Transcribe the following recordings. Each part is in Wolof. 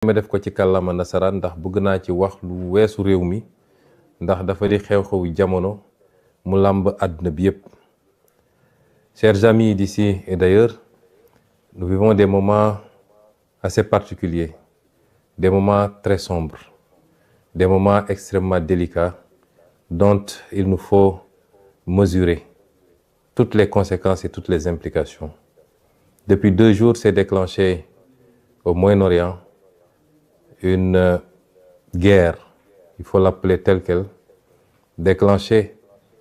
ma def ko ci kàllaama nasaraan ndax bëgg naa ci wax lu weesu réew mi ndax dafa di xew-xewu jamono mu làmb àdduna bi yépp. Chers amis d'ici et d'ailleurs, nous vivons des moments assez particuliers, des moments très sombres, des moments extrêmement délicats dont il nous faut mesurer toutes les conséquences et toutes les implications. Depuis 2 jours, s'est déclenché au Moyen-Orient une guerre, il faut l'appeler telle quelle, déclenchée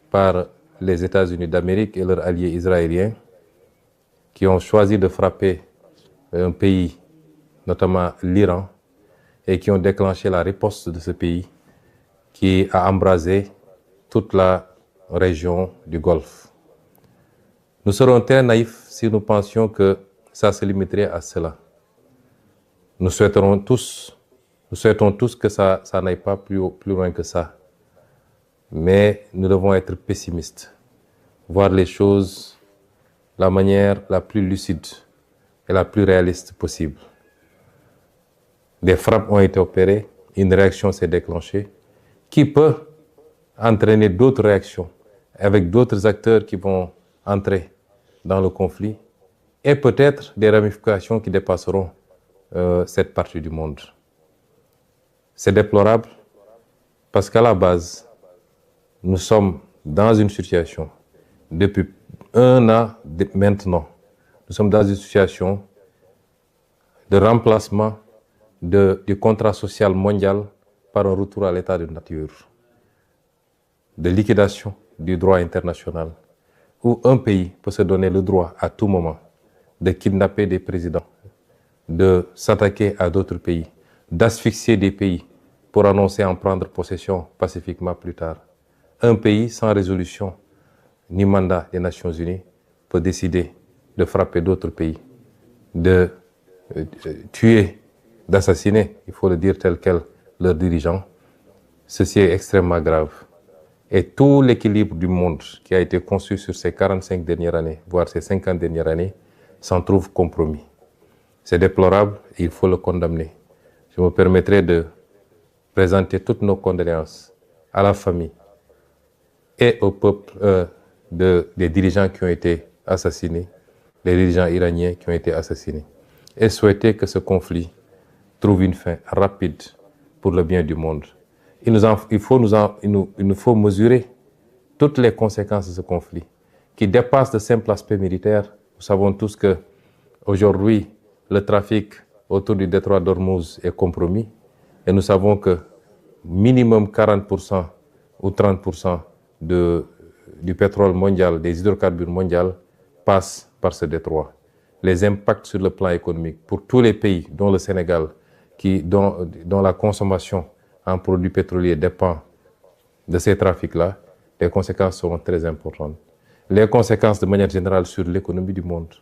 par les États-Unis d'Amérique et leurs alliés israéliens qui ont choisi de frapper un pays, notamment l'Iran, et qui ont déclenché la riposte de ce pays qui a embrasé toute la région du Golfe. Nous serons très naïfs si nous pensions que ça se limiterait à cela. Nous souhaitons tous que ça n'aille pas plus loin que ça. Mais nous devons être pessimistes, voir les choses de la manière la plus lucide et la plus réaliste possible. Des frappes ont été opérées, une réaction s'est déclenchée, qui peut entraîner d'autres réactions avec d'autres acteurs qui vont entrer dans le conflit et peut-être des ramifications qui dépasseront cette partie du monde. C'est déplorable parce qu'à la base, nous sommes dans une situation, depuis 1 an maintenant, nous sommes dans une situation de remplacement du contrat social mondial par un retour à l'état de nature, de liquidation du droit international, où un pays peut se donner le droit à tout moment de kidnapper des présidents, de s'attaquer à d'autres pays, d'asphyxier des pays pour annoncer en prendre possession pacifiquement plus tard. Un pays sans résolution ni mandat des Nations Unies peut décider de frapper d'autres pays, de tuer, d'assassiner, il faut le dire tel quel, leurs dirigeants. Ceci est extrêmement grave. Et tout l'équilibre du monde qui a été conçu sur ces 45 dernières années, voire ces 50 dernières années, s'en trouve compromis. C'est déplorable et il faut le condamner. Je me permettrai de présenter toutes nos condoléances à la famille et au peuple des dirigeants qui ont été assassinés, les dirigeants iraniens qui ont été assassinés, et souhaiter que ce conflit trouve une fin rapide pour le bien du monde. Il nous faut mesurer toutes les conséquences de ce conflit qui dépassent le simple aspect militaire. Nous savons tous que aujourd'hui, le trafic autour du détroit d'Ormuz est compromis et nous savons que minimum 40% ou 30% du pétrole mondial, des hydrocarbures mondiaux passent par ce détroit. Les impacts sur le plan économique pour tous les pays, dont le Sénégal, dont la consommation en produits pétroliers dépend de ces trafics-là, les conséquences seront très importantes. Les conséquences de manière générale sur l'économie du monde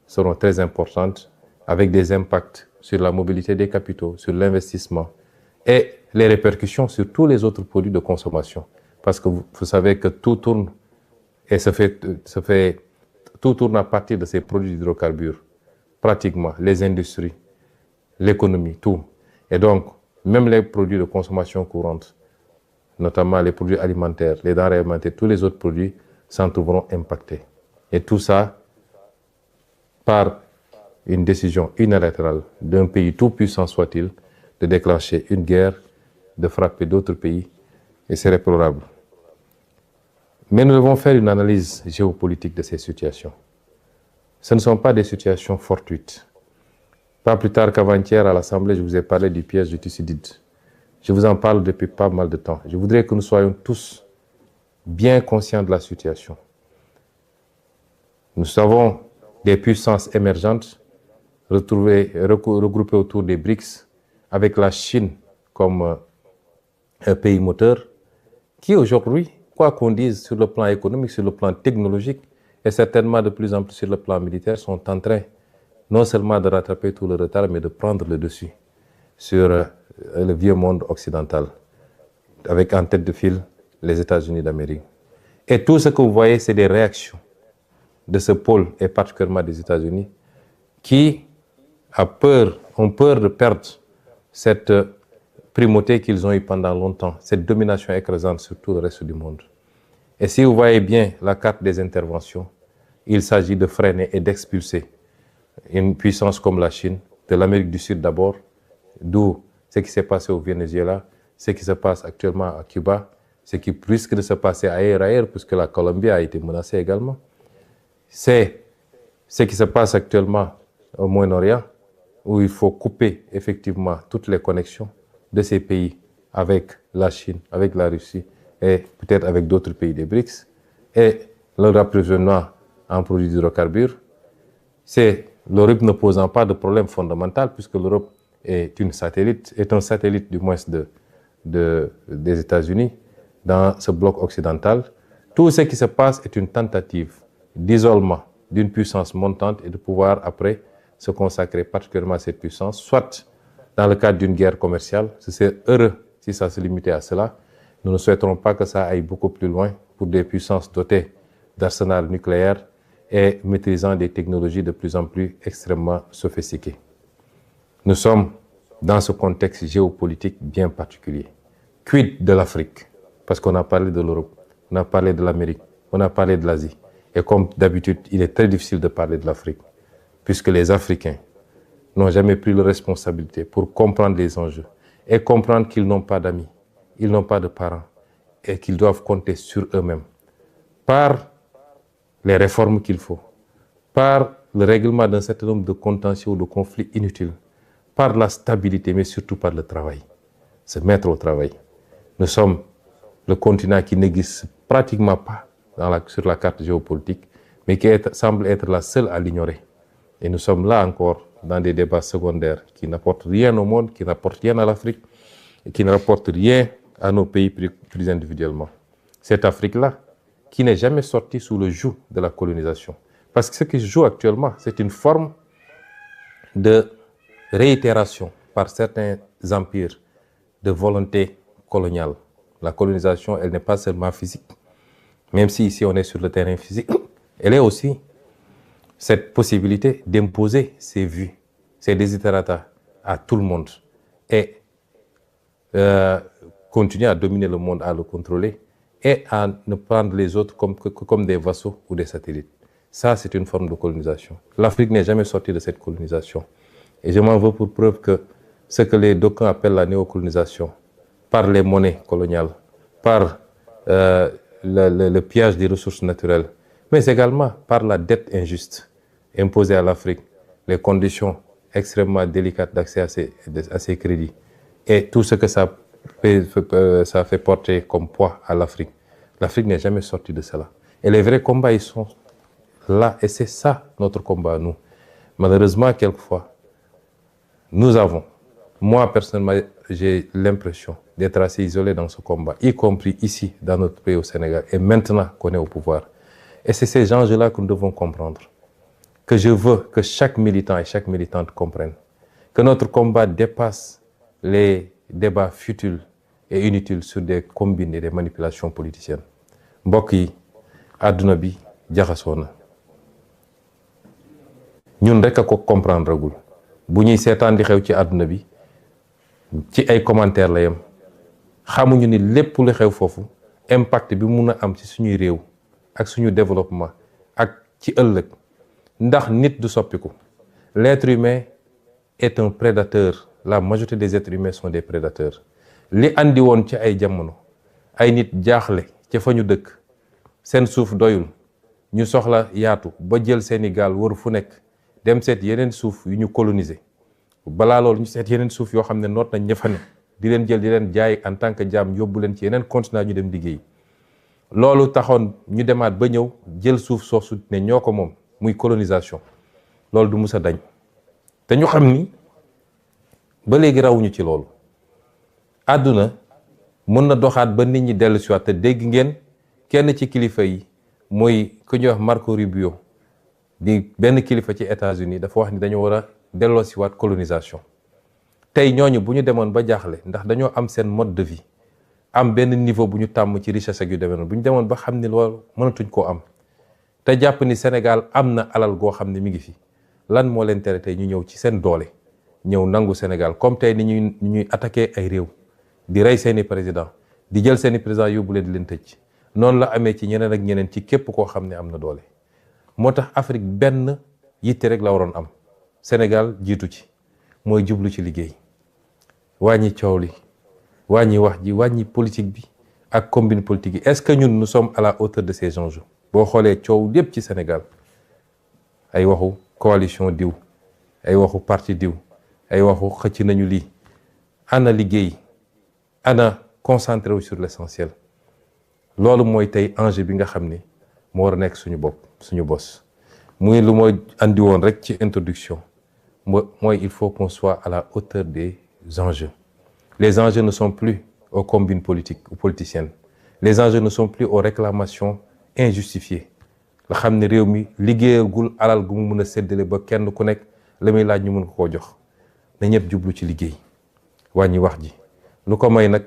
seront très importantes, avec des impacts sur la mobilité des capitaux, sur l'investissement et les répercussions sur tous les autres produits de consommation. Parce que vous savez que tout tourne et tout tourne à partir de ces produits d'hydrocarbures, pratiquement, les industries, l'économie, tout. Et donc, même les produits de consommation courante, notamment les produits alimentaires, les denrées alimentaires, tous les autres produits s'en trouveront impactés. Et tout ça par une décision unilatérale d'un pays tout puissant soit-il de déclencher une guerre, de frapper d'autres pays, et c'est déplorable. Mais nous devons faire une analyse géopolitique de ces situations. Ce ne sont pas des situations fortuites. Pas plus tard qu'avant-hier à l'Assemblée, je vous ai parlé du piège de Thucydide. Je vous en parle depuis pas mal de temps. Je voudrais que nous soyons tous bien conscients de la situation. Nous avons des puissances émergentes regroupées autour des BRICS, avec la Chine comme un pays moteur, qui aujourd'hui, quoi qu'on dise sur le plan économique, sur le plan technologique, et certainement de plus en plus sur le plan militaire, sont en train non seulement de rattraper tout le retard, mais de prendre le dessus sur le vieux monde occidental, avec en tête de file les États-Unis d'Amérique. Et tout ce que vous voyez, c'est des réactions de ce pôle, et particulièrement des États-Unis, qui ont peur de perdre cette primauté qu'ils ont eue pendant longtemps, cette domination écrasante sur tout le reste du monde. Et si vous voyez bien la carte des interventions, il s'agit de freiner et d'expulser une puissance comme la Chine, de l'Amérique du Sud d'abord, d'où ce qui s'est passé au Venezuela, ce qui se passe actuellement à Cuba, ce qui risque de se passer ailleurs, puisque la Colombie a été menacée également. C'est ce qui se passe actuellement au Moyen-Orient, où il faut couper effectivement toutes les connexions de ces pays avec la Chine, avec la Russie et peut-être avec d'autres pays des BRICS, et leur approvisionnement en produits hydrocarbures. C'est l'Europe ne posant pas de problème fondamental, puisque l'Europe est un satellite du moins des États-Unis dans ce bloc occidental. Tout ce qui se passe est une tentative d'isolement d'une puissance montante et de pouvoir après se consacrer particulièrement à cette puissance, soit dans le cadre d'une guerre commerciale. C'est heureux si ça se limitait à cela. Nous ne souhaiterons pas que ça aille beaucoup plus loin pour des puissances dotées d'arsenal nucléaire et maîtrisant des technologies de plus en plus extrêmement sophistiquées. Nous sommes dans ce contexte géopolitique bien particulier. Quid de l'Afrique? Parce qu'on a parlé de l'Europe, on a parlé de l'Amérique, on a parlé de l'Asie. Et comme d'habitude, il est très difficile de parler de l'Afrique, puisque les Africains n'ont jamais pris la responsabilité pour comprendre les enjeux et comprendre qu'ils n'ont pas d'amis, ils n'ont pas de parents et qu'ils doivent compter sur eux-mêmes par les réformes qu'il faut, par le règlement d'un certain nombre de contentieux ou de conflits inutiles, par la stabilité, mais surtout par le travail, se mettre au travail. Nous sommes le continent qui n'existe pratiquement pas sur la carte géopolitique, mais qui semble être la seule à l'ignorer. Et nous sommes là encore dans des débats secondaires qui n'apportent rien au monde, qui n'apportent rien à l'Afrique, et qui ne rapportent rien à nos pays plus individuellement. Cette Afrique-là, qui n'est jamais sortie sous le joug de la colonisation. Parce que ce qui se joue actuellement, c'est une forme de réitération par certains empires de volonté coloniale. La colonisation, elle n'est pas seulement physique, même si ici on est sur le terrain physique, elle est aussi cette possibilité d'imposer ses vues, ses desiderata à tout le monde et continuer à dominer le monde, à le contrôler et à ne prendre les autres comme des vassaux ou des satellites. Ça, c'est une forme de colonisation. L'Afrique n'est jamais sortie de cette colonisation. Et je m'en veux pour preuve que ce que les d'aucuns appellent la néocolonisation, par les monnaies coloniales, par le pillage des ressources naturelles, mais également par la dette injuste imposée à l'Afrique, les conditions extrêmement délicates d'accès à ces crédits et tout ce que ça fait porter comme poids à l'Afrique. L'Afrique n'est jamais sortie de cela. Et les vrais combats, ils sont là. Et c'est ça notre combat, nous. Malheureusement, quelquefois, moi personnellement, j'ai l'impression d'être assez isolé dans ce combat, y compris ici, dans notre pays au Sénégal, et maintenant qu'on est au pouvoir. Et c'est ces enjeux-là que nous devons comprendre. Que je veux que chaque militant et chaque militante comprennent. Que notre combat dépasse les débats futiles et inutiles sur des combines et des manipulations politiciennes. Mbokk yi, àdduna bi jaxasoo na. Ñun rek a ko comprendre gul. Bu ñuy seetaan di xew ci àdduna bi, ci ay commentaires la yem. Xamuñu ni lépp lu xew foofu impact bi mun a am ci suñuy réew ak suñu développement ak ci ëllëg. Ndax nit du soppiku. L'être humain est un prédateur. La majorité des êtres humains sont des prédateurs. Li andi woon ci ay jamono ay nit jaaxle ca fa ñu dëkk seen suuf doyul ñu soxla yaatu ba jël seeni gaal wër fu nekk dem seet yeneen suuf yu ñu coloniser balaa loolu ñu seet yeneen suuf yoo xam ne noot nañ ña fa ne di leen jël di leen jaay en tant que jaam yóbbu leen ci yeneen continent ñu dem liggéey loolu taxoon ñu demaat ba ñëw jël suuf soosu ne ñoo ko moom muy colonisation loolu du mus a dañ te ñu xam ni ba léegi rawuñu ci loolu àdduna mën na doxaat ba nit ñi dellu si waat te dégg ngeen kenn ci kilifa yi muy ku ñuy wax Marco Rubio di benn kilifa ci États-Unis dafa wax ni dañu war a delloo si waat colonisation tey ñooñu bu ñu demoon ba jaaxle ndax dañoo am seen mode de vie am benn niveau bu ñu tàmm ci richesse ak yu demee noonu bu ñu demoon ba xam ni loolu mënatuñ koo am te jàpp ni Sénégal am na alal goo xam ne mi ngi fi lan moo leen tere tey ñu ñëw ci seen doole ñëw nangu Sénégal comme tey ni ñuy attaqué ay réew di rey seeni président di jël seeni président yóbbu leen di leen tëj noonu la amee ci ñeneen ak ñeneen ci képp koo xam ne am na doole. moo tax Afrique benn yitte rek la waroon am Sénégal jiitu ci mooy jublu ci liggéey wàññi coow li wàññi wax ji wàññi politique bi ak combine politique yi. est-ce que ñun nous sommes à la hauteur de ces enjeux? boo xoolee coow lépp ci Sénégal ay waxu coalition diw ay waxu parti diw ay waxu xëcc nañu lii ana liggéey ana concentré wu sur l'essentiel. loolu mooy tey enjeu bi nga xam ne moo war a nekk suñu bos muy lu mooy andi woon rek ci introduction mooy il faut qu'on soit à la hauteur des enjeux. Les enjeux ne sont plus aux combines politiques ou politiciennes. Les enjeux ne sont plus aux réclamations injustifiées. la xam ne réew mi liggéeyagul alal gu mu mën a séddale ba kenn ku nekk la muy laaj ñu mën ko koo jox na ñëpp jublu ci liggéey wàññi wax ji. lu ko may nag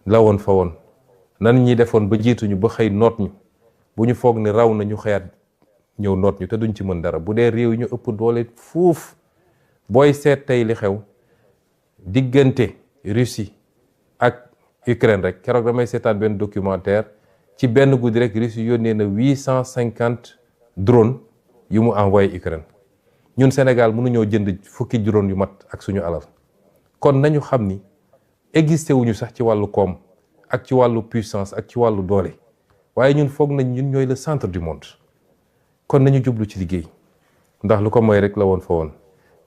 la woon fa woon nan ñi defoon ba jiituñu ba xëy noot ñu bu ñu foog ni raw na ñu xëyaat ñëw noot ñu te duñ ci mën dara. bu dee réew yi ñu ëpp doole fuuf booy seet tey li xew diggante Russie ak Ukraine rek keroog damay seetaan benn documentaire ci benn guddi rek Russie yónnee na 850 drones yu mu envoyé Ukraine. ñun Sénégal mënuñoo jënd fukki drone yu mat ak suñu alal. kon nañu xam ni existé wuñu sax ci wàllu koom ak ci wàllu puissance ak ci wàllu doole waaye ñun foog nañ ñun ñooy le centre du monde. kon nañu jublu ci liggéey ndax lu ko mooy rek la woon fa woon.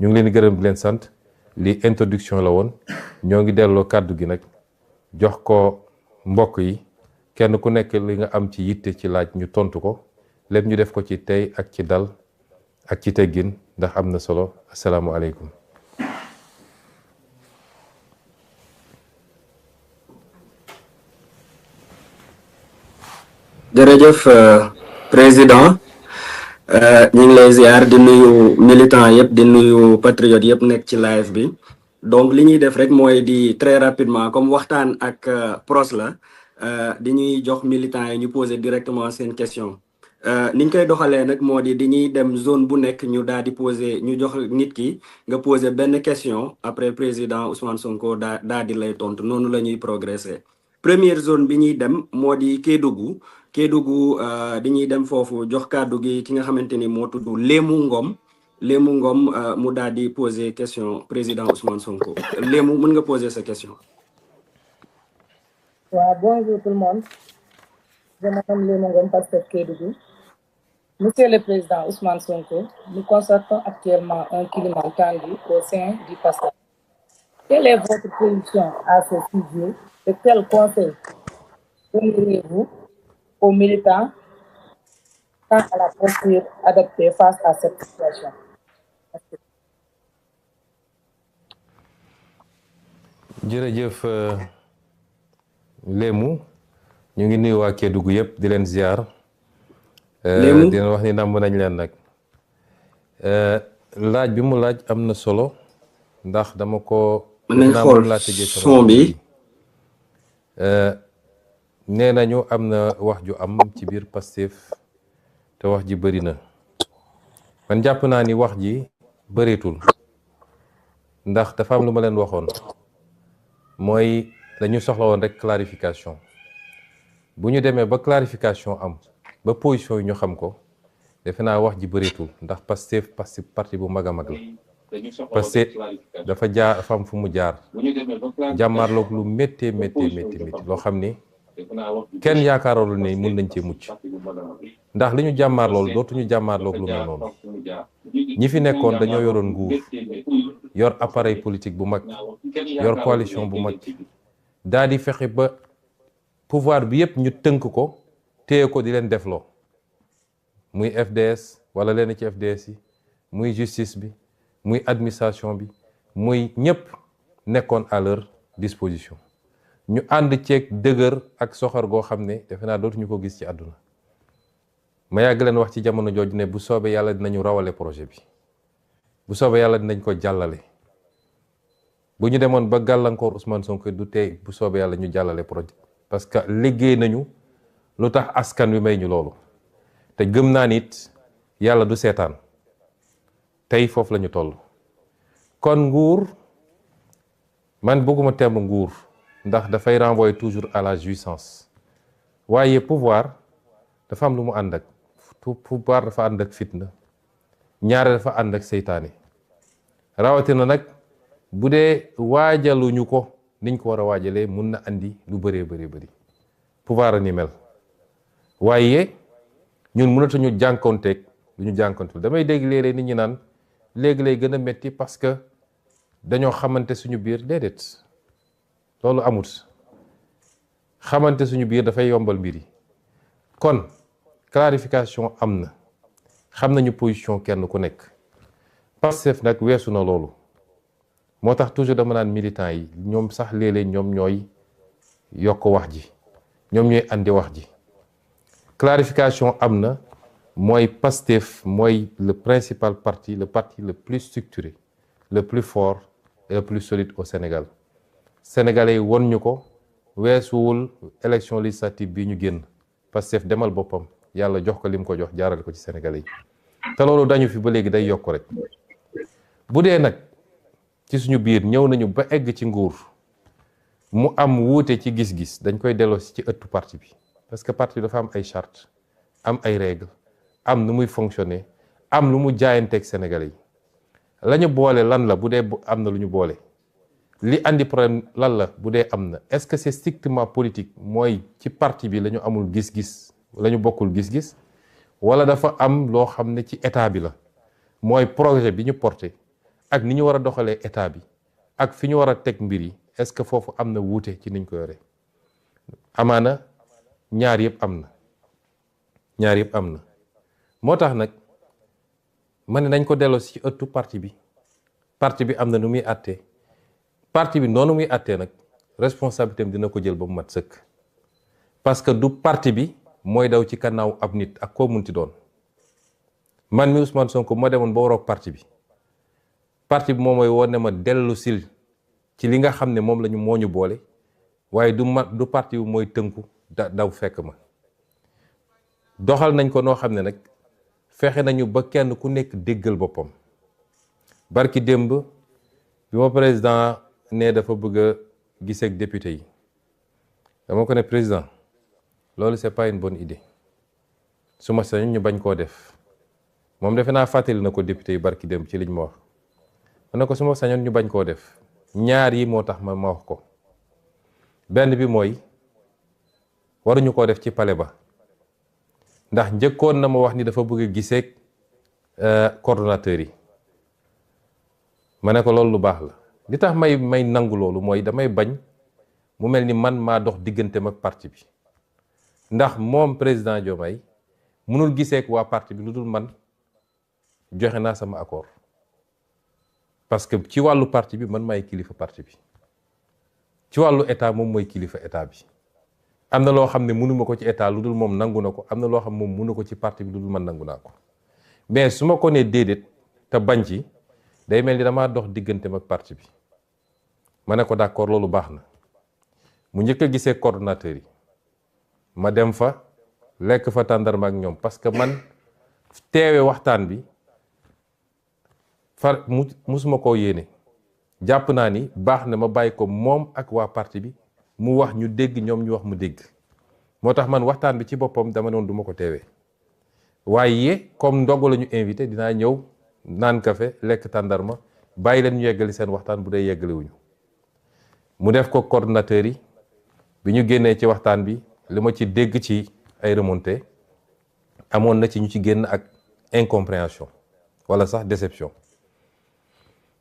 ñu ngi leen di gërëm di leen sant li introduction la woon ñoo ngi delloo kàddu gi nag jox ko mbokk yi kenn ku nekk li nga am ci yitte ci laaj ñu tontu ko lépp ñu def ko ci tey ak ci dal ak ci teggin ndax am na solo. asalaamualeykum. jërëjëf président ñu ngi lay ziar di nuyu militant yëpp di nuyu patriote yëpp nekk ci live bi donc li ñuy def rek mooy di très rapidement comme waxtaan ak pros la di ñuy jox militant yi ñu poser directement seen question niñ koy doxalee nag moo di ñuy dem zone bu nekk ñu daal di poser ñu jox nit ki nga poser benn question après président Ousmane Sonko daal di lay tontu noonu la ñuy progresser. Première zone bi ñuy dem moo di Kédougou dañuy dem foofu jox kàddu gi ki nga xamante ni moo tudd Lému Ngom mu daal di poser question président Ousmane Sonko. Lému mën nga poser sa question. waaw bonjour tout le monde. Je m'appelle Lému Ngom, pasteur Kédougou. Monsieur le président Ousmane Sonko, nous constatons actuellement un climat tendu au sein du pasteur. Quelle est votre position à ce sujet et quel conseil donneriez-vous aux militants quant à la posture adoptée face à cette situation? jërëjëf Lému ñu ngi nuyu waa Kédougou yëpp di leen ziar. di leen wax ni namm nañ leen nag. laaj bi mu laaj am na solo ndax dama ko. mën nañ xool son bi. nee nañu am na wax ju am ci biir Pastef te wax ji bëri na man jàpp naa ni wax ji bëreetul ndax dafa am lu ma leen waxoon mooy dañu soxla woon rek clarification bu ñu demee ba clarification am ba position yi ñu xam ko defe naa wax ji bëreetul ndax Pastef parti bu mag a mag la Pastef dafa am fu mu jaar jàmmaarloog lu méttee loo xam ni kenn yaakaaroon ne mun nañ cee mucc ndax li ñu jàmmaar lool dootuñu jàmmaarloog lu mel noonu ñi fi nekkoon dañoo yoroon nguur yor appareil politique bu mag yor coalition bu mag daal di fexe ba pouvoir bi yépp ñu tënk ko téye ko di leen defloo muy FDS wala leen ci FDS yi muy justice bi muy administration bi muy ñëpp nekkoon à leur disposition ñu ànd ceeg dëgër ak soxor goo xam ne defe naa dootuñu ko gis ci àdduna ma yàgg leen wax ci jamono jooju ne bu soobee yàlla dinañu rawale projet bi bu soobee yàlla dinañ ko jàllale bu ñu demoon ba gàllankoor Ousmane Sonko du tey bu soobee yàlla ñu jàllale projet parce que liggéey nañu lu tax askan wi may ñu loolu te gëm naa nit yàlla du seetaan tey foofu la ñu toll kon nguur man bëgguma terme nguur ndax dafay renvoyer toujours à la jouissance waaye pouvoir dafa am lu mu ànd ak pouvoir dafa ànd ak fitna ñaare dafa ànd ak seytaane rawatina nag bu dee waajaluñu ko niñ ko war a waajalee mun na andi lu bëree bëri pouvoir a ni mel waaye ñun mënatuñu jànkonteeg lu ñu jànkonteeg damay dégg léeg-léeg nit ñi naan léegi lay gën a metti parce que dañoo xamante suñu biir déedéet loolu amut xamante suñu biir dafay yombal mbir yi kon clarification am na xam nañu position kenn ku nekk Pastef nag weesu na loolu moo tax toujours dama naan militants yi ñoom sax léeg-léeg ñoom ñooy yokk wax ji ñoom ñooy andi wax ji clarification am na mooy Pastef mooy le principal parti le parti le plus structuré le plus fort et le plus solide au Sénégal sénégalais yi won ñu ko weesuwul élection législative bi ñu génn Pastef demal boppam yàlla jox ko lim ko jox jaarale ko ci sénégalais yi te loolu dañu fi ba léegi day yokk rek bu dee nag ci suñu biir ñëw nañu ba egg ci nguur mu am wuute ci gis-gis dañ koy delloo ci ëttu parti bi parce que parti bi dafa am ay charte am ay règles am nu muy fonctionner am lu mu jaayanteeg sénégalais yi la ñu boole lan la bu dee am na lu ñu boole li andi problème lan la bu dee am na est-ce que c'est strictement politique mooy ci parti bi la ñu amul gis-gis la ñu bokkul gis-gis wala dafa am loo xam ne ci état bi la mooy projet bi ñu porté ak ni ñu war a doxalee état bi ak fi ñu war a teg mbir yi est-ce que foofu am na wuute ci niñ ko yore amaana ñaar yëpp am na moo tax nag ma ne nañ ko delloo ci ëttu parti bi am na nu muy àttee parti bi noonu muy àttee nag responsabilité am dina ko jël ba mu mat sëkk parce que du parti bi mooy daw ci kannaaw ab nit ak koo munti doon man mi Ousmane Sonko ma demoon ba waroog parti bi moom mooy woon ne ma dellu sil ci li nga xam ne moom lañu moo ñu boole waaye du parti bi mooy tënku daw fekk ma doxal nañ ko noo xam ne nag fexe nañu ba kenn ku nekk déggal boppam barki démb bi ma président ne dafa bëgg a gisee ak député yi dama ko ne président loolu c'est pas une bonne idée su ma sañoon ñu bañ koo def moom defe naa fàttali na ko député yi barki démb ci liñ ma wax ma ne ko su ma sañoon ñu bañ koo def ñaar yi moo tax ma wax ko benn bi mooy waruñu koo def ci palais ba ndax njëkkoon na ma wax ni dafa bëgg a gisee coordonnateur yi ma ne ko loolu lu baax la li tax may nangu loolu mooy damay bañ mu mel ni man maa dox digganteem ak parti bi ndax moom président Diomaye mënul gisee waa parti bi lu dul man joxe naa sama accord parce que ci wàllu parti bi man maay kilifa parti bi ci wàllu état moom mooy kilifa état bi am na loo xam ne mënuma ko ci état lu dul moom nangu na ko am na loo xam moom mënu ko ci parti bi lu dul man nangu naa ko mais su ma ko nee déedéet te bañ ci day mel ni damaa dox digganteem ak parti bi ma ne ko d'accord loolu baax na mu njëkk a gisee coordonnateur yi ma dem fa lekk fa tàndarma ak ñoom parce que man teewe waxtaan bi musuma koo yéene jàpp naa ni baax na ma bàyyi ko moom ak waa parti bi mu wax ñu dégg ñoom ñu wax mu dégg moo tax man waxtaan bi ci boppam dama noonu du ma ko teewee waaye comme ndogu la ñu invité dinaa ñëw naan café lekk tàndarma bàyyi leen ñu yeggali seen waxtaan bu dee yeggaliwuñu mu def ko coordonnateur yi bi ñu génnee ci waxtaan bi li ma ci dégg ci ay remontées amoon na ci ñu ci génn ak incompréhension wala sax déception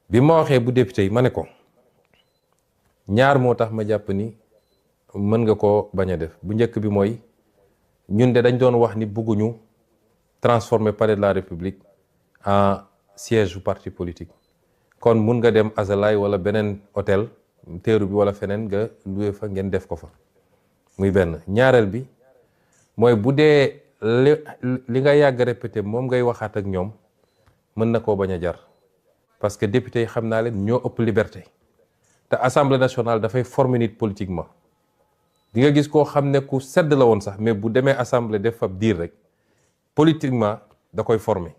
bi ma waxee bu député yi ma ne ko ñaar moo tax ma jàpp ni mën nga ko bañ a def bu njëkk bi mooy ñun de dañ doon wax ni bëgguñu transformer palais de la République en siège bu parti politique kon mun nga dem Azalaï wala beneen hôtel teeru bi wala feneen nga loué fa ngeen def ko fa muy benn ñaareel bi mooy bu dee li nga yàgg répété moom ngay waxaat ak ñoom mën na koo bañ a jar parce que député yi xam naa leen ñoo ëpp liberté te assemblée nationale dafay former nit politiquement di nga gis koo xam ne ku sedd la woon sax mais bu demee assemblée def fa diir rek politiquement da koy former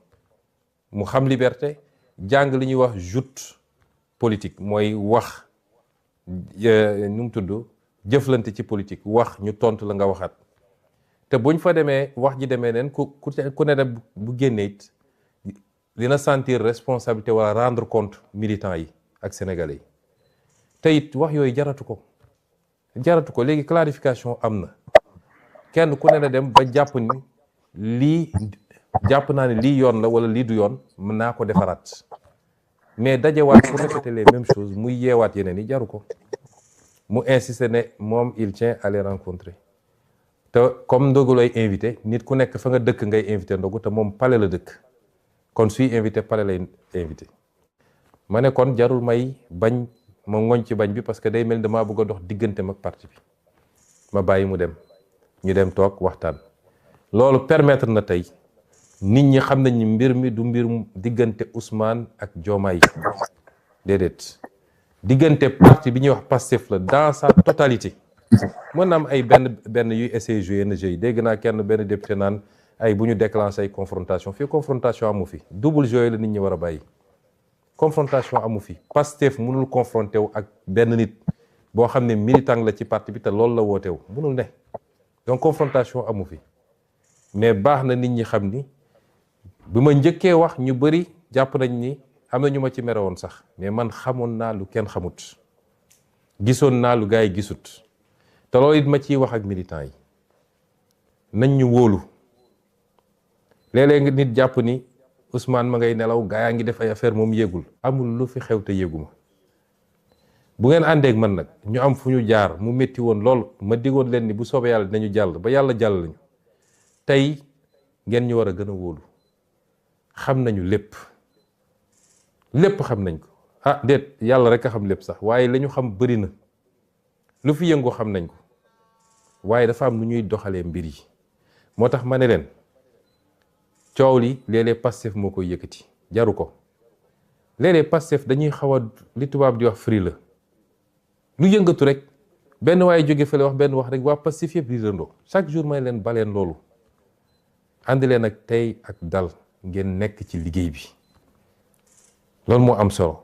mu xam liberté jàng li ñuy wax joute politique mooy wax nu mu tudd jëflante ci politique wax ñu tontu la nga waxaat te buñ fa demee wax ji demee neen ku ne bu génnee it dina sentir responsabilité wala rendre compte militants yi ak sénégalais yi te it wax yooyu jaratu ko léegi clarification am na kenn ku ne na dem ba jàpp ni lii jàpp naa ne lii yoon la wala lii du yoon mën naa ko defaraat mais dajewaat pour répéter les mêmes choses muy yeewaat yeneen yi jaru ko mu insister ne moom il tient à les rencontrer te comme ndogu lay invité nit ku nekk fa nga dëkk ngay invité ndogu te moom Palais la dëkk kon suy invité Palais lay invité ma ne kon jarul may bañ ma ngoñ ci bañ bi parce que day mel damaa bëgg a dox digganteem ak parti bi ma bàyyi mu dem ñu dem toog waxtaan loolu permettre na tey nit ñi xam nañ ni mbir mi du mbir diggante Ousmane ak Diomaye déedéet diggante parti bi ñuy wax Pastef la dans sa totalité mën na am ay benn yuy essayer jouer yenn jeu yi dégg naa kenn benn député naan ay bu ñu déclenché ay confrontation fii confrontation amu fi double jeu la nit ñi war a bàyyi confrontation amu fi Pastef mënul confronté wu ak benn nit boo xam ne militant la ci parti bi te loolu la wootewu mënul ne donc confrontation amu fi mais baax na nit ñi xam ni bi ma njëkkee wax ñu bëri jàpp nañ ni am na ñu ma ci mere woon sax mais man xamoon naa lu kenn xamut gisoon naa lu gars yi gisut te loolu it ma ciy wax ak militants yi nañ ñu wóolu léeg-léeg nit jàpp ni Ousmane ma ngay nelaw gaa yaa ngi def ay affaire moom yéegul amul lu fi xew te yéeguma bu ngeen àndeek man nag ñu am fu ñu jaar mu métti woon lool ma digoon leen ni bu soobee yàlla dinañu jàll ba yàlla jàll lañu tey ngeen ñu war a gën a wóolu xam nañu lépp xam nañ ko déet yàlla rek a xam lépp sax waaye la ñu xam bëri na lu fi yëngu xam nañ ko waaye dafa am nu ñuy doxalee mbir yi moo tax ma ne leen coow li léeg-léeg Pastef moo koy yëkkati jaru ko léeg-léeg Pastef dañuy xaw a li tubaab di wax free la lu yëngatu rek benn waaye jóge fële wax benn wax rek waa Pastef yëpp di rëndoo chaque jour may leen baleen loolu ànd leen ak tey ak dal ngeen nekk ci liggéey bi loolu moo am solo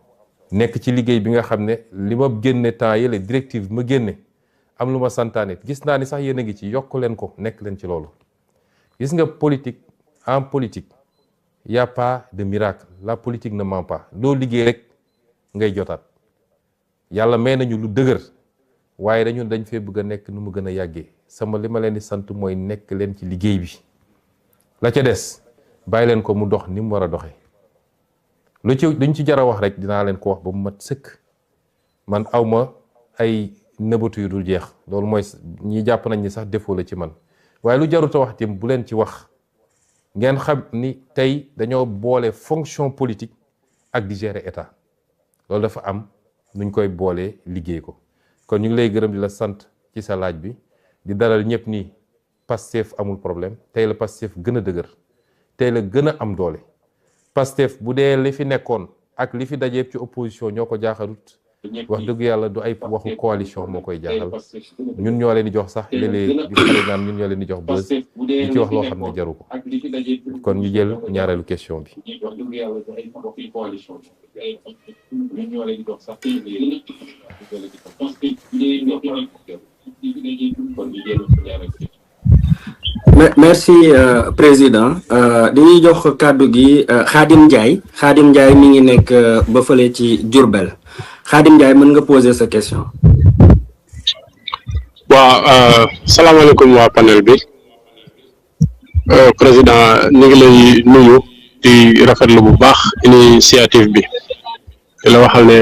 nekk ci liggéey bi nga xam ne li ma génne temps yële directive ma génne am lu ma santaane gis naa ni sax yéen a ngi ci yokk leen ko nekk leen ci loolu gis nga politique en politique y a pas de miracle la politique ne ment pas loo liggéey rek ngay jotaat yàlla may nañu lu dëgër waaye dañ fee bëgg a nekk nu mu gën a yàggee sama li ma leen di sant mooy nekk leen ci liggéey bi la ca des bàyyi leen ko mu dox ni mu war a doxee luñ ci jar a wax rek dinaa leen ko wax ba mu mat sëkk man awma ay nëbatu yu dul jeex loolu mooy ñi jàpp nañ ni sax défaut la ci man waaye lu jaruta wax tim bu leen ci wax ngeen xam ni tey dañoo boole fonction politique ak di gérer état loolu dafa am nuñ koy boolee liggéey ko kon ñu ngi lay gërëm di la sant ci sa laaj bi di dalal ñëpp ni Pastef amul problème tey la Pastef gën a dëgër tey la gën a am doole Pastef bu dee li fi nekkoon ak li fi dajeeb ci opposition ñoo ko jaaxalut wax dëgg yàlla du ay waxu coalition moo koy jaaxal ñun ñoo leen di jox sax léeg-léeg di xale naan ñun ñoo leen di jox bës di ci wax loo xam ne jaru ko kon ñu jël ñaareelu question bi. merci président dañuy jox kàddu gi Khadim Ndiaye mi ngi nekk ba fële ci Diourbel Khadim Ndiaye mën nga poser sa question. waaw salaamaaleykum waa panel bi président ñu ngi lay nuyu di rafetlu bu baax initiative bi di la waxal ne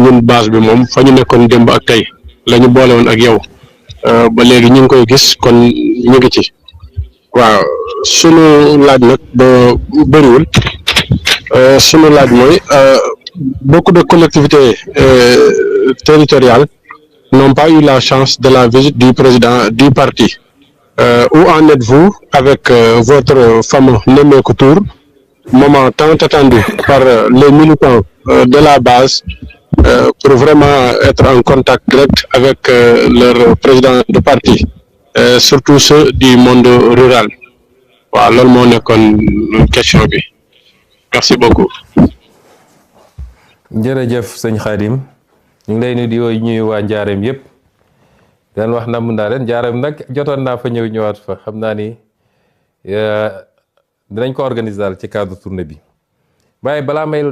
ñun base bi moom fa ñu nekkoon démb ak tey la ñu boole woon ak yow ba léegi ñu ngi koy gis kon ñu ngi ci. waaw sunu laaj nag ba bëriwul sunu laaj mooy beaucoup de collectivités territoriales n'ont pas eu la chance de la visite du président du parti. Où en êtes-vous avec votre fameux Nemmeeku Tour, moment tant attendu par les militants de la base pour vraiment être en contact direct avec leur président de parti, surtout ceux du monde rural. Waaw loolu moo nekkoon question bi. Merci beaucoup. jërëjëf sëñ Khadim ñu ngi lay nuyu di ñuy waa Njaareem yëpp dan wax namm naa leen Njaareem nag jotoon naa fa ñëwaat fa xam naa ni dinañ ko organiser daal ci cadre tournée bi waaye balaa may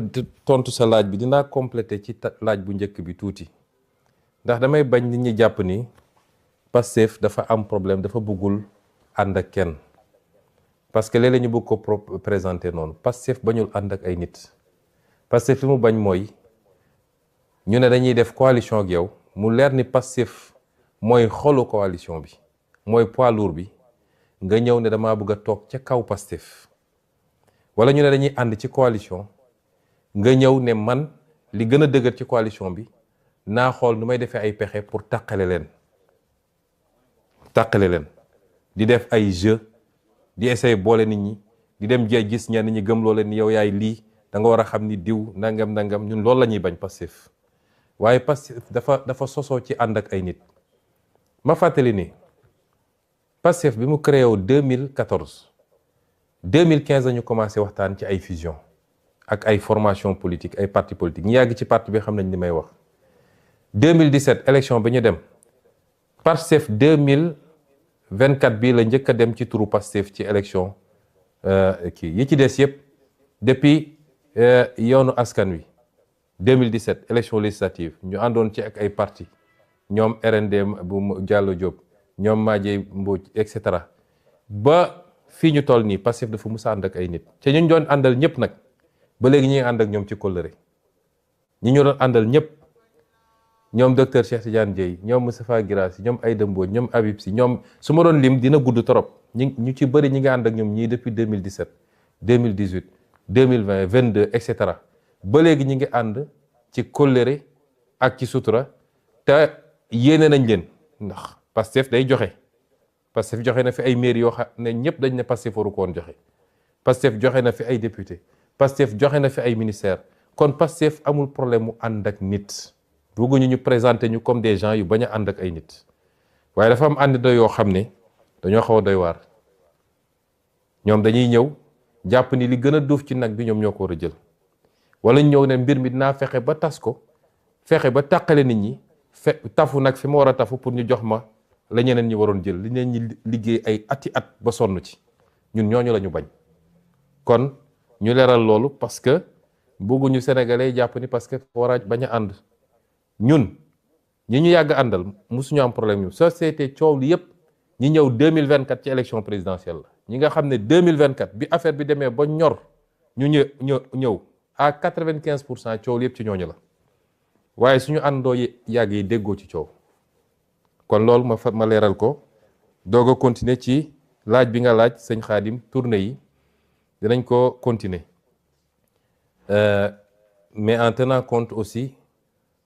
tontu sa laaj bi dinaa compléter ci laaj bu njëkk bi tuuti ndax damay bañ nit ñi jàpp ni Pastef dafa am problème dafa bëggul ànd ak kenn parce que léeg-léeg ñu bëgg ko présenter noonu Pastef bañul ànd ak ay nit Pastef li mu bañ mooy ñu ne dañuy def coalition ak yow mu leer ni Pastef mooy xolu coalition bi mooy poids lourd bi nga ñëw ne damaa bëgg a toog ca kaw Pastef wala ñu ne dañuy ànd ci coalition nga ñëw ne man li gën a dëgër ci coalition bi naa xool nu may defee ay pexe pour tàqale leen di def ay jeu di essayer boole nit ñi di dem jee gis ñenn ñi gëm loo leen ni yow yaay lii da nga war a xam ni diw nangam ñun loolu la ñuy bañ Pastef waaye Pastef dafa sosoo ci ànd ak ay nit ma fàttali ni Pastef bi mu créé wu 2014 2015 la ñu commencé waxtaan ci ay fusion ak ay formation politique ay parti politique ñu yàgg ci parti bi xam nañ li may wax 2017 élection bi ñu dem Pastef 2024 bii la njëkk a dem ci turu Pastef ci élection kii yi ci des yëpp depuis yoonu askan wi 2017 élection législative ñu àndoon ci ak ay parti ñoom RND bu Diallo Diop ñoom Madieye Mbodj et cetera ba fii ñu toll nii Pastef dafa mus a ànd ak ay nit te ñu doon àndal ñëpp nag ba léegi ñi ngi ànd ak ñoom ci kóllëre ñi ñu doon àndal ñëpp ñoom docteur Cheikh Tidiane Dièye ñoom Moustapha Guirassy ñoom Aïda Mbodj ñoom Habib Sy ñoom su ma doon lim dina gudd trop ñu ci bëri ñi nga ànd ak ñoom ñii depuis 2017 2018 2020 22 et cetera ba léegi ñi ngi ànd ci kóllëre ak ci sutura te yéene nañ leen ndax Pastef day joxe Pastef joxe na fi ay maire yoo xam ne ñëpp dañ ne Pastef waru ko woon joxe Pastef joxe na fi ay député Pastef joxe na fi ay ministère kon Pastef amul problème mu ànd ak nit bëgguñu ñu présenter ñu comme des gens yu bañ a ànd ak ay nit waaye dafa am ànd da yoo xam ne dañoo xaw a doy waar ñoom dañuy ñëw jàpp ni li gën a duuf ci nag bi ñoom ñoo ko war a jël wala ñu ñëw ne mbir mi dinaa fexe ba tas ko fexe ba tàqale nit ñi tafu nag fi ma war a tafu pour ñu jox ma la ñeneen ñi waroon jël li ñeneen ñi liggéey ay ati at ba sonn ci ñun ñooñu la ñu bañ kon ñu leeral loolu parce que bëgguñu sénégalais jàpp ni parce que war a bañ a ànd ñun ñi ñu yàgg àndal musuñu am problème ñu société coow li yëpp ñi ñëw 2024 ci élection présidentielle la ñi nga xam ne 2024 bi affaire bi demee ba ñor ñu ñëw à 95% coow li yëpp ci ñooñu la waaye suñu àndoo yàgg yi déggoo ci coow kon loolu ma leeral ko doog a continuer ci laaj bi nga laaj sëñ Khadim tournée yi dinañ ko continuer mais en tenant compte aussi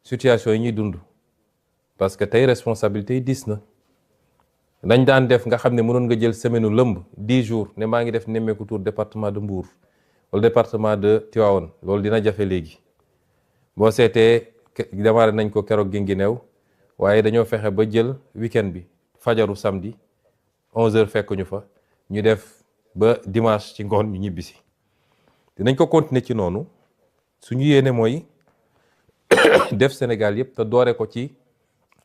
situation yi ñuy dund parce que tey responsabilité yi diis na nañ daan def nga xam ne mënoon nga jël semaine lëmb 10 jours ne maa ngi def nemmeeku tour département de Mbour wala département de Tivaouane loolu dina jafe léegi boo seetee démarré nañ ko keroog Guinguinéo waaye dañoo fexe ba jël week-end bi fajaru samedi 11h fekk ñu fa ñu def ba dimanche ci ngoon ñu ñibbisi dinañ ko continuer ci noonu suñu yéene mooy def Sénégal yëpp te doore ko ci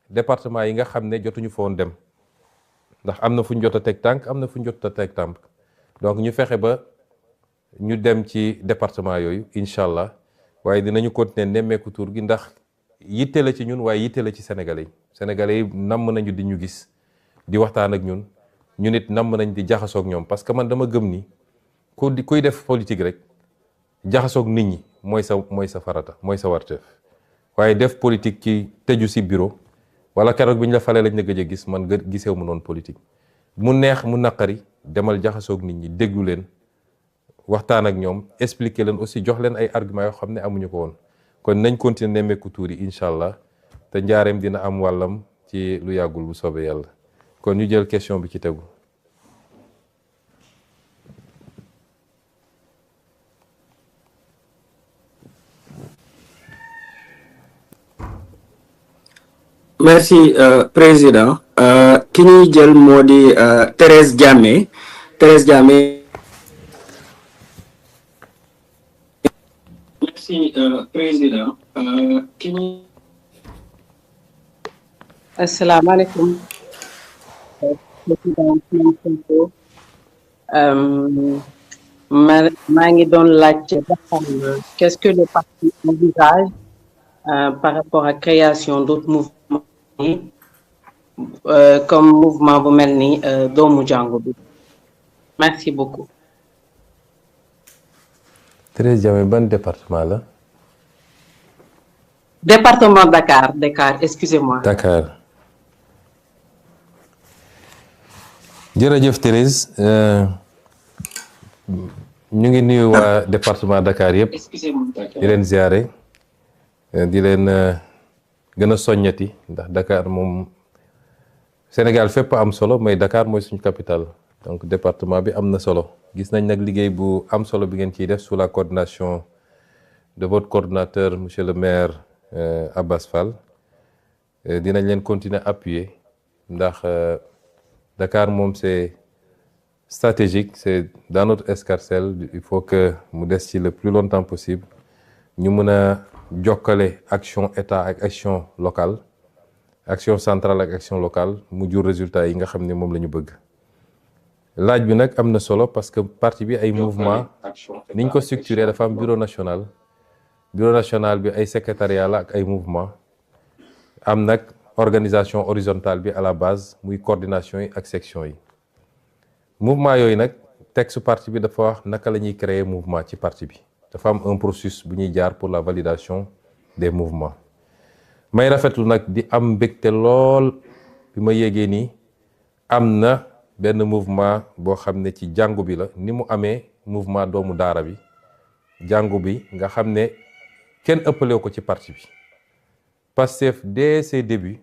département yi nga xam ne jotuñu fa woon dem ndax am na fu ñu jot a teg tànk am na fu ñu jot a teg tànk donc ñu fexe ba ñu dem ci département yooyu incha allah waaye dinañu continuer nemmeeku tour gi ndax yitte la ci ñun waaye yitte la ci sénégalais yi namm nañu di ñu gis di waxtaan ak ñun ñu nit namm nañ di jaxasoog ñoom parce que man dama gëm ni kuy def politique rek jaxasoog nit ñi mooy sa farata mooy sa warteef waaye def politique ci tëju si bureau wala keroog bi ñu la falee lañ la gëj a gis man gisew mu noonu politique mu neex mu naqari demal jaxasoog nit ñi déglu leen waxtaan ak ñoom expliquer leen aussi jox leen ay arguments yoo xam ne amuñu ko woon kon nañ continuer nemmeeku tuur yi incha allah te njaareem dina am wàllam ci lu yàggul bu soobee yàlla kon ñu jël question bi ci tegu. merci président ki ñuy jël moo di Thérèse Diamé merci président Asalaamaaleykum. maa ngi doon laajte ba xam qu'est-ce que le parti envisage par rapport à création d'autres mouvements comme mouvement bu mel ni doomu jàngu bi. Merci beaucoup. Thérèse Diamé ban département la. Département Dakar, excusez-moi. Dakar. jërëjëf Thérèse ñu ngi nuyu waa département Dakar yëpp di leen ziare di leen gën a soññati ndax Dakar moom Sénégal fépp am solo mais Dakar mooy suñu capitale donc département bi am na solo gis nañ nag liggéey bu am solo bi ngeen ciy def sous la coordination de votre coordinateur monsieur le maire Abbas Fall dinañ leen continuer appuyer ndax Dakar moom c'est stratégique, c'est dans notre escarcelle, il faut que mu des ci le plus longtemps possible ñu mën a jokkale action état ak action locale action centrale ak action locale mu jur résultat yi nga xam ne moom la ñu bëgg. laaj bi nag am na solo parce que parti bi ay mouvement niñ ko structuré dafa am bureau national bi ay secrétariat la ak ay mouvement am nag organisation horizontale bi à la base muy coordination yi ak section yi mouvement yooyu nag texte parti bi dafa wax naka la ñuy créer mouvement ci parti bi dafa am un processus bu ñuy jaar pour la validation des mouvements may rafetlu nag di am mbégte lool bi ma yégee nii am na benn mouvement boo xam ne ci jàngu bi la ni mu amee mouvement doomu daara bi jàngu bi nga xam ne kenn ëppalew ko ci parti bi Pastef dès ses débuts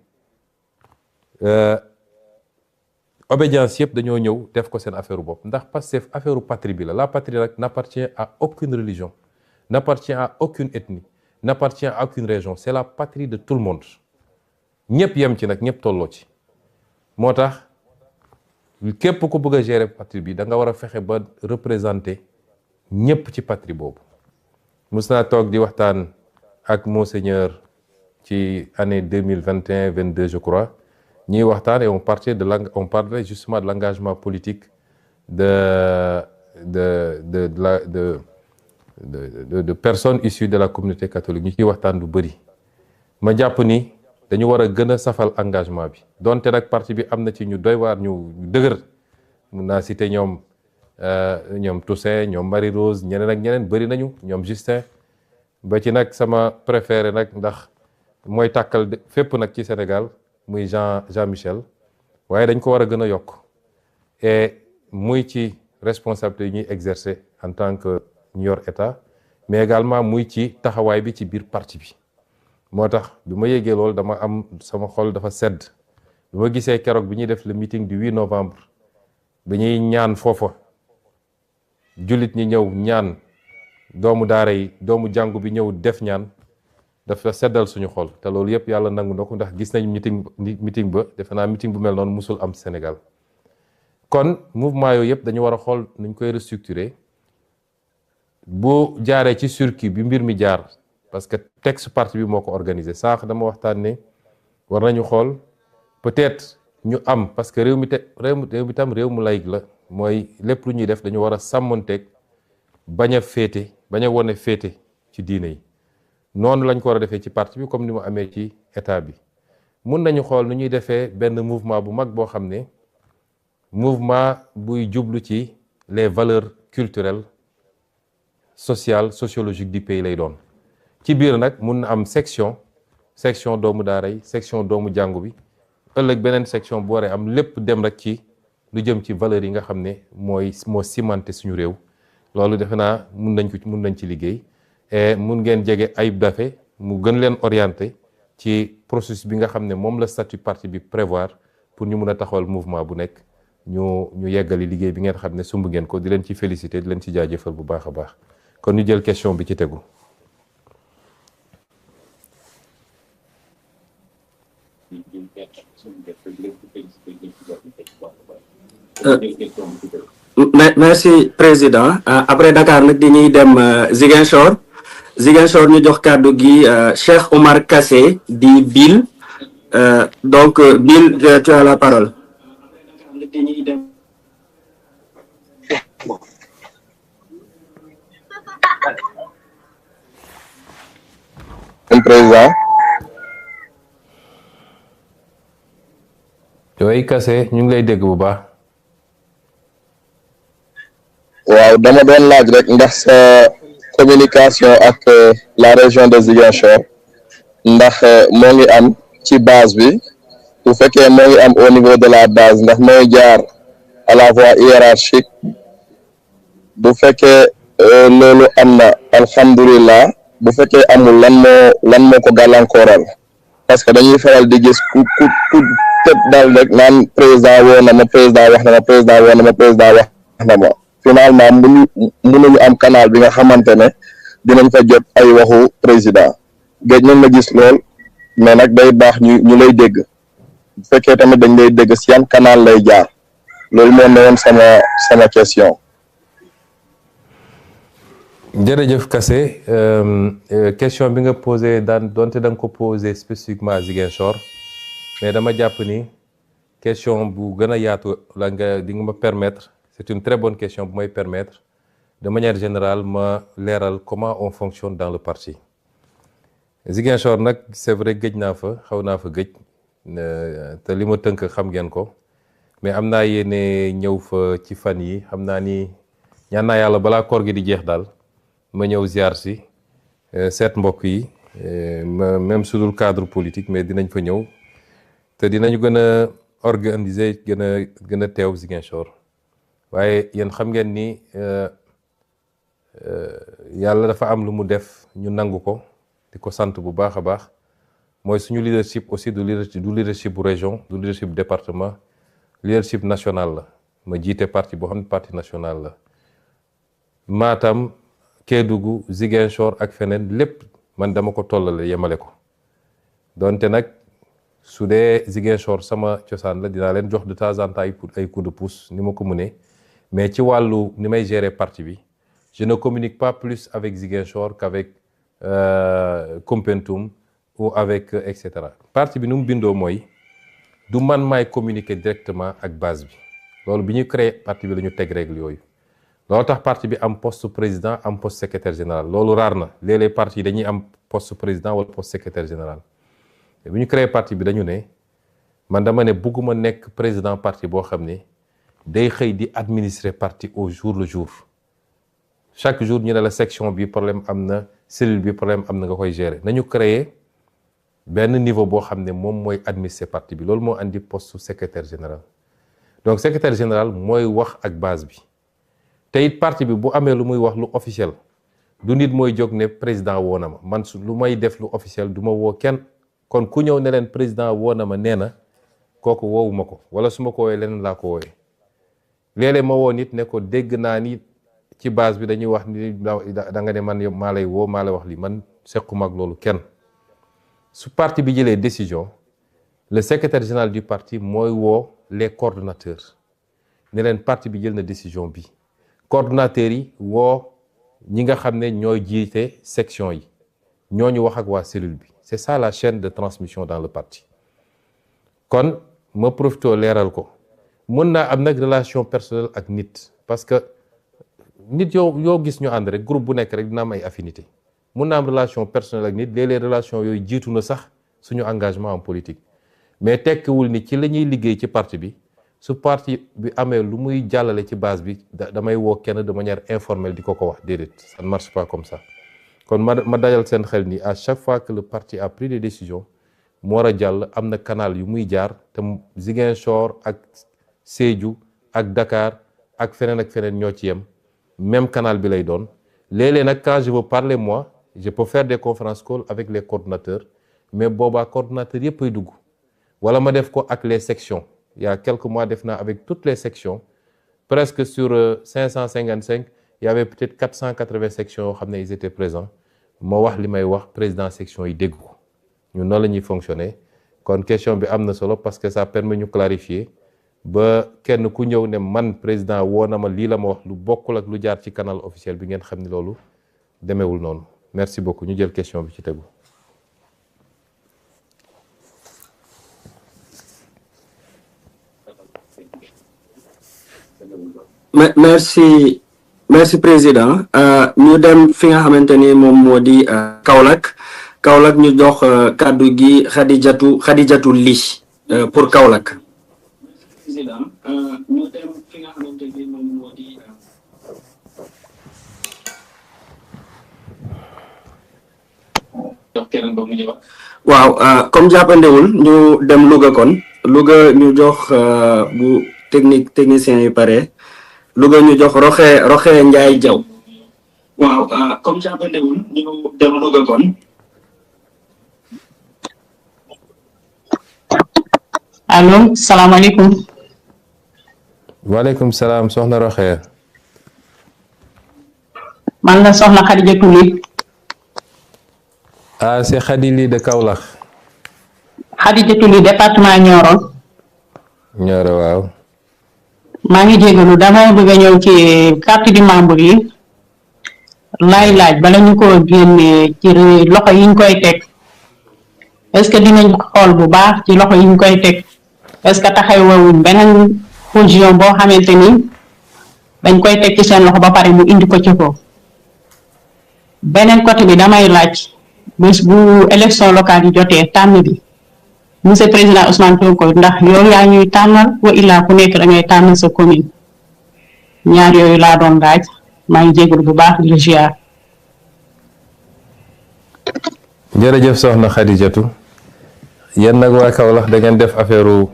obédience yëpp dañoo ñëw def ko seen affaire bopp ndax Pastef affaire patrie bi la patrie nag n'appartient à aucune religion n'appartient à aucune ethnie n'appartient à aucune région c'est la patrie de tout le monde ñëpp yem ci nag ñëpp tolloo ci moo tax képp ku bëgg a gérer patrie bi da nga war a fexe ba représenter ñëpp ci patrie boobu mus naa toog di waxtaan ak monseigneur ci année 2021-22 je crois ñuy waxtaan et on parlait justement de l'engagement politique de personnes issues de la communauté catholique ñu ciy waxtaan lu bëri ma jàpp ni dañu war a gën a safal engagement bi donte nag parti bi am na ci ñu doy waar ñu dëgër mun naa citer ñoom Toussaint ñoom Marie Rose ñeneen ak ñeneen bëri nañu ñoom Justin ba ci nag sama préféré nag ndax mooy tàkkal fépp nag ci Sénégal muy Jean Michel waaye dañ ko war a gën a yokk et muy ci responsabilité yi ñuy exercer en tant que ñu yor état mais également muy ci taxawaay bi ci biir parti bi moo tax bi ma yégee loolu dama am sama xol dafa sedd bi ma gisee keroog bi ñuy def le meeting du 8 novembre bi ñuy ñaan foofa jullit ñi ñëw ñaan doomu daara yi doomu jàngu bi ñëw def ñaan dafa seddal suñu xol te loolu yëpp yàlla nangu na ko ndax gis nañ meeting ba defe naa meeting bu mel noonu musul am Sénégal kon mouvement yooyu yëpp dañu war a xool nuñ koy restructurer bu jaaree ci circuit bi mbir mi jaar parce que texte parti bi moo ko organisé sànq dama waxtaan ne war nañu xool peut-être ñu am parce que réew mi tam réew mu laïc la mooy lépp lu ñuy def dañu war a sàmmonteeg bañ a wone féete ci diine yi noonu lañ ko war a defee ci parti bi comme ni mu amee ci état bi mun nañu xool nu ñuy defee benn mouvement bu mag boo xam ne mouvement buy jublu ci les valeurs culturelles sociales sociologiques du pays lay doon ci biir nag mun na am section doomu daara yi section doomu jàngu bi ëllëg beneen section bu waree am lépp dem rek ci lu jëm ci valeurs yi nga xam ne moo cimenté suñu réew loolu defe naa mun nañ ci liggéey et mun ngeen jege Ayib Daffé mu gën leen orienté ci processus bi nga xam ne moom la statut parti bi prévoir pour ñu mun a taxawal mouvement bu nekk ñu yeggali liggéey bi ngeen xam ne sumb ngeen ko di leen ci félicité di leen ci jaajëfal bu baax a baax kon ñu jël question bi ci tegu. Merci président après Dakar nag dañuy dem Ziguinchor Ziguinchor ñu jox kàddu gi Cheikh Omar Kassé di Bill donc Bill tu as la parole. Président. yooyu Kassé ñu ngi lay dégg bu baax. waaw dama doon laaj rek ndax sa communication ak la région de Ziguinchor ndax moo ngi am ci base bi bu fekkee moo ngi am au niveau de la base ndax mooy jaar à la voie hiérarchique bu fekkee loolu am na alhamdulilah bu fekkee amul lan moo ko gàllankooral parce que dañuy faral di gis ku tëb daal rek naan président woo na ma président wax na ma président woo na ma président wax na ma finalement mënuñu am canal bi nga xamante ne dinañ fa jot ay waxu président géej nañ la gis lool mais nag day baax ñu lay dégg bu fekkee tamit dañ lay dégg si yan canal lay jaar loolu moo ne woon sama question. jërëjëf Kassé question bi nga posé donte da nga ko posé spécifiquement à Ziguinchor mais dama jàpp ni question bu gën a yaatu la nga di nga ma permettre c'est une très bonne question bu may permettre de manière générale ma leeral comment on fonctionne dans le parti. Ziguinchor nag c'est vrai gëj naa fa xaw naa fa gëj te li ma tënk xam ngeen ko mais am naa yéene ñëw fa ci fan yi xam naa ni ñaan naa yàlla balaa koor gi di jeex daal ma ñëw ziar si seet mbokk yi même su dul cadre politique mais dinañ fa ñëw te dinañu gën a organiser gën a teew Ziguinchor waaye yéen xam ngeen ni yàlla dafa am lu mu def ñu nangu ko di ko sant bu baax a baax mooy suñu leadership aussi du leadership bu région du leadership département leadership national la ma jiite parti boo xam ne parti national la Matam Kédougou Ziguinchor ak feneen lépp man dama ko tollale yemale ko donte nag su dee Ziguinchor sama cosaan la dinaa leen jox de temps en temps ay coup de pouce ni ma ko mënee mais ci wàllu ni may gérer parti bi je ne communique pas plus avec Ziguinchor qu'avec Koumpentoum ou avec et cetera parti bi nu mu bindoo mooy du man maay communiquer directement ak base bi loolu bi ñu créé parti bi la ñu teg règle yooyu loolu tax parti bi am poste président am poste secrétaire général loolu raar na léeg-léeg parti yi dañuy am poste président wala poste secrétaire général bi ñu créé parti bi dañu ne man dama ne bugguma nekk président parti boo xam ne day xëy di administrer parti au jour le jour chaque jour ñu ne la section bi problème am na cellule bi problème am na nga koy gérer nañu créer benn niveau boo xam ne moom mooy administrer parti bi loolu moo andi poste secrétaire général donc secrétaire général mooy wax ak base bi te it parti bi bu amee lu muy wax lu officiel du nit mooy jóg ne président woo na ma man su lu may def lu officiel du ma woo kenn kon ku ñëw ne leen président woo na ma nee na kooku woowu ma ko wala su ma ko woowee leneen laa ko woowee léeg-léeg ma woo nit ne ko dégg naa ni ci base bi dañuy wax ni da nga ne man maa lay woo maa lay wax li man sequma ak loolu kenn su parti bi jëlee décision le secrétaire général du parti mooy woo les coordonnateurs ne leen parti bi jël na décision bi coordonnateurs yi woo ñi nga xam ne ñooy jiite section yi ñooñu wax ak waa cellule bi c'est ça la chaîne de transmission dans le parti kon ma profité leeral ko mën naa am nag relation personnelle ak nit parce que nit yoo gis ñu ànd rek groupe bu nekk rek dina am ay affinité mën naa am relation personnelle ak nit léeg-léeg relation yooyu jiitu na sax suñu engagement en politique mais tekkiwul ni ci la ñuy liggéey ci parti bi su parti bi amee lu muy jàllale ci base bi damay woo kenn de manière informelle di ko wax déedéet ça ne marche pas comme ça kon ma dajal seen xel ni à chaque fois que le parti a pris des décisions mu war a jàll am na canal yu muy jaar te Ziguinchor ak Sédhiou ak Dakar ak feneen ñoo ci yem même canal bi lay doon léeg-léeg nag quand je veux parler moi je peux faire des conférences call avec les coordonnateurs mais boobaa coordonnateurs yëpp ay dugg wala ma def ko ak les sections il y a quelques mois def naa avec toutes les sections presque sur 555 il y avait peut-être 480 sections yoo xam ne ils étaient présents moo wax li may wax président section yi dégg ko ñun noonu la ñuy fonctionner kon question bi am na solo parce que ça permet ñu clarifier ba kenn ku ñëw ne man président woo na ma lii la ma wax lu bokkul ak lu jaar ci canal officiel bi ngeen xam ni loolu demeewul noonu merci beaucoup ñu jël question bi ci tegu. merci président ñu dem fi nga xamante ni moom moo di Kaolack ñu jox kàddu gi Khadijatou Ly pour Kaolack. président ñu dem fi nga xamante ni moom moo di. jox keneen ba mu ñëwaat. waaw comme jàppandewul ñu dem Louga kon Louga ñu jox bu technicien yi pare. Louga ñu jox Roxe Ndiaye Diaw. waaw comme jàppandewul ñu dem Louga kon. allo salaamaaleykum. waaleykum salaam soxna Roxe. man la soxna Khadijatou Ly. ah c'est Khady Ly de Kaolack. Khadijatou Ly département Nioro. Nioro waaw. maa ngi jégalu dama bëgg a ñëw ci carte du membre yi laaj bala ñu ko génnee ci loxo yi ñu koy teg est-ce que dinañ xool bu baax ci loxo yi ñu koy teg est-ce que taxawuñ beneen position boo xamante ni dañ koy teg ci seen loxo ba pare mu indi ko ci ko beneen côté bi damay laaj bés bu élection locale yi jotee tànn bi monsieur président Ousmane Sonko ndax yow yaa ñuy tànnal wa illaa ku nekk da ngay tànn sa commune ñaar yooyu laa doon laaj maa ngi jégalu bu baax di la ziar. jërëjëf soxna Khadijatou yéen nag waa Kaolack da ngeen def affaire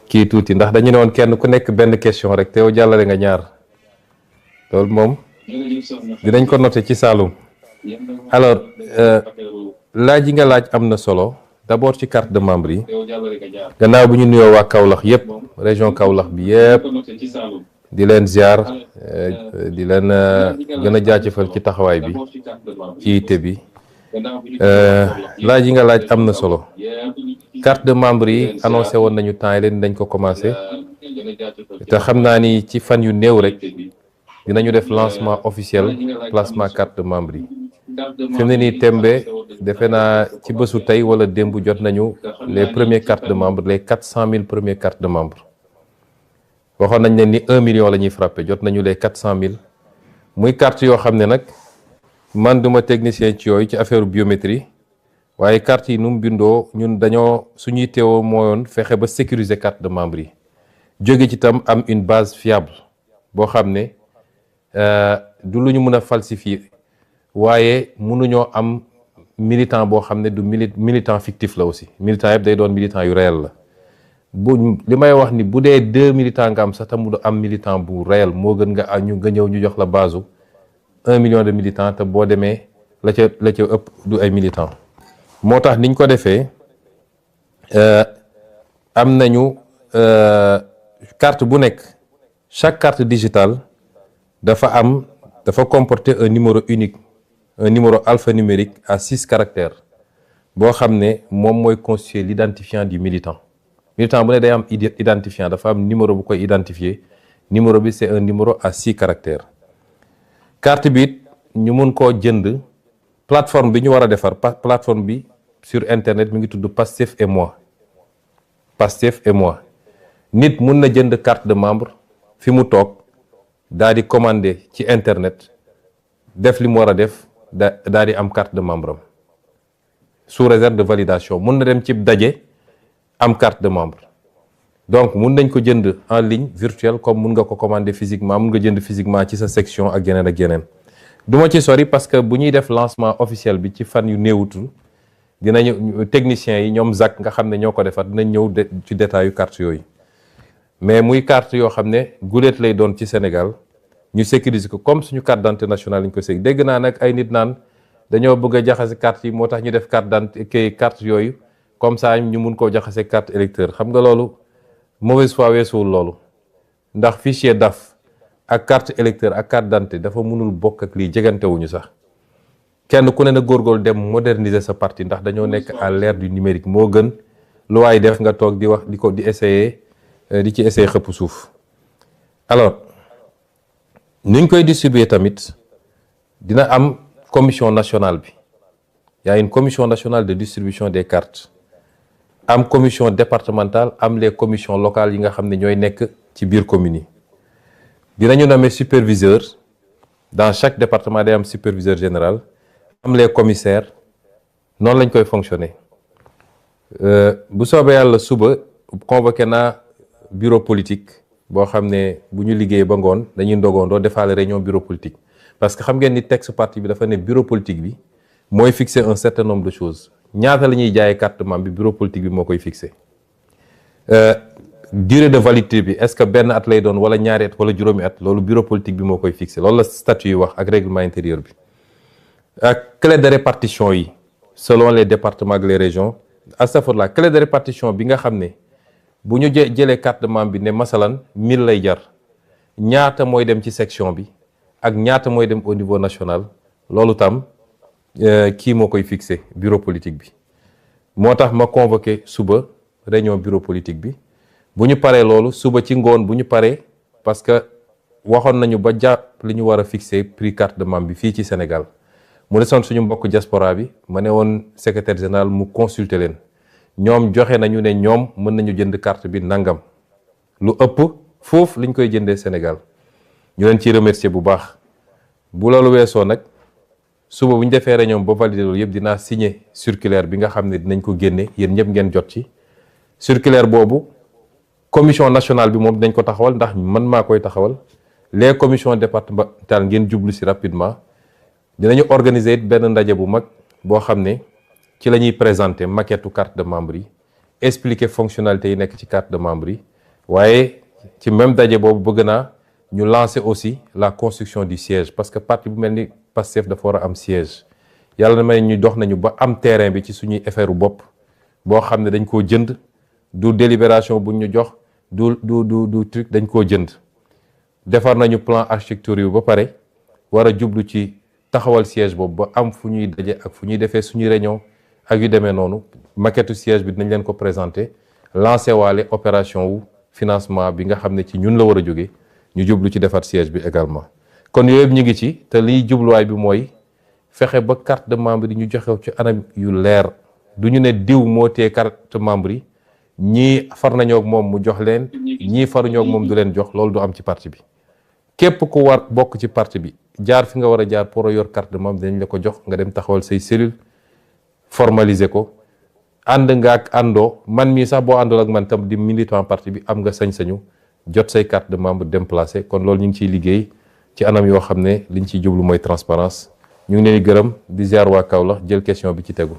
kii tuuti ndax dañu ne woon kenn ku nekk benn question rek te yow jàllale nga ñaar loolu moom dinañ ko noter ci Saloum. alors laaj yi nga laaj am na solo. d'abord ci carte de membre yi gannaaw bu ñu nuyoo waa Kaolack yëpp région Kaolack bi yëpp di leen ziar di leen gën a jaajëfal ci taxawaay bi ci yitte bi laaj yi nga laaj am na solo carte de membre yi annoncé woon nañu temps yi leen dañ ko commencé te xam naa ni ci fan yu néew rek dinañu def lancement officiel placement carte de membre yi fi mu ne nii tembe defe naa ci bésu tey wala démb jot nañu les premières cartes de membres les 400 000 premières cartes de membres waxoon nañ ne ni 1 million la ñuy frappé jot nañu les 400 000 muy carte yoo xam ne nag man duma technicien ci yooyu ci affaire biométrie waaye carte yi nu mu bindoo ñun dañoo suñuy teewoo mooyoon fexe ba sécuriser carte de membre yi jóge ci tam am une base fiable boo xam ne du lu ñu mën a falsifier waaye mënuñoo am militant boo xam ne du militant fictif la aussi militant yëpp day doon militant yu réel la bu li may wax ni bu dee 2 militants nga am sax te mu am militant bu réel moo gën nga ñëw ñu jox la base 1 million de militants te boo demee la ca ëpp du ay militants moo tax niñ ko defee am nañu carte bu nekk chaque carte digitale dafa comporter un numéro unique un numéro alphanumérique à 6 caractères boo xam ne moom mooy constituer l'identifiant du militant bu ne day am identifiant dafa am numéro bu koy identifier numéro bi c'est un numéro à 6 caractères carte bi it ñu mun koo jënd plateforme bi ñu war a defar plateforme bi sur internet mi ngi tudd Pastef et moi nit mun na jënd carte de membre fi mu toog daal di commander ci internet def li mu war a def daal di am carte de membre am sous réserve de validation mun na dem ci daje am carte de membre donc mun nañ ko jënd en ligne virtuelle comme mun nga ko commander physiquement mun nga jënd physiquement ci sa section ak yeneen ak yeneen du ma ci sori parce que bu ñuy def lancement officiel bi ci fan yu néewutul dinañu techniciens yi ñoom Zak nga xam ne ñoo ko defar dinañ ñëw ci détail yu carte yooyu mais muy carte yoo xam ne guléet lay doon ci Sénégal ñu sécuriser ko comme suñu carte d'identité nationale ñu ko sécuriser dégg naa nag ay nit naan dañoo bëgg a jaxase carte yi moo tax ñu def carte d'identité carte yooyu comme ça ñu mun koo jaxase carte électeur xam nga loolu mauvaise foi weesuwul loolu ndax fichier DAF ak carte électeur ak carte d'identité dafa mënul bokk ak lii jegantewuñu sax kenn ku ne na góorgóorlu dem moderniser sa parti ndax dañoo nekk à l'ère du numérique moo gën lu waay def nga toog di wax di essayer di ci essayer xëpp suuf alors nuñ koy distribuer tamit dina am commission nationale bi y a une commission nationale de distribution des cartes am commission départementale am les commissions locales yi nga xam ne ñooy nekk ci biir communes yi dinañu nommer superviseur dans chaque département day am superviseur général am les commissaires noonu lañ koy fonctionner bu soobee yàlla suba convoqué naa bureau politique boo xam ne bu ñu liggéeyee ba ngoon dañuy ndogoondoo defaale réunion bureau politique parce que xam ngeen ni texte parti bi dafa ne bureau politique bi mooy fixer un certain nombre de choses ñaata la ñuy jaayee carte membre bi bureau politique bi moo koy fixer durée de validité bi est-ce que benn at lay doon wala ñaari at wala juróomi at loolu bureau politique bi moo koy fixer loolu la statut yi wax ak règlement intérieur bi ak clé de répartition yi selon les départements ak les régions astafurlah clé de répartition bi nga xam ne bu ñu jëlee carte de membre bi ne masalan 1000 lay jar ñaata mooy dem ci section bi ak ñaata mooy dem au niveau national loolu tam kii moo koy fixé bureau politique bi moo tax ma convoqué suba réunion bureau politique bi bu ñu paree loolu suba ci ngoon bu ñu paree parce que waxoon nañu ba jàpp li ñu war a fixé prix carte de membre bi fii ci Sénégal mu desoon suñu mbokk diaspora bi ma ne woon secrétaire général mu consulter leen ñoom joxe nañu ne ñoom mën nañu jënd carte bi nangam lu ëpp foofu liñ koy jëndee Sénégal ñu leen ciy remercier bu baax bu loolu weesoo nag suba bu ñu defee réunion ba valider loolu yëpp dinaa signer circulaire bi nga xam ne dinañ ko génne yéen ñëpp ngeen jot ci circulaire boobu commission nationale bi moom dinañ ko taxawal ndax man maa koy taxawal les commissions départementales ngeen jublu si rapidement dinañu organiser benn ndaje bu mag boo xam ne ci la ñuy présenter maquette carte de membre yi expliquer fonctionnalité yi nekk ci carte de membre yi waaye ci même daje boobu bëgg naa ñu lancer aussi la construction du siège parce que parti bu mel ni Pastef dafa war a am siège yàlla na may ñu dox nañu ba am terrain bi ci suñuy affaire bopp boo xam ne dañ koo jënd du délibération buñ ñu jox du truc dañ koo jënd defar nañu plan architecture ba pare war a jublu ci taxawal siège boobu ba am fu ñuy daje ak fu ñuy defee suñuy réunion ak yu demee noonu maquette siège bi dinañ leen ko présenter lancer waale opération wu financement bi nga xam ne ci ñun la war a jóge ñu jublu ci defar siège bi également kon yooyu yëpp ñu ngi ci te liy jubluwaay bi mooy fexe ba carte de membre yi ñu joxew ci anam yu leer du ñu ne diw moo tee carte membre yi ñii far nañoo ak moom mu jox leen ñii faruñoo ak moom du leen jox loolu du am ci parti bi képp ku war bokk ci parti bi jaar fi nga war a jaar pour yor carte de membre dañ la ko jox nga dem taxawal say cellule formaliser ko ànd nga ak àndoo man mii sax boo àndul ak man tam di militant parti bi am nga sañ-sañu jot say carte de membre dem placé kon loolu ñu ngi ciy liggéey ci anam yoo xam ne liñ ciy jublu mooy transparence ñu ngi leen di gërëm di ziar waa Kaolack jël question bi ci tegu.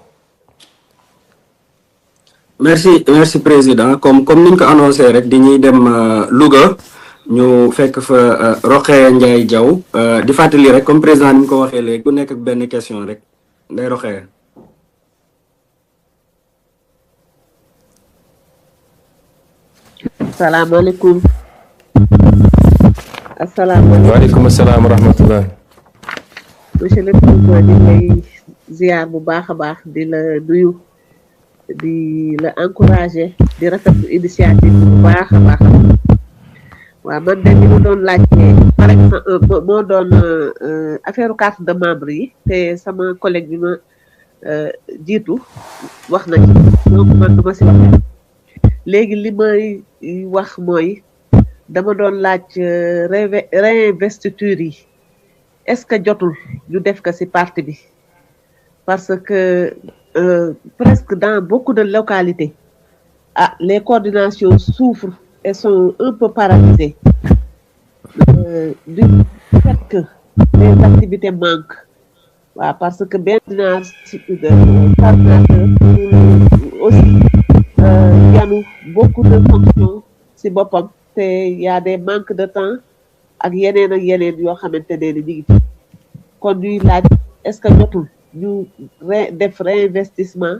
merci président comme niñ ko annoncé rek di ñuy dem Louga ñu fekk fa Rokhaya Ndiaye Diaw di fàttali rek comme président ni mu ko waxee léegi ku nekk ak benn question rek nday Rokhaya. asalaamaaleykum. asalaamaaleykum waaleykum salaam wa rahmatullah. monsieur le président di lay ziar bu baax a baax di la nuyu di la encourager di rafetlu initiative bu baax a baax waaw man de li ma doon laajte par exemple moo doon affaire carte de membre yi te sama collègue bi ma jiitu wax na ci donc man du ma si waxee léegi li may wax mooy dama doon laaj réinvestiture yi est-ce que jotul ñu def ko ci parti bi parce que presque dans beaucoup de localités les coordinations souffrent et sont un peu paralysées du fait que les activités manquent waaw parce que benn coordinateur aussi yanu beaucoup de fonctions ci boppam te y a des manques de temps ak yeneen yoo xamante ne ni ñu ngi kon ñuy laaj est-ce que jotul ñu def réinvestissement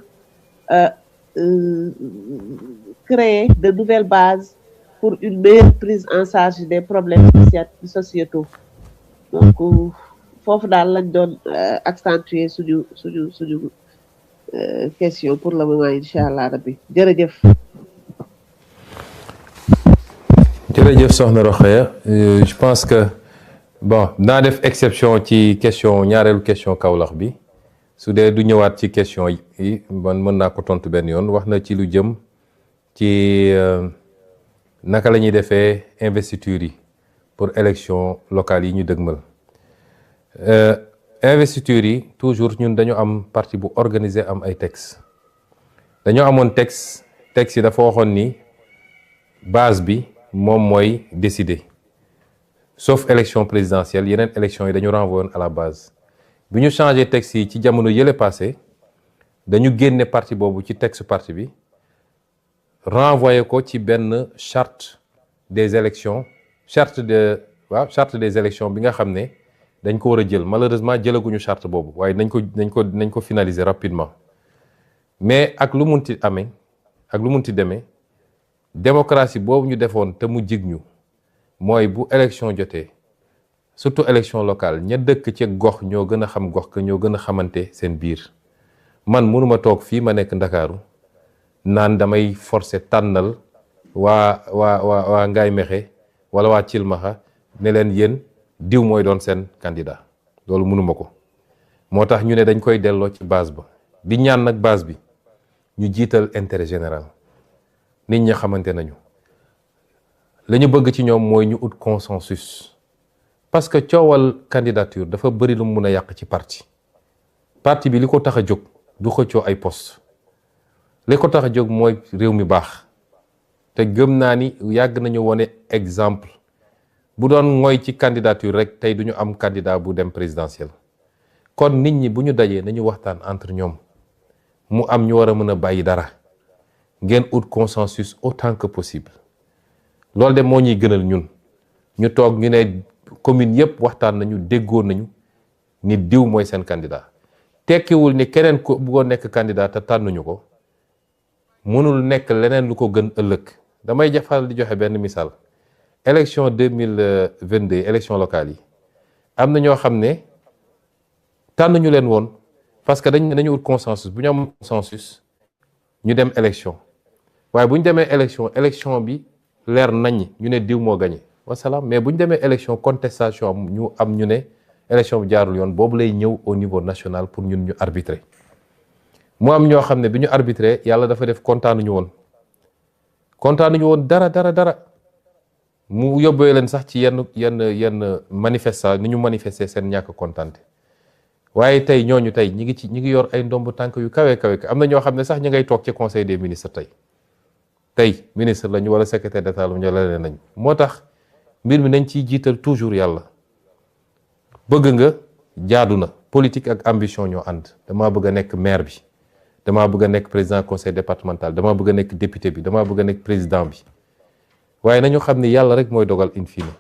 créer de nouvelles bases pour une meilleure prise en charge des problèmes sociétaux donc foofu daal lañ doon accentuer suñu question pour le moment incha allah rabbi jërëjëf. jërëjëf soxna Rokhaya je pense que bon naa def exception ci question ñaareelu question Kaolack bi su dee du ñëwaat ci question yi man mën naa ko tontu benn yoon wax na ci lu jëm ci naka la ñuy defee investiture yi pour élection locale yi ñu dëgmal investiture yi toujours ñun dañu am parti bu organisé am ay texte dañoo amoon texte yi dafa waxoon ni base bi moom mooy décider sauf élection présidentielle yeneen élection yi dañu renvoyer à la base bi ñu changé texte yi ci jamono yële passé dañu génne parti boobu ci texte parti bi renvoyer ko ci benn charte des élections charte des élections bi nga xam ne dañ ko war a jël malheureusement jëlaguñu charte boobu waaye nañ ko finaliser rapidement mais ak lu munti amee ak lu munti demee démocratie boobu ñu defoon te mu jig ñu mooy bu élection jotee surtout élection locale ña dëkk ci gox ñoo gën a xam gox ka ñoo gën a xamante seen biir man mënuma toog fii ma nekk Ndakaaru naan damay forcer tànnal waa Ngaye Mékhé wala waa Thilmakha ne leen yéen diw mooy doon seen candidat loolu mënuma ko moo tax ñu ne dañ koy delloo ci base ba di ñaan nag base bi ñu jiital intérêt général nit ñi xamante nañu la ñu bëgg ci ñoom mooy ñu ut consensus parce que coowal candidature dafa bëri lu mu mun a yàq ci parti bi li ko tax a jóg du xëccoo ay poste li ko tax a jóg mooy réew mi baax te gëm naa ni yàgg nañu wone exemple bu doon mooy ci candidature rek tey du ñu am candidat bu dem présidentiel kon nit ñi bu ñu dajee nañu waxtaan entre ñoom mu am ñu war a mën a bàyyi dara ngeen ut consensus autant que possible loolu de moo ñuy gënal ñun ñu toog ñu ne commune yépp waxtaan nañu déggoo nañu ni diw mooy seen candidat tekkiwul ni keneen ko bëggoon nekk candidat te tànnuñu ko mënul nekk leneen lu ko gën ëllëg damay jafal di joxe benn misaal élection 2022 élection locale yi am na ñoo xam ne tànnuñu leen woon parce que dañu ut consensus bu ñu am consensus ñu dem élection waaye bu ñu demee élection bi leer nañ ñu ne diw moo gagné wasalaam mais bu ñu demee élection contestation ñu ne élection bi jaarul yoon boobu lay ñëw au niveau national pour ñun ñu arbitrer mu am ñoo xam ne bi ñu arbitrer yàlla dafa def kontaanuñu woon dara mu yóbbee leen sax ci yenn manifesta ni ñu manifester seen ñàkk kontaante waaye tey ñooñu tey ñi ngi yor ay ndomb tànk yu kawe am na ñoo xam ne sax ñi ngay toog ci conseil des ministres tey ministre lañu wala secrétaire d'état lañu wala leneen nañ moo tax mbir mi nañ ciy jiital toujours yàlla bëgg nga jaadu na politique ak ambition ñoo ànd damaa bëgg a nekk maire bi damaa bëgg a nekk président conseil départemental damaa bëgg a nekk député bi damaa bëgg a nekk président bi waaye nañu xam ne yàlla rek mooy dogal in fine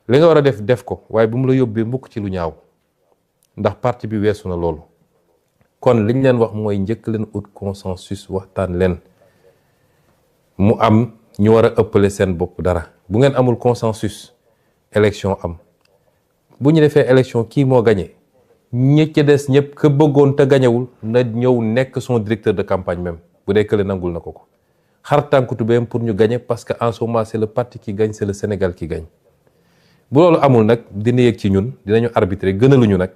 li nga war a def ko waaye bu mu la yóbbee mukk ci lu ñaaw ndax parti bi weesu na loolu kon liñ leen wax mooy njëkk leen ut consensus waxtaan leen mu am ñu war a ëppale seen bopp dara bu ngeen amul consensus élection am bu ñu defee élection kii moo gagné ñi ci des ñëpp ka bëggoon te gañewul na ñëw nekk son directeur de campagne même bu dee kële nangul na ko xar tànkutu beem pour ñu gagner parce que en ce moment c'est le parti qui gagne c'est le Sénégal qui gagne bu loolu amul nag dina yëg ci ñun dinañu arbitrer gënaluñu nag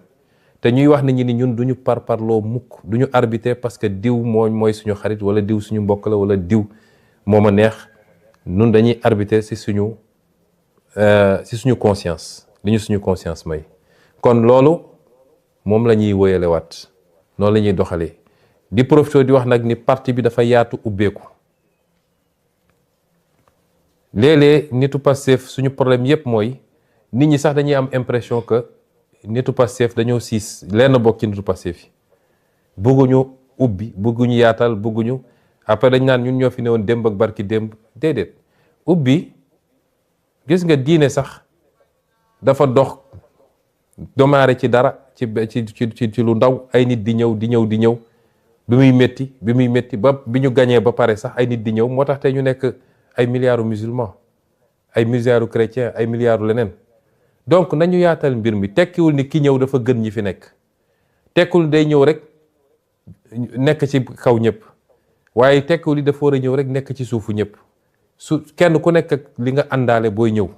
te ñuy wax nit ñi ni ñun duñu parparloo mukk duñu arbitrer parce que diw mooy suñu xarit wala diw suñu mbokk la wala diw moo ma neex ñun dañuy arbitrer ci suñu conscience li ñu suñu conscience may kon loolu moom la ñuy wóyale waat noonu la ñuy doxalee di profité di wax nag ni parti bi dafa yaatu ubbeeku léeg-léeg nitu Pastef suñu problème yépp mooy nit ñi sax dañuy am impression que nitu Pastef dañoo siis lenn bokk ci nitu Pastef yi bëgguñu ubbi bëgguñu yaatal bëgguñu après dañ naan ñun ñoo fi newoon démb ak barki démb déedéet ubbi gis nga diine sax dafa dox domaare ci dara ci lu ndaw ay nit di ñëw bi muy métti ba bi ñu gañee ba pare sax ay nit di ñëw moo tax tey ñu nekk ay milliards musulmans ay milliards chrétiens ay milliards leneen donc nañu yaatal mbir mi tekkiwul ni ki ñëw dafa gën ñi fi nekk tekkiwul day ñëw rek nekk ci kaw ñëpp waaye tekkiwul ni dafa war a ñëw rek nekk ci suufu ñëpp kenn ku nekk ak li nga àndaale booy ñëw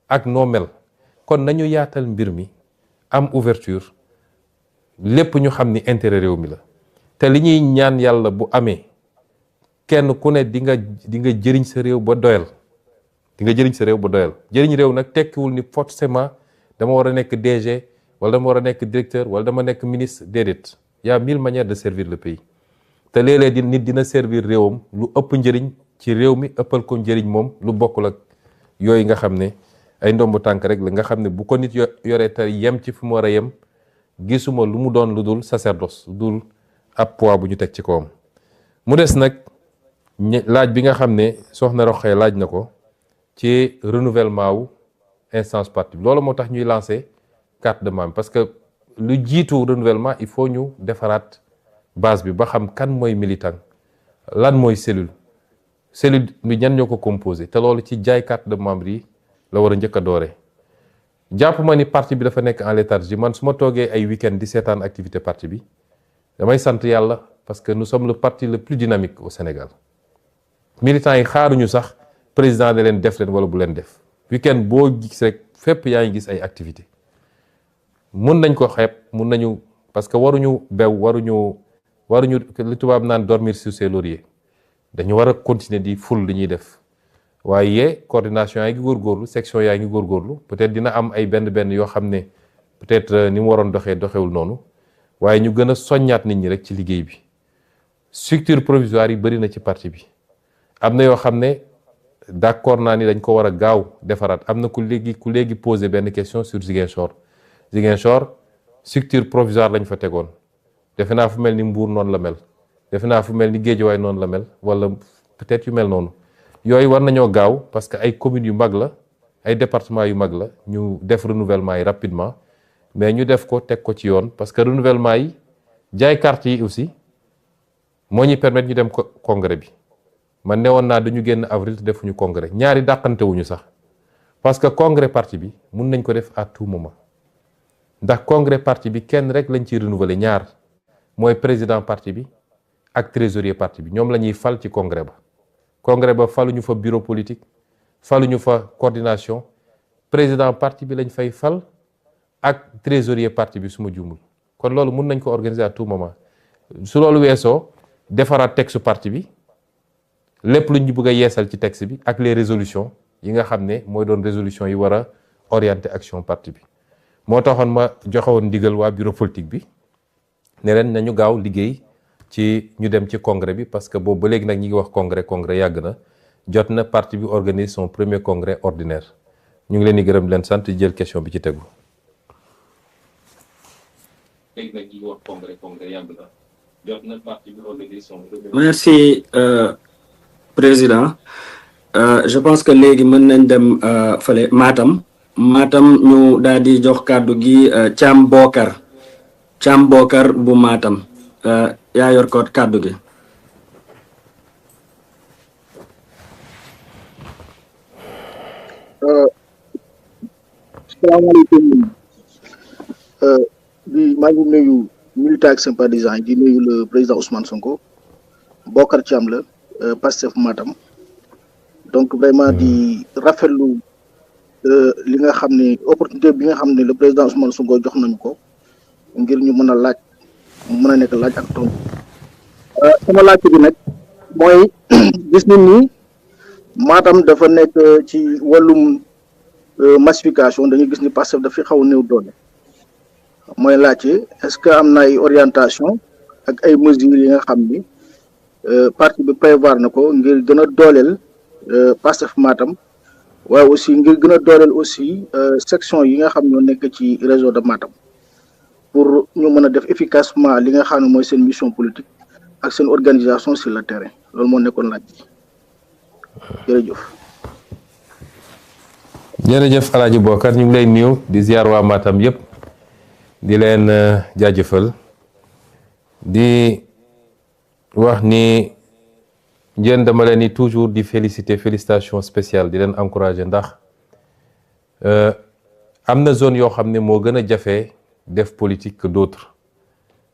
ak noo mel kon nañu yaatal mbir mi am ouverture lépp ñu xam ni intérêt réew mi la te li ñuy ñaan yàlla bu amee kenn ku ne di nga jëriñ sa réew ba doyal jëriñ réew nag tekkiwul ni forcément dama war a nekk DG wala dama war a nekk directeur wala dama nekk ministre déedéet y a 1000 manières de servir le pays te léeg-léeg nit dina servir réewam lu ëpp njëriñ ci réew mi ëppal ko njëriñ moom lu bokkul ak yooyu nga xam ne ay ndombu tànk rek la nga xam ne bu ko nit yoree te yem ci fu mu war a yem gisuma lu mu doon lu dul sacerdoce lu dul ab poids bu ñu teg ci kawam. mu des nag laaj bi nga xam ne soxna Roxee laaj na ko ci renouvellement wu instance parti bi loolu moo tax ñuy lancer carte de membre parce que lu jiitu renouvellement il faut ñu defaraat base bi ba xam kan mooy militant lan mooy cellule bi ñan ñoo ko composé te loolu ci jaay carte de membre yi la war a njëkk a doore jàpp ma ni parti bi dafa nekk en léthargie man su ma toogee ay week-end di seetaan activité parti bi damay sant yàlla parce que nous sommes le parti le plus dynamique au Sénégal militants yi xaaruñu sax président de leen def leen wala bu leen def week-end boo gis rek fépp yaa ngi gis ay activité mun nañ ko xeeb mun nañu parce que waruñu bew waruñu li tubaab naan dormir sur ses lauriers dañu war a continuer di ful li ñuy def waaye coordination yaa ngi góorgóorlu section yaa ngi góorgóorlu peut-être dina am ay benn yoo xam ne peut-être ni mu waroon doxewul noonu waaye ñu gën a soññaat nit ñi rek ci liggéey bi structure provisoire yi bëri na ci parti bi am na yoo xam ne d'accord naa ni dañ ko war a gaaw defaraat am na ku léegi poser benn question sur Ziguinchor structure provisoire lañ fa tegoon defe naa fu mel ni Mbour noonu la mel defe naa fu mel ni Guédiawaye noonu la mel wala peut-être yu mel noonu yooyu war nañoo gaaw parce que ay communes yu mag la ay départements yu mag la ñu def renouvellement yi rapidement mais ñu def ko teg ko ci yoon parce que renouvellement yi jaay carte yi aussi moo ñuy permettre ñu dem congrès bi man ne woon naa dañu génn avril te defuñu congrès ñaari dàqante wuñu sax parce que congrès parti bi mun nañ ko def à tout moment ndax congrès parti bi kenn rek lañ ciy renouveler ñaar mooy président parti bi ak trésorier parti bi ñoom la ñuy fal ci congrès ba faluñu fa bureau politique faluñu fa coordination président parti bi lañ fay fal ak trésorier parti bi su ma juumul kon loolu mun nañ ko organiser à tout moment su loolu weesoo defaraat texte parti bi lépp lu ñu bëgg a yeesal ci texte bi ak les résolutions yi nga xam ne mooy doon résolution yi war a orienter action parti bi moo taxoon ma joxewoon ndigal waa bureau politique bi ne leen nañu gaaw liggéey ci ñu dem ci congrès bi parce que boobu ba léegi nag ñi ngi wax congrès yàgg na jot na parti bi organise son premier congrès ordinaire ñu ngi leen di gërëm leen sant jël question bi ci tegu. léegi nag ñi ngi wax congrès yàgg na jot na parti bi organise son premier. Merci président je pense que léegi mën nañ dem fële Matam ñu daal di jox kàddu gi Thiam Bokar bu Matam yaa yor ko kàddu gi. salaamaaleykum maa ngi nuyu militants ak sympathisants yi di nuyu le président Ousmane Sonko Bokar Thiam la Pastef Matam donc vraiment di rafetlu li nga xam ne opportunité bi nga xam ne le président Ousmane Sonko jox nañu ko ngir ñu mën a laaj mën a nekk laaj ak tontu sama laaj bi nag mooy gis nañ ni Matam dafa nekk ci wàllum massification dañuy gis ni Pastef dafay xaw a néew doole mooy laajte est-ce que am na ay orientation ak ay mesures yi nga xam ni parti bi prévoir na ko ngir gën a dooleel Pastef Matam waaye aussi ngir gën a dooleel aussi section yi nga xam ñoo nekk ci réseau de Matam pour ñu mën a def efficacement li nga xam ne mooy seen mission politique ak seen organisation sur le terrain loolu moo nekkoon laaj bi jërëjëf. jërëjëf El Hadj Bokar ñu ngi lay nuyu di ziar waa Matam yëpp di leen jaajëfal di wax ni njën dama leen ni toujours di félicitation spéciale di leen encourager ndax am na zone yoo xam ne moo gën a jafe def politique que d'autres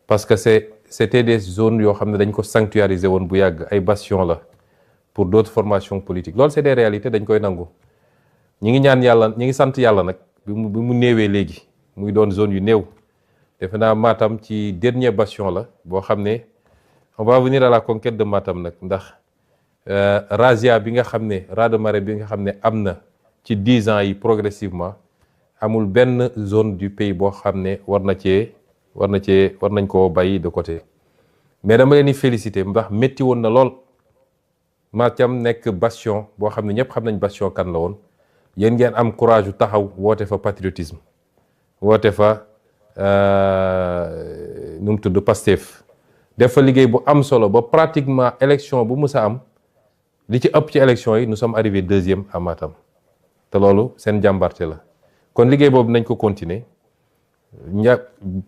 parce que c'était des zones yoo xam ne dañ ko sanctuariser woon bu yàgg ay bastion la pour d'autres formations politiques loolu c'est des réalités dañ koy nangu ñi ngi ñaan yàlla ñi ngi sant yàlla nag bi mu néewee léegi muy doon zone yu néew defe naa Matam ci dernier bastion la boo xam ne on va venir à la conquête de Matam nag ndax razzia bi nga xam ne raz de marée bi nga xam ne am na ci 10 ans yi progressivement amul benn zone du pays boo xam ne war nañ koo bàyyi de côté mais dama leen di féliciter ndax métti woon na lool Matam nekk bastion boo xam ne ñëpp xam nañ bastion kan la woon yéen ngeen am courage yu taxaw woote fa patriotisme woote fa nu mu tudd Pastef def fa liggéey bu am solo ba pratiquement élection bu mus a am li ci ëpp ci élection yi nous sommes arrivés 2e à Matam te loolu seen jàmbarte la kon liggéey boobu nañ ko continuer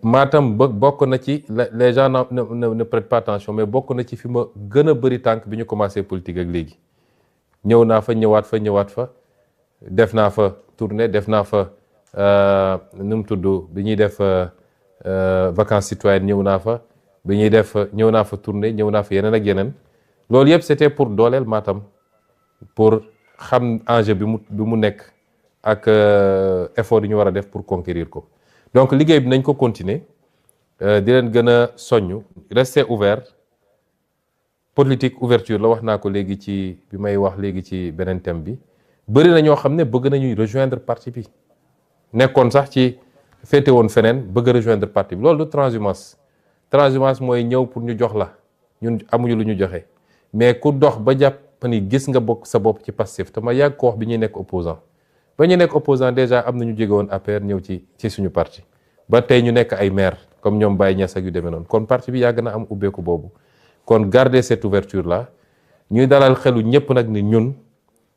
Matam bokk na ci les gens ne prêtent pas attention mais bokk na ci fi ma gën a bëri tànk bi ñu commencé politique ak léegi ñëw naa fa ñëwaat fa def naa fa tournée def naa fa nu mu tudd bi ñuy def vacances citoyennes ñëw naa fa bi ñuy def ñëw naa fa tournée ñëw naa fa yeneen ak yeneen loolu yëpp c'était pour dooleel Matam pour xam enjeu bi mu nekk ak effort yi ñu war a def pour conquérir ko donc liggéey bi nañ ko continuer di leen gën a soññ rester ouvert politique ouverture la wax naa ko léegi ci bi may wax léegi ci beneen thème bi bëri na ñoo xam ne bëgg nañuy rejoindre parti bi nekkoon sax ci féete woon feneen bëgg rejoindre parti bi loolu du transhumance mooy ñëw pour ñu jox la ñun amuñu lu ñu joxe mais ku dox ba jàpp ni gis nga bokk sa bopp ci Pastef te ma yàgg ko wax bi ñuy nekk opposant ba ñu nekk opposant déjà am na ñu jóge woon APR ñëw ci suñu parti ba tey ñu nekk ay maire comme ñoom Baye Niass ak yu demee noonu kon parti bi yàgg na am ubbeeku boobu kon garder cette ouverture là ñuy dalal xelu ñëpp nag ni ñun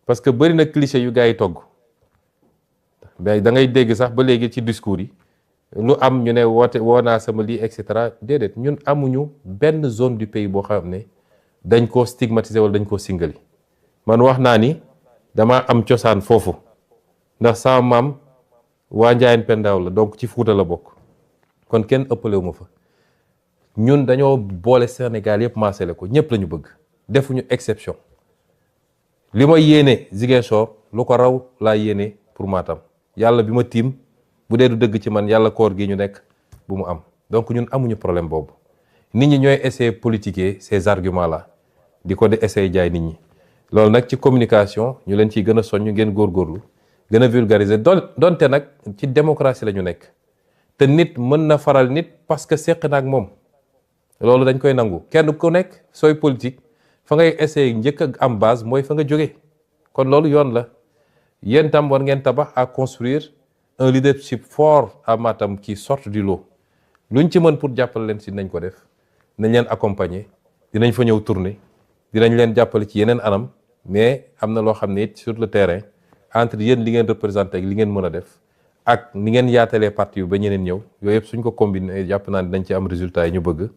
parce que bëri na cliché yu gars yi togg mais da ngay dégg sax ba léegi ci discours yi lu am ñu ne woo naa sama lii et cetera déedéet ñun amuñu benn zone du pays boo xam ne dañ koo stigmatiser wala dañ koo singali man wax naa ni dama am cosaan foofu ndax sama maam waa Njaayeen Pendaaw la donc ci Fuuta la bokk kon kenn ëppalewu ma fa ñun dañoo boole Sénégal yëpp maasale ko ñëpp lañu bëgg defuñu exception li ma yéene Ziguinchor lu ko raw laa yéene pour Matam yàlla bi ma tiim bu dee du dëgg ci man yàlla koor gi ñu nekk bu mu am donc ñun amuñu problème boobu nit ñi ñooy essayer politiquer ces arguments là di ko de essayer jaay nit ñi loolu nag ci communication ñu leen ciy gën a soññ ngeen góorgóorlu gën a vulgariser donte nag ci démocratie la ñu nekk te nit mën na faral nit parce que seq na ak moom loolu dañ koy nangu kenn ku nekk sooy politique fa ngay essayer njëkk ak am base mooy fa nga jóge kon loolu yoon la yéen tam war ngeen tabax à construire un leadership fort à Matam qui sorte du lot luñ ci mën pour jàppale leen si nañ ko def nañ leen accompagner dinañ fa ñëw tourner dinañ leen jàppale ci yeneen anam mais am na loo xam ne it sur le terrain entre yéen li ngeen représenté ak li ngeen mën a def ak ni ngeen yaatalee parti bi ba ñeneen ñëw yooyu yëpp suñ ko combiner jàpp naa ne dañ ci am résultat yi ñu bëgg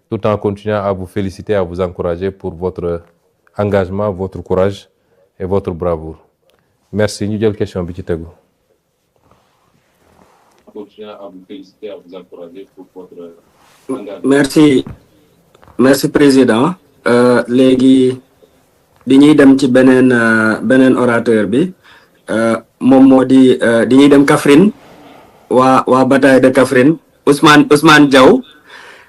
tout en continuant à vous féliciter à vous encourager pour votre engagement votre courage et votre bravoure merci ñu jël question bi ci tegu. Continuer à vous féliciter à vous encourager pour votre engagement. Merci président léegi dañuy dem ci beneen orateur bi moom moo di dañuy dem Kaffrine waa bataille de Kaffrine Ousmane Diaw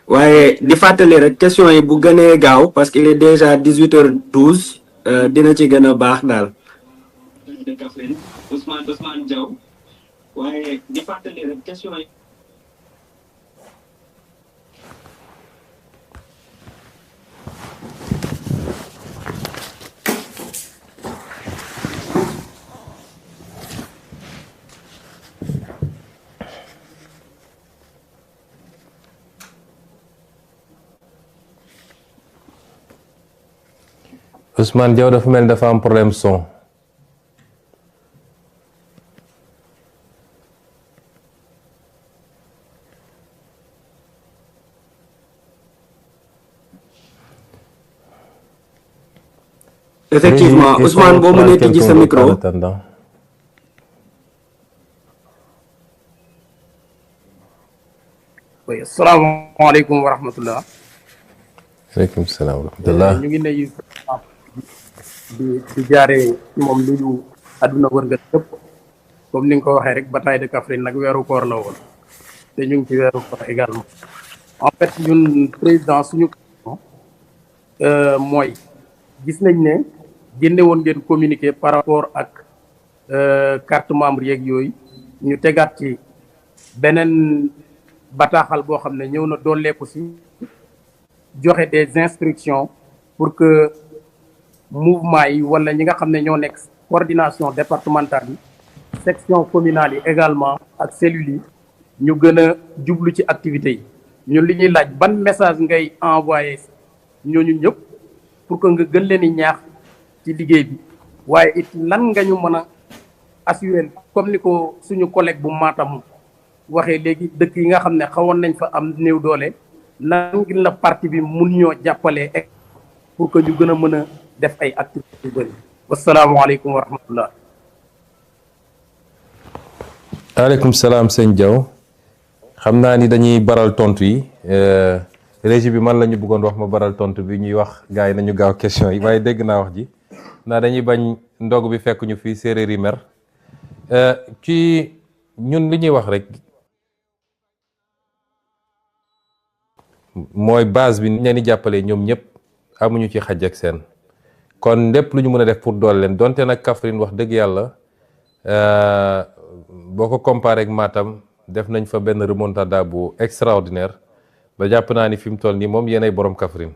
waaye di fàttali rek question yi bu gënee gaaw parce qu'il est déjà 18h12 dina ci gën a baax daal. de Kaffrine Ousmane Diaw waaye di fàttali rek question yi. Ousmane Diaw dafa mel dafa am problème son. Effectivement Ousmane boo mënee tijji sa micro. oui asalaamaaleykum wa rahmatullah. waaleykum salaam wa rahmatullah. ñu ngi nuyu di jaaree moom nuyu àdduna wërngal yëpp comme ni nga ko waxee rek bataille de Kaffrine nag weeru koor la woon te ñu ngi ci weeru koor également. En fait ñun président suñu mooy gis nañ ne génne woon ngeen communiqué par rapport ak carte membre yeeg yooyu ñu tegaat ci beneen bataaxal boo xam ne ñëw na dooleeku si joxe des instructions pour que mouvement yi wala ñi nga xam ne ñoo nekk coordination départementale yi section communale yi également ak cellules yi ñu gën a jublu ci activités yi ñun li ñuy laaj ban message ngay envoyé ñooñu ñëpp pour que nga gën leen di ñaax ci liggéey bi waaye it lan nga ñu mën a assurer comme ni ko suñu collègue bu Matam waxee léegi dëkk yi nga xam ne xawoon nañ fa am néew doole nan ngir la parti bi mun ñoo jàppalee pour que ñu gën a mën a def ay activités yu bëri. wasalaamaaleykum wa rahmatullah. waaleykum salaam sëñ Diaw xam naa ni dañuy baral tontu yi régie bi man la ñu bëggoon wax ma baral tontu bi ñuy wax gars yi nañu gaaw question yi waaye dégg naa wax ji naa dañuy bañ ndog bi fekk ñu fii séeréer yi mer ci ñun li ñuy wax rek mooy base bi ni leen di jàppalee ñoom ñëpp amuñu ci xaj ak seen kon lépp lu ñu mën a def pour doole leen donte nag Kaffrine wax dëgg yàlla boo ko comparé ak Matam def nañ fa benn remontada bu extraordinaire ba jàpp naa ni fi mu toll nii moom yéenay borom Kaffrine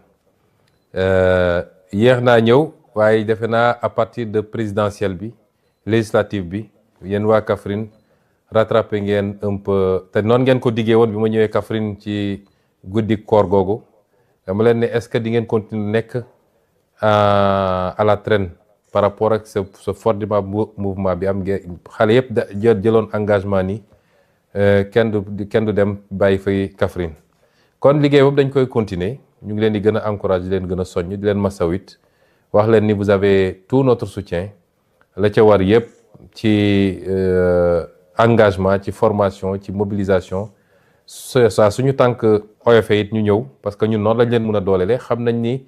yéex naa ñëw waaye defe naa à partir de présidentielle bi législative bi yéen waa Kaffrine rattrapé ngeen un peu te noonu ngeen ko diggee woon bi ma ñëwee Kaffrine ci guddi koor googu dama leen ne est-ce que di ngeen continuer nekk à la traîne par rapport ak ce fortement mouvement bi am xale yëpp jëloon engagement ni kenn du dem bàyyi fay Kaffrine kon liggéey boobu dañ koy continuer ñu ngi leen di gën a encourager di leen gën a soññ di leen masawit wax leen ni vous avez tout notre soutien la ca war yëpp ci engagement ci formation ci mobilisation saa suñu tànk oyofee it ñu ñëw parce que ñun noonu lañ leen mën a dooleele xam nañ ni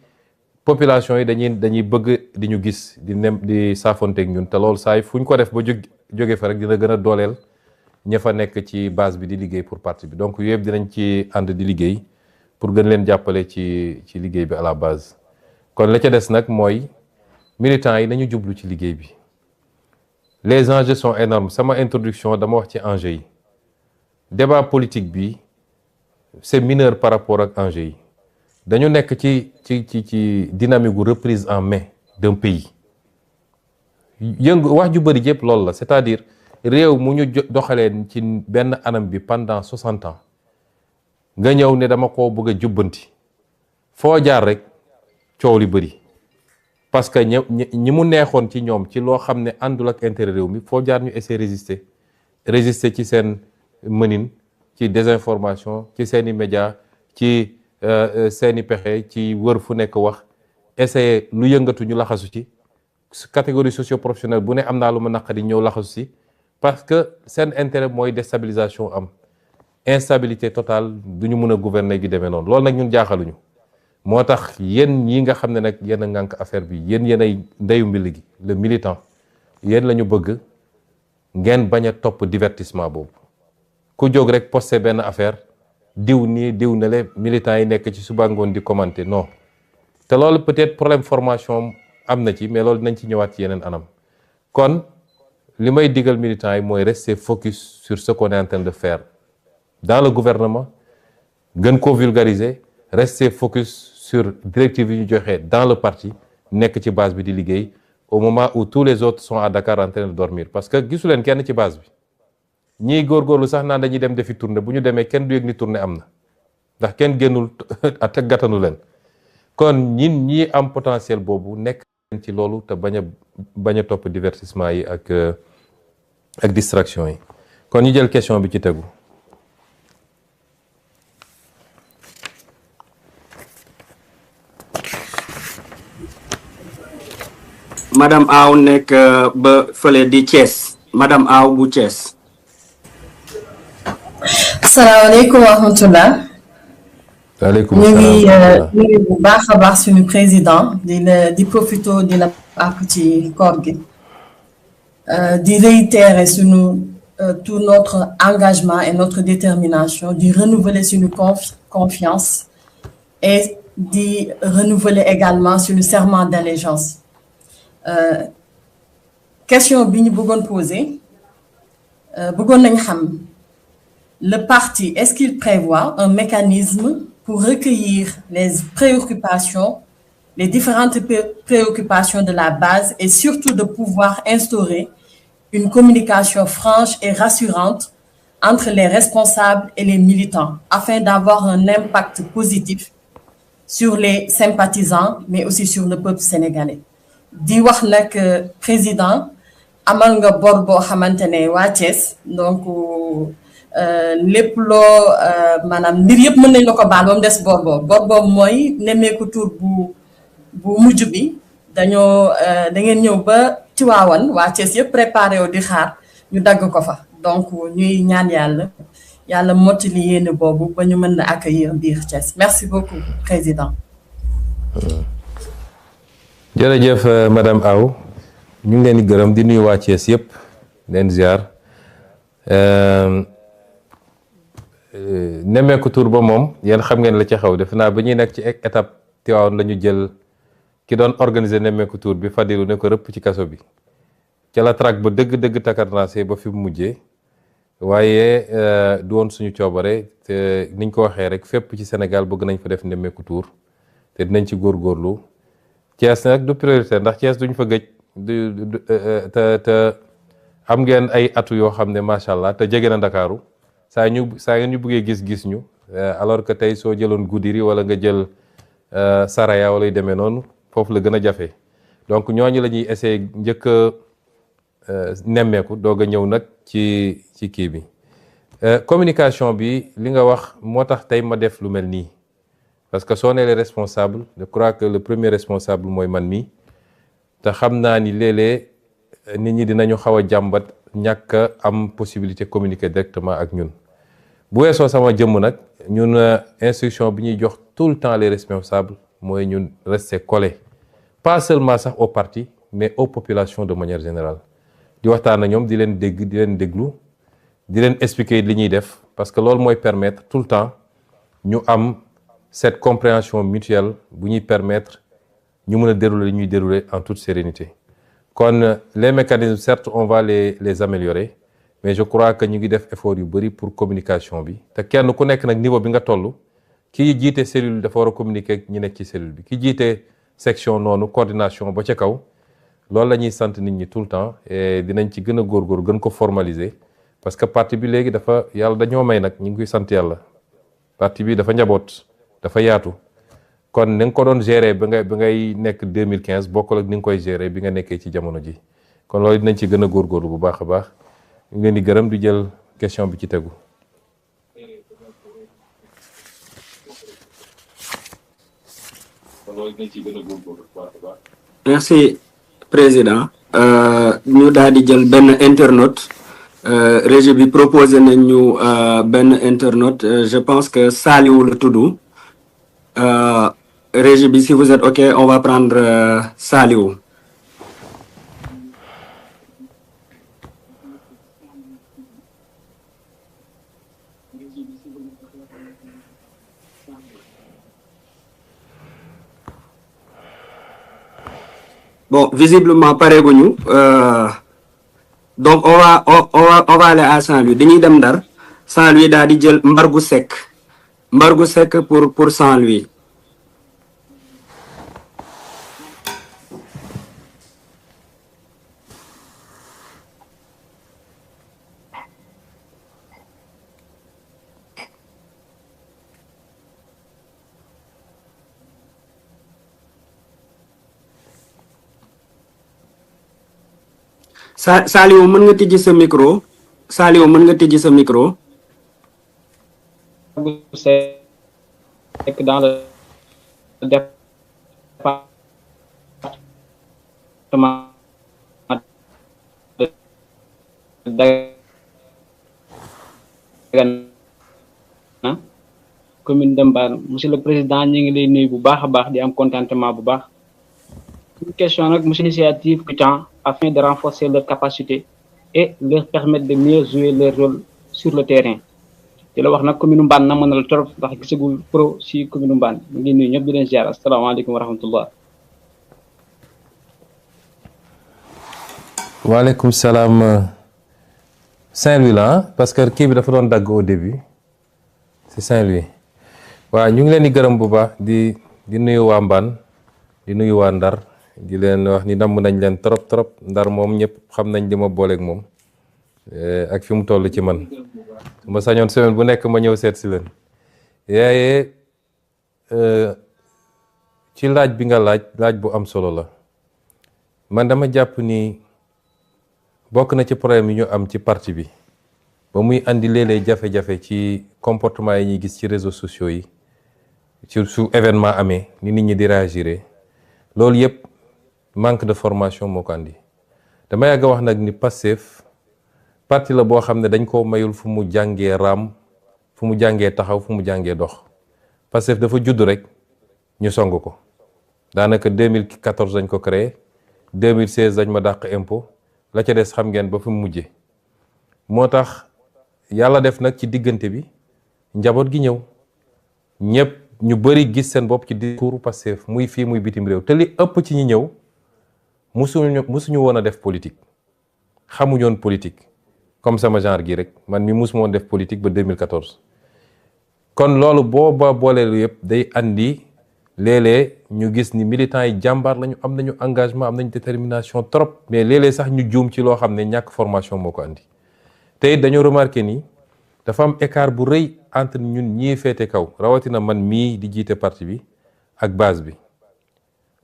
population yi dañuy bëgg di ñu gis di saafonteeg ñun te loolu saa yi fu ñu ko def ba jóge fa rek dina gën a dooleel ña fa nekk ci base bi di liggéey pour parti bi donc yëpp dinañ ci ànd di liggéey pour gën leen jàppale ci liggéey bi à la base kon la ca des nag mooy militants yi nañu jublu ci liggéey bi les enjeux sont énormes sama introduction dama wax ci enjeux yi débat politique bi c'est mineur par rapport ak enjeux yi dañu nekk ci dynamique gu reprise en main d'un pays wax ju bëri yëpp loolu la c'est-à-dire réew mu ñu doxalee ci benn anam bi pendant 60 ans nga ñëw ne dama koo bëgg a jubbanti foo jaar rek coow li bëri parce que ñi mu neexoon ci ñoom ci loo xam ne àndul ak intérêt réew mi foo jaar ñu essayer résister ci seen mënin ci désinformation ci seeni média ci seeni pexe ci wër fu nekk wax essayer lu yëngatu ñu laxasu ci catégorie socio-professionnelle bu ne am naa lu ma naqari ñëw laxasu ci parce que seen intérêt mooy déstabilisation am instabilité totale du ñu mën a gouverner gi demee noonu loolu nag ñun jaaxaluñu moo tax yéen ñi nga xam ne nag yéen a ngànk affaire bi yéen ay ndeyu mbill gi le militant yéen la ñu bëgg ngeen bañ a topp divertissement boobu ku jóg rek posté benn affaire diw nii diw na le militants yi nekk ci suba ngoon di commenter non te loolu peut-être problème formation am na ci mais loolu dinañ ci ñëwaat ci yeneen anam kon li may digal militants yi mooy rester focus sur ce qu'on est en train de faire dans le gouvernement gën ko vulgariser rester focus sur directive yi ñu joxe dans le parti nekk ci base bi di liggéey au moment où tous les autres sont à Dakar en train de dormir parce que gisu leen kenn ci base bi ñiy góorgóorlu sax naan dañuy dem defi tournée bu ñu demee kenn du yëg ni tournée am na ndax kenn génnul te gàttanu leen kon ñi am potentiel boobu nekk ci loolu te bañ a topp divertissement yi ak distraction yi kon ñu jël question bi ci tegu. madame Aw nekk ba fële di Thiès madame Aw bu Thiès. asalaamaaleykum wa rahmatulah. waaleykum ñu salaam ngi nuyu bu baax a baax suñu président di profito di la àpp ci koor gi. d'y réitérer tout notre engagement et notre détermination, d'y renouveler une confiance et d'y renouveler également sur le serment d'allégeance. Question que nous voulons poser, le parti, est-ce qu'il prévoit un mécanisme pour recueillir les préoccupations, les différentes préoccupations de la base et surtout de pouvoir instaurer une communication franche et rassurante entre les responsables et les militants afin d'avoir un impact positif sur les sympathisants, mais aussi sur le peuple sénégalais. Di wax nak président amal nga bor bo xamantene wa Thiès donc lepp lo manam mbir yep mën nañ lako baal bam dess bor bo moy néméku tour bu mujju bi dañoo da ngeen ñëw ba Tiwaawan wa Thiès yep préparé wu di xaar ñu dagg ko fa donc ñuy ñaan yàlla mottali yéene boobu ba ñu mën a accueillir biir Thiès. Merci beaucoup président. jërëjëf madame Aw ñu ngi leen di gërëm di nuyu waa Thiès yëpp leen ziar nemmeeku tur ba moom yéen xam ngeen la ci xaw defe naa ba ñuy nekk ci étape Tiwaawan la ñu jël ki doon organiser nemmeeku tur bi Fadilu ne ko rëpp ci kaso bi ca la traque ba dëgg takarnaase ba fi mu mujjee waaye du woon suñu coobare te niñ ko waxee rek fépp ci Sénégal bëgg nañ fa def nemmeeku tur te dinañ ci góorgóorlu Thiès nag du priorité ndax Thiès duñ fa gëj te am ngeen ay atu yoo xam ne macha allah te jege na Ndakaaru saa ngeen ñu bëggee gis ñu alors que tey soo jëloon Goudiri wala nga jël Saraya wala yu demee noonu foofu la gën a jafe donc ñooñu la ñuy essayer njëkk nemmeeku doog a ñëw nag ci kii bi communication bi li nga wax moo tax tey ma def lu mel nii parce que soo nee les responsables je crois que le premier responsable mooy man mi te xam naa ni léeg-léeg nit ñi dinañu xaw a jàmbat ñàkk a am possibilité communiquer directement ak ñun bu weesoo sama jëmm nag ñun instruction bi ñuy jox tout le temps les responsables mooy ñun rester collés pas seulement sax au parti mais aux populations de manière générale di waxtaan ak ñoom di leen dégg di leen déglu di leen expliquer li ñuy def parce que loolu mooy permettre tout le temps ñu am cette compréhension mutuelle bu ñuy permettre ñu mën a dérouler li ñuy dérouler en toute sérénité kon les mécanismes certes on va les améliorer mais je crois que ñu ngi def effort yu bëri pour communication bi te kenn ku nekk nag niveau bi nga toll kii jiite cellule dafa war a communiquer ak ñi nekk ci cellule bi ki jiite section noonu coordination ba ca kaw loolu la ñuy sant nit ñi tout le temps et dinañ ci gën a góorgóor gën ko formaliser parce que parti bi léegi dafa yàlla dañoo may nag ñu ngi koy sant yàlla parti bi dafa njaboot dafa yaatu kon ni nga ko doon gérer ba ngay nekk 2015 bokkul ak ni nga koy gérer bi nga nekkee ci jamono ji kon loolu dinañ ci gën a góorgóorlu bu baax a baax ñu ngi leen di gërëm di jël question bi ci tegu. Merci président ñu daal di jël benn internaute régie bi proposé nañ ñu benn internaute je pense que Saliou la tudd régie bi si vous êtes ok on va prendre Saliou. Bon, visiblement pareeguñu donc on va aller à Saint-Louis dañuy dem Ndar Saint-Louis daal di jël Mbargu Seck pour Saint-Louis. Saliou mën nga tijji sa micro Saliou mën nga tijji sa micro. Dans le département de Dagana commune de Mbane monsieur le président ñu ngi lay nuyu bu baax a baax di am contentement bu baax une question nag monsieur l'initiative du temps afin de renforcer leur capacité et leur permettre de mieux jouer leur rôle sur le terrain te la wax nag commune Mbane na mën na la trop ndax gisagul pro si commune Mbane ñu ngi nuyu ñëpp di leen ziar asalaamaaleykum wa rahmatullah. waaleykum salaam. Saint-Louis la parce que kii bi dafa doon dagg au début c'est Saint-Louis waaw ñu ngi leen di gërëm bu baax di nuyu waa Mbane di nuyu waa Ndar di leen wax ni namm nañ leen trop Ndar moom ñëpp xam nañ li ma booleeg moom ak fi mu toll ci man su ma sañoon semaine bu nekk ma ñëw seet si leen yaaye ci laaj bi nga laaj bu am solo la man dama jàpp ni bokk na ci problème yi ñu am ci parti bi ba muy andi léeg-léeg jafe-jafe ci comportement yi ñuy gis ci réseaux sociaux yi su événement amee ni nit ñi di réagir loolu yëpp manque de formation moo ko andi dama yàgg a wax nag ni Pastef parti la boo xam ne dañ koo mayul fu mu jàngee raam fu mu jàngee taxaw fu mu jàngee dox Pastef dafa judd rek ñu song ko daanaka 2014 dañ ko créé 2016 dañ ma dàq impôt la ca des xam ngeen ba fi mu mujjee moo tax yàlla def nag ci diggante bi njaboot gi ñëw ñëpp ñu bëri gis seen bopp ci discours Pastef muy fii muy bitim réew te li ëpp ci ñi ñëw musuñu woon a def politique xamuñoon politique comme sama genre gi rek man mi musuma woon def politique ba 2014 kon loolu booba booleelu yëpp day andi léeg-léeg ñu gis ni militants yi jàmbaar lañu am nañu engagement am nañu détermination trop mais léeg-léeg sax ñu juum ci loo xam ne ñàkk formation moo ko andi te it dañoo remarqué ni dafa am écart bu rëy entre ñun ñii féete kaw rawatina man mii di jiite parti bi ak base bi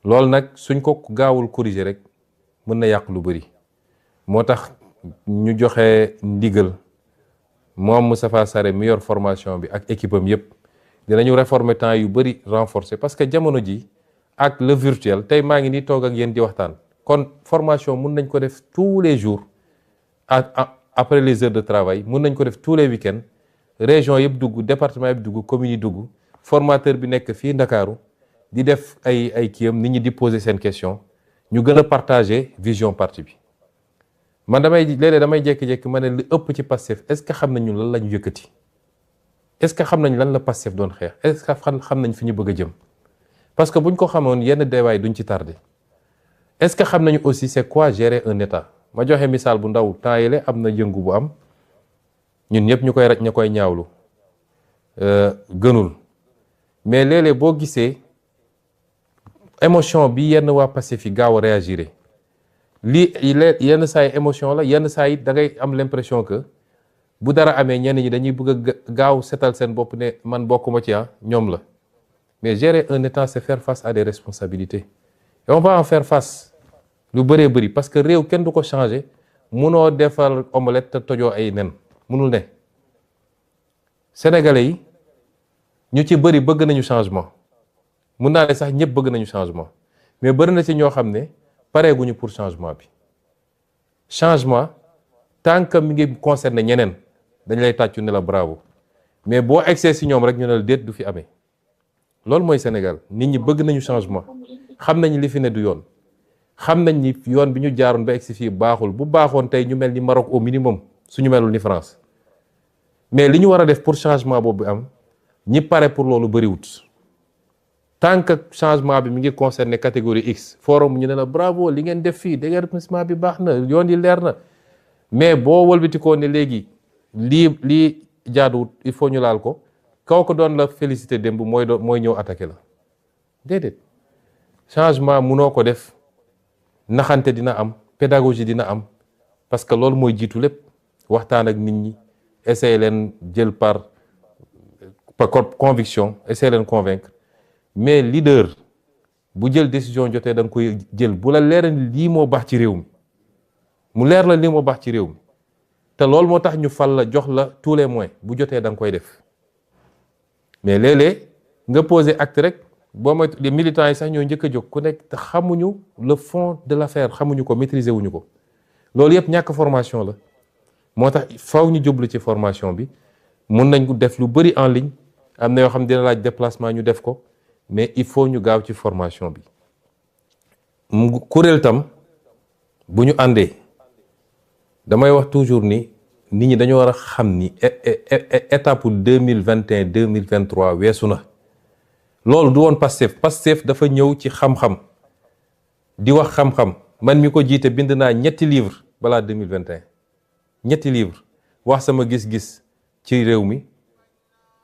loolu nag suñ ko gaawul corriger rek mën na yàq lu bëri moo tax ñu joxe ndigal moom Moustapha Sarré mi yor formation bi ak équipe am yëpp dinañu réformer temps yu bëri renforcer parce que jamono ji ak le virtuel tey maa ngi nii toog ak yéen di waxtaan kon formation mun nañ ko def tous les jours après les heures de travail mun nañ ko def tous les week-ends région yëpp dugg département yëpp dugg commune yi dugg formateur bi nekk fii Ndakaaru di def ay kiyam nit ñi di poser seen question ñu gën a partager vision parti bi man léeg-léeg damay jékki-jékki ma ne li ëpp ci Pastef est-ce que xam nañu lan la ñu yëkkati est-ce que xam nañ lan la Pastef doon xeex est-ce que xam nañ fi ñu bëgg a jëm parce que buñ ko xamoon yenn déwaay duñ ci tardé est-ce que xam nañu aussi c'est quoi gérer un état ma joxe misaal bu ndaw temps yële am na yëngu bu am ñun ñëpp ñu koy raj ña koy ñaawlu gënul mais léeg-léeg boo gisee émotion bi yenn waa Pastef yi gaaw a réagir lii yenn saa yi émotion la yenn saa yi da ngay am l'impression que bu dara amee ñenn ñi dañuy bëgg a gaaw setal seen bopp ne man bokkuma ci ñoom la mais gérer un état c'est faire face à des responsabilités et on va en faire face lu bëree bëri parce que réew kenn du ko changer munoo defal omelette te tojoo ay nen munul ne sénégalais yi ñu ci bëri bëgg nañu changement mun naa ne sax ñëpp bëgg nañu changement mais bëri na ci ñoo xam ne pareeguñu pour changement bi changement tant que mi ngi concerné ñeneen dañ lay tàccu ne la bravo mais boo egsee si ñoom rek ñu ne la déet du fi amee loolu mooy Sénégal nit ñi bëgg nañu changement xam nañ li fi ne du yoon xam nañ ni yoon bi ñu jaaroon ba egsi fii baaxul bu baaxoon tey ñu mel ni Maroc au minimum suñu melul ni France mais li ñu war a def pour changement boobu am ñi pare pour loolu bëriwut tant que changement bi mi ngi concerné catégorie X forum ñu ne la bravo li ngeen def fii déguerpissement bi baax na yoon yi leer na mais boo wëlbatikoo ne léegi lii jaaduwut il faut ñu laal ko kaw ko doon la félicité démb mooy ñëw attaqué la déedéet changement munoo ko def naxante dina am pédagogie dina am parce que loolu mooy jiitu lépp waxtaan ak nit ñi essayer leen jël par conviction essayer leen convaincre mais leader bu jël décision jotee da nga koy jël bu la leer ni lii moo baax ci réew mi mu leer la lii moo baax ci réew mi te loolu moo tax ñu fal la jox la tous les moyens bu jotee da nga koy def mais léeg-léeg nga poser acte rek boo mooy les militants yi sax ñoo njëkk a jóg ku nekk te xamuñu le fond de l'affaire xamuñu ko maîtriser wuñu ko loolu yëpp ñàkk formation la moo tax faw ñu jublu ci formation bi mun nañ ko def lu bëri en ligne am na yoo xam dina laaj déplacement ñu def ko mais il faut ñu gaaw ci formation bi kuréel tam bu ñu àndee damay wax toujours ni nit ñi dañoo war a xam ni étape 2021 2023 weesu na. loolu du woon Pastef dafa ñëw ci xam-xam di wax xam-xam man mi ko jiite bind naa 3 livres balaa 2021 3 livres wax sama gis-gis ci réew mi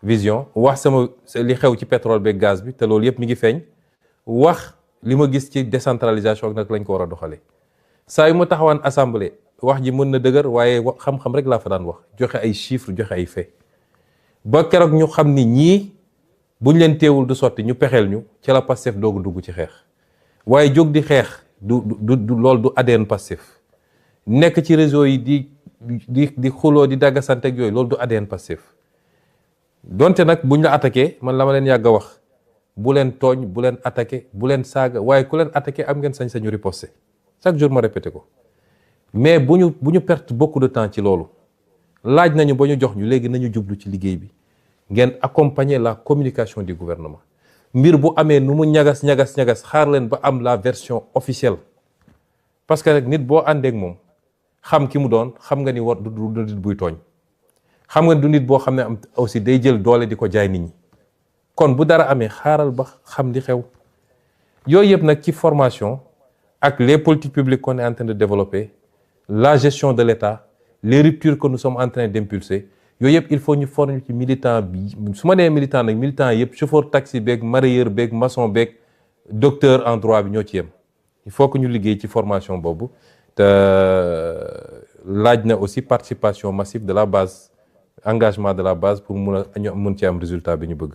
vision wax sama li xew ci pétrole beeg gaz bi te loolu yëpp mi ngi feeñ wax li ma gis ci décentralisation ak nag lañ ko war a doxalee saa yu ma taxawaan assemblée wax ji mën na dëgër waaye xam-xam rek laa fa daan wax joxe ay chiffres joxe ay faits ba keroog ñu xam ni ñii buñ leen teewul du sotti ñu pexeel ñu ci la Pastef doogu dugg ci xeex waaye jóg di xeex du loolu du ADN Pastef nekk ci réseau yi di xuloo di daggasante ak yooyu loolu du ADN Pastef donte nag buñ la attaqué man la ma leen yàgg a wax bu leen tooñ bu leen attaqué bu leen saaga waaye ku leen attaqué am ngeen sañ-sañu riposter chaque jour ma répété ko mais bu ñu perte beaucoup de temps ci loolu laaj nañu ba ñu jox ñu léegi nañu jublu ci liggéey bi ngeen accompagner la communication du gouvernement mbir bu amee nu mu ñagas xaar leen ba am la version officielle parce que nag nit boo àndeek moom xam ki mu doon xam nga ni war du nit buy tooñ xam nga du nit boo xam ne am aussi day jël doole di ko jaay nit ñi kon bu dara amee xaaral ba xam li xew yooyu yëpp nag ci formation ak les politiques publiques qu'on est en train de développer la gestion de l'État les ruptures que nous sommes en train d'impulser yooyu yëpp il faut ñu former ci militant bi su ma nee militant nag militant yëpp chauffeur taxi beeg mareyeur beeg maçon beeg docteur en droit bi ñoo ci yem il faut que ñu liggéey ci formation boobu te laaj na aussi participation massive de la base engagement de la base pour mun ci am résultat bi ñu bëgg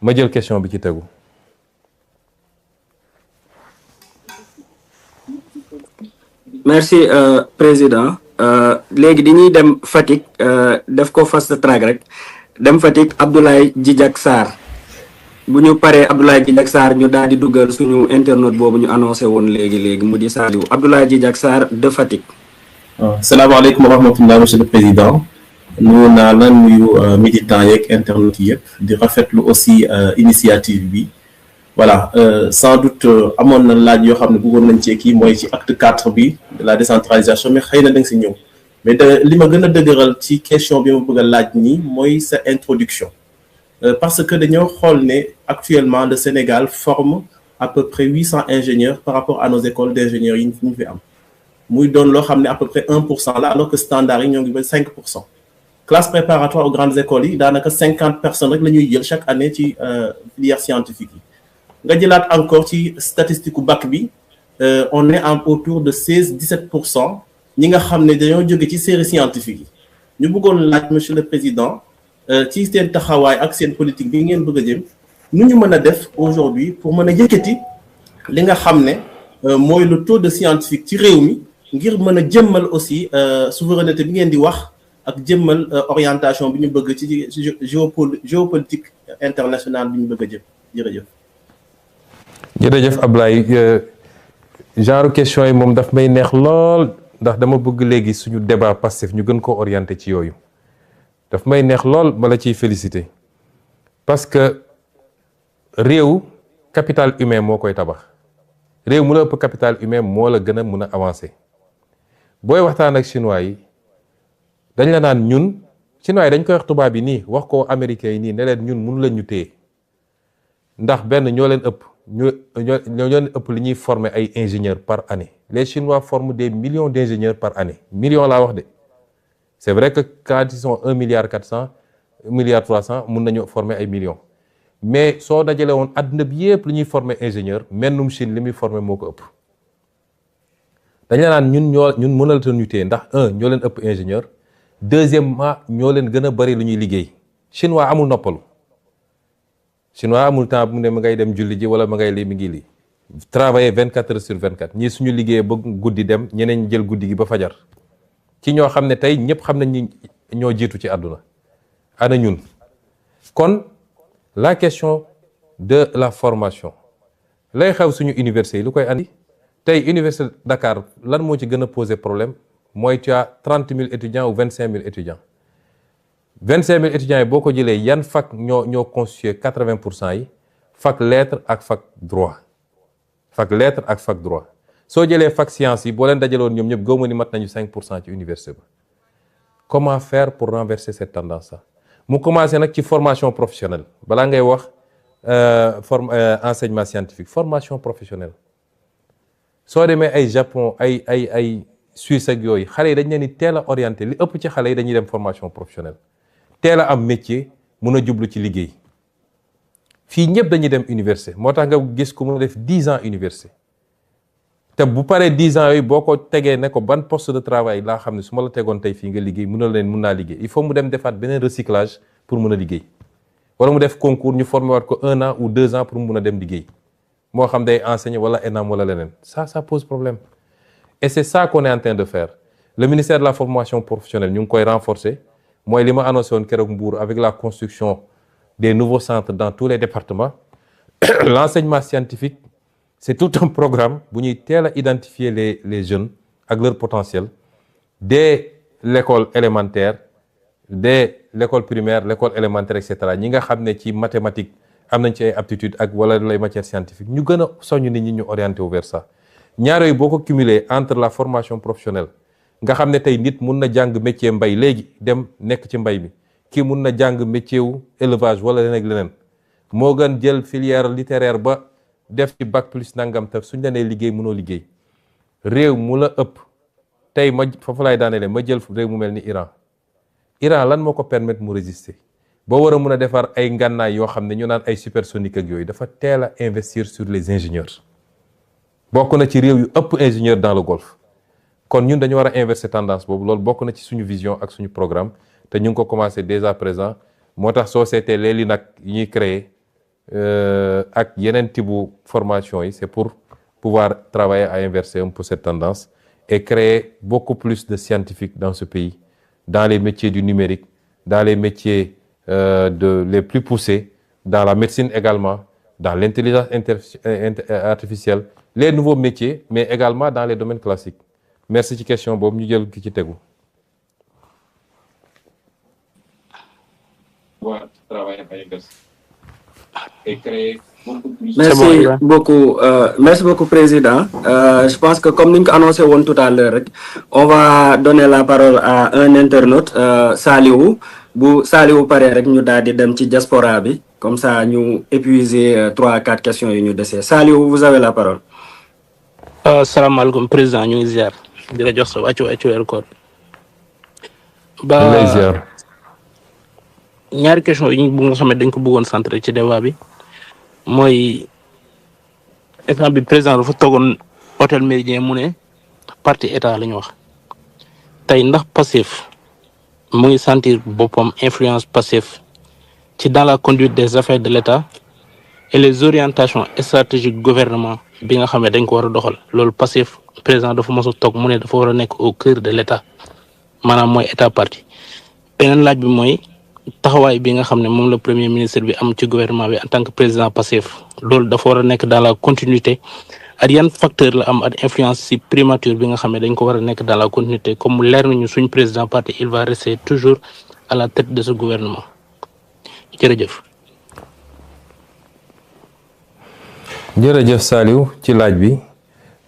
ma jël question bi ci tegu. merci président léegi dañuy dem Fatick def ko fast track rek dem Fatick Abdoulaye Djidjack Sarr bu ñu paree Abdoulaye Djidjack Sarr ñu daal di duggal suñu internaute boobu ñu annoncé woon léegi mu di Saliou Abdoulaye Djidjack Sarr de Fatick. salaamaaleykum wa rahmatulah monsieur le président nuyu naa la nuyu militants yeeg internautes yëpp di rafetlu aussi initiative bi. voilà sans doute amoon na laaj yoo xam ne bëggoon nañ ci kii mooy ci acte 4 bi de la décentralisation mais xëy na da nga si ñëw mais li ma gën a dëgëral ci question bi ma bëgg a laaj nii mooy sa introduction parce que dañoo xool ne actuellement le Sénégal forme à peu près 800 ingénieurs par rapport à nos écoles d'ingénieurs yi ñu fi am muy doon loo xam ne à peu près 1% là alors que standard yi ñoo ngi ba 5%. classe préparatoire aux grandes écoles yi daanaka 50 personnes rek la ñuy jël chaque année ci filière scientifique yi. nga jëlaat encore ci statistique bac bi on est autour de 16-17% ñi nga xam ne dañoo jóge ci série scientifique yi ñu bëggoon laaj monsieur le président ci seen taxawaay ak seen politique bi ngeen bëgg a jëm nu ñu mën a def aujourd'hui pour mën a yëkkati li nga xam ne mooy le taux de scientifique ci réew mi ngir mën a jëmmal aussi souveraineté bi ngeen di wax ak jëmmal orientation bi ñu bëgg ci géopolitique internationale bi ñu bëgg a jëm jërëjëf. jërëjëf Ablaye genre question yi moom daf may neex lool ndax dama bëgg léegi suñu débat Pastef ñu gën ko orienté ci yooyu daf may neex lool ma la ciy félicité parce que réew capital humain moo koy tabax réew mu la ëpp capital humain moo la gën a mun a avancer booy waxtaan ak chinois yi dañ la naan ñun chinois yi dañ koy wax tubaab yi nii wax ko américains yi nii ne leen ñun mënu leen ñu téye ndax benn ñoo leen ëpp ñoo leen ëpp li ñuy former ay ingénieurs par année les Chinois forment des millions d'ingénieurs par année millions laa wax de c'est vrai que quand ils sont 1,4 milliard 1,3 milliard mun nañu former ay millions mais soo dajale woon àdduna bi yëpp li ñuy former ingénieur mennum Chine li muy former moo ko ëpp dañ la naan ñun mënalata ñu téye ndax ñoo leen ëpp ingénieur deuxièmement ñoo leen gën a bari lu ñuy liggéey chinois amul noppalu chinois amul temps bu ne ma ngay dem julli ji wala ma ngay lii mi ngi lii travailler 24 heures sur 24 ñii suñu liggéeyee ba guddi dem ñeneen jël guddi gi ba fajar ci ñoo xam ne tey ñëpp xam nañ ni ñoo jiitu ci àdduna ana ñun kon la question de la formation lay xew suñu université yi lu koy andi tey université Dakar lan moo ci gën a poser problème mooy tu as 30 000 étudiants ou 25 000 étudiants 25 000 étudiants yi boo ko jëlee yan fac ñoo constitué 80% yi fac lettres ak fac droit soo jëlee fac science yi boo leen dajaloon ñoom ñëpp gëwma ni mat nañu 5% ci université ba. Comment faire pour renverser cette tendance-là? mu commencé nag ci formation professionnelle balaa ngay wax enseignement scientifique, formation professionnelle. soo demee ay Japon ay Suisse ak yooyu xale yi dañ leen di teel a orienté li ëpp ci xale yi dañuy dem formation professionnelle teel a am métier mun a jublu ci liggéey. fii ñëpp dañuy dem université moo tax nga gis ku mun a def 10 ans université te bu paree 10 ans yooyu boo ko tegee ne ko ban poste de travail laa xam ne su ma la tegoon tey fii nga liggéey mun naa liggéey il faut mu dem defaat beneen recyclage pour mun a liggéey wala mu def concours ñu formé waat ko 1 an ou 2 ans pour mu mun a dem liggéey moo xam day enseigner wala ENAM wala leneen ça pose problème et c'est ça qu'on est en train de faire. Le ministère de la formation professionnelle ñu ngi koy renforcer mooy li ma annoncé woon keroog Mbour avec la construction des nouveaux centres dans tous les départements. L'enseignement scientifique, c'est tout un programme bu ñuy teel a identifier les jeunes ak leur potentiel dès l'école élémentaire, dès l'école primaire, l'école élémentaire, etc. ñi nga xam ne ci mathématiques am nañ ci ay aptitudes ak wala les matières scientifiques ñu gën a soññ nit ñi ñu orienté vers ça. ñaar yooyu boo ko cumuler entre la formation professionnelle nga xam ne tey nit mun na jàng métier mbay léegi dem nekk ci mbay mi kii mun na jàng métier wu élevage wala leneen ak leneen moo gën jël filière littéraire ba def ci bac plus nangam te suñ la nee liggéey mënoo liggéey réew mu la ëpp tey ma foofu laay daanelee ma jël réew mu mel ni Iran lan moo ko permettre mu résister boo war a mun a defar ay ngànnaay yoo xam ne ñu naan ay supersonique ak yooyu dafa teel a investir sur les ingénieurs bokk na ci réew yu ëpp ingénieur dans le Golfe kon ñun dañu war a inverser tendance boobu loolu bokk na ci suñu vision ak suñu programme te ñu ngi ko commencé dès à présent moo tax société léegi nag yi ñuy créer ak yeneen type formation yi c'est pour pouvoir travailler à inverser un peu cette tendance et créer beaucoup plus de scientifiques dans ce pays dans les métiers du numérique dans les métiers les plus poussés dans la médecine également dans l'intelligence artificielle les nouveaux métiers mais également dans les domaines classiques merci ci question boobu ñu jël ki ci tegu. Et créer beaucoup plus. Merci beaucoup président. Je pense que comme nous l'avons annoncé tout à l'heure, on va donner la parole à un internaute, Saliou. Bu Saliou paré rek ñu daal di dem ci diaspora bi comme ça ñu épuiser 3 à 4 questions yu ñu déssé. Saliou, vous avez la parole. Salam alaikum président ñu ngi ziar di la jox sa wàccu record ba ziar ñaari question yi ñu nga xam ne dañ ko bëggoon centré ci débat bi mooy état bi président dafa toogoon hôtel Méridien mu ne parti état la ñu wax tey ndax Pastef mu ngi sentir boppam influence Pastef ci dans la conduite des affaires de l'état et les orientations stratégiques gouvernement bi nga xam ne dañ ko war a doxal loolu Pastef président dafa mos a toog mu ne dafa war a nekk au cœur de l'état maanaam mooy état parti beneen laaj bi mooy taxawaay bi nga xam ne moom la premier ministre bi am ci gouvernement bi en tant que président Pastef loolu dafa war a nekk dans la continuité ak yan facteur la am ak influence ci primature bi nga xam ne dañ ko war a nekk dans la continuité comme leer nañu suñ président parti il va rester toujours à la tête de ce gouvernement jërëjëf. jërëjëf Saliou ci laaj bi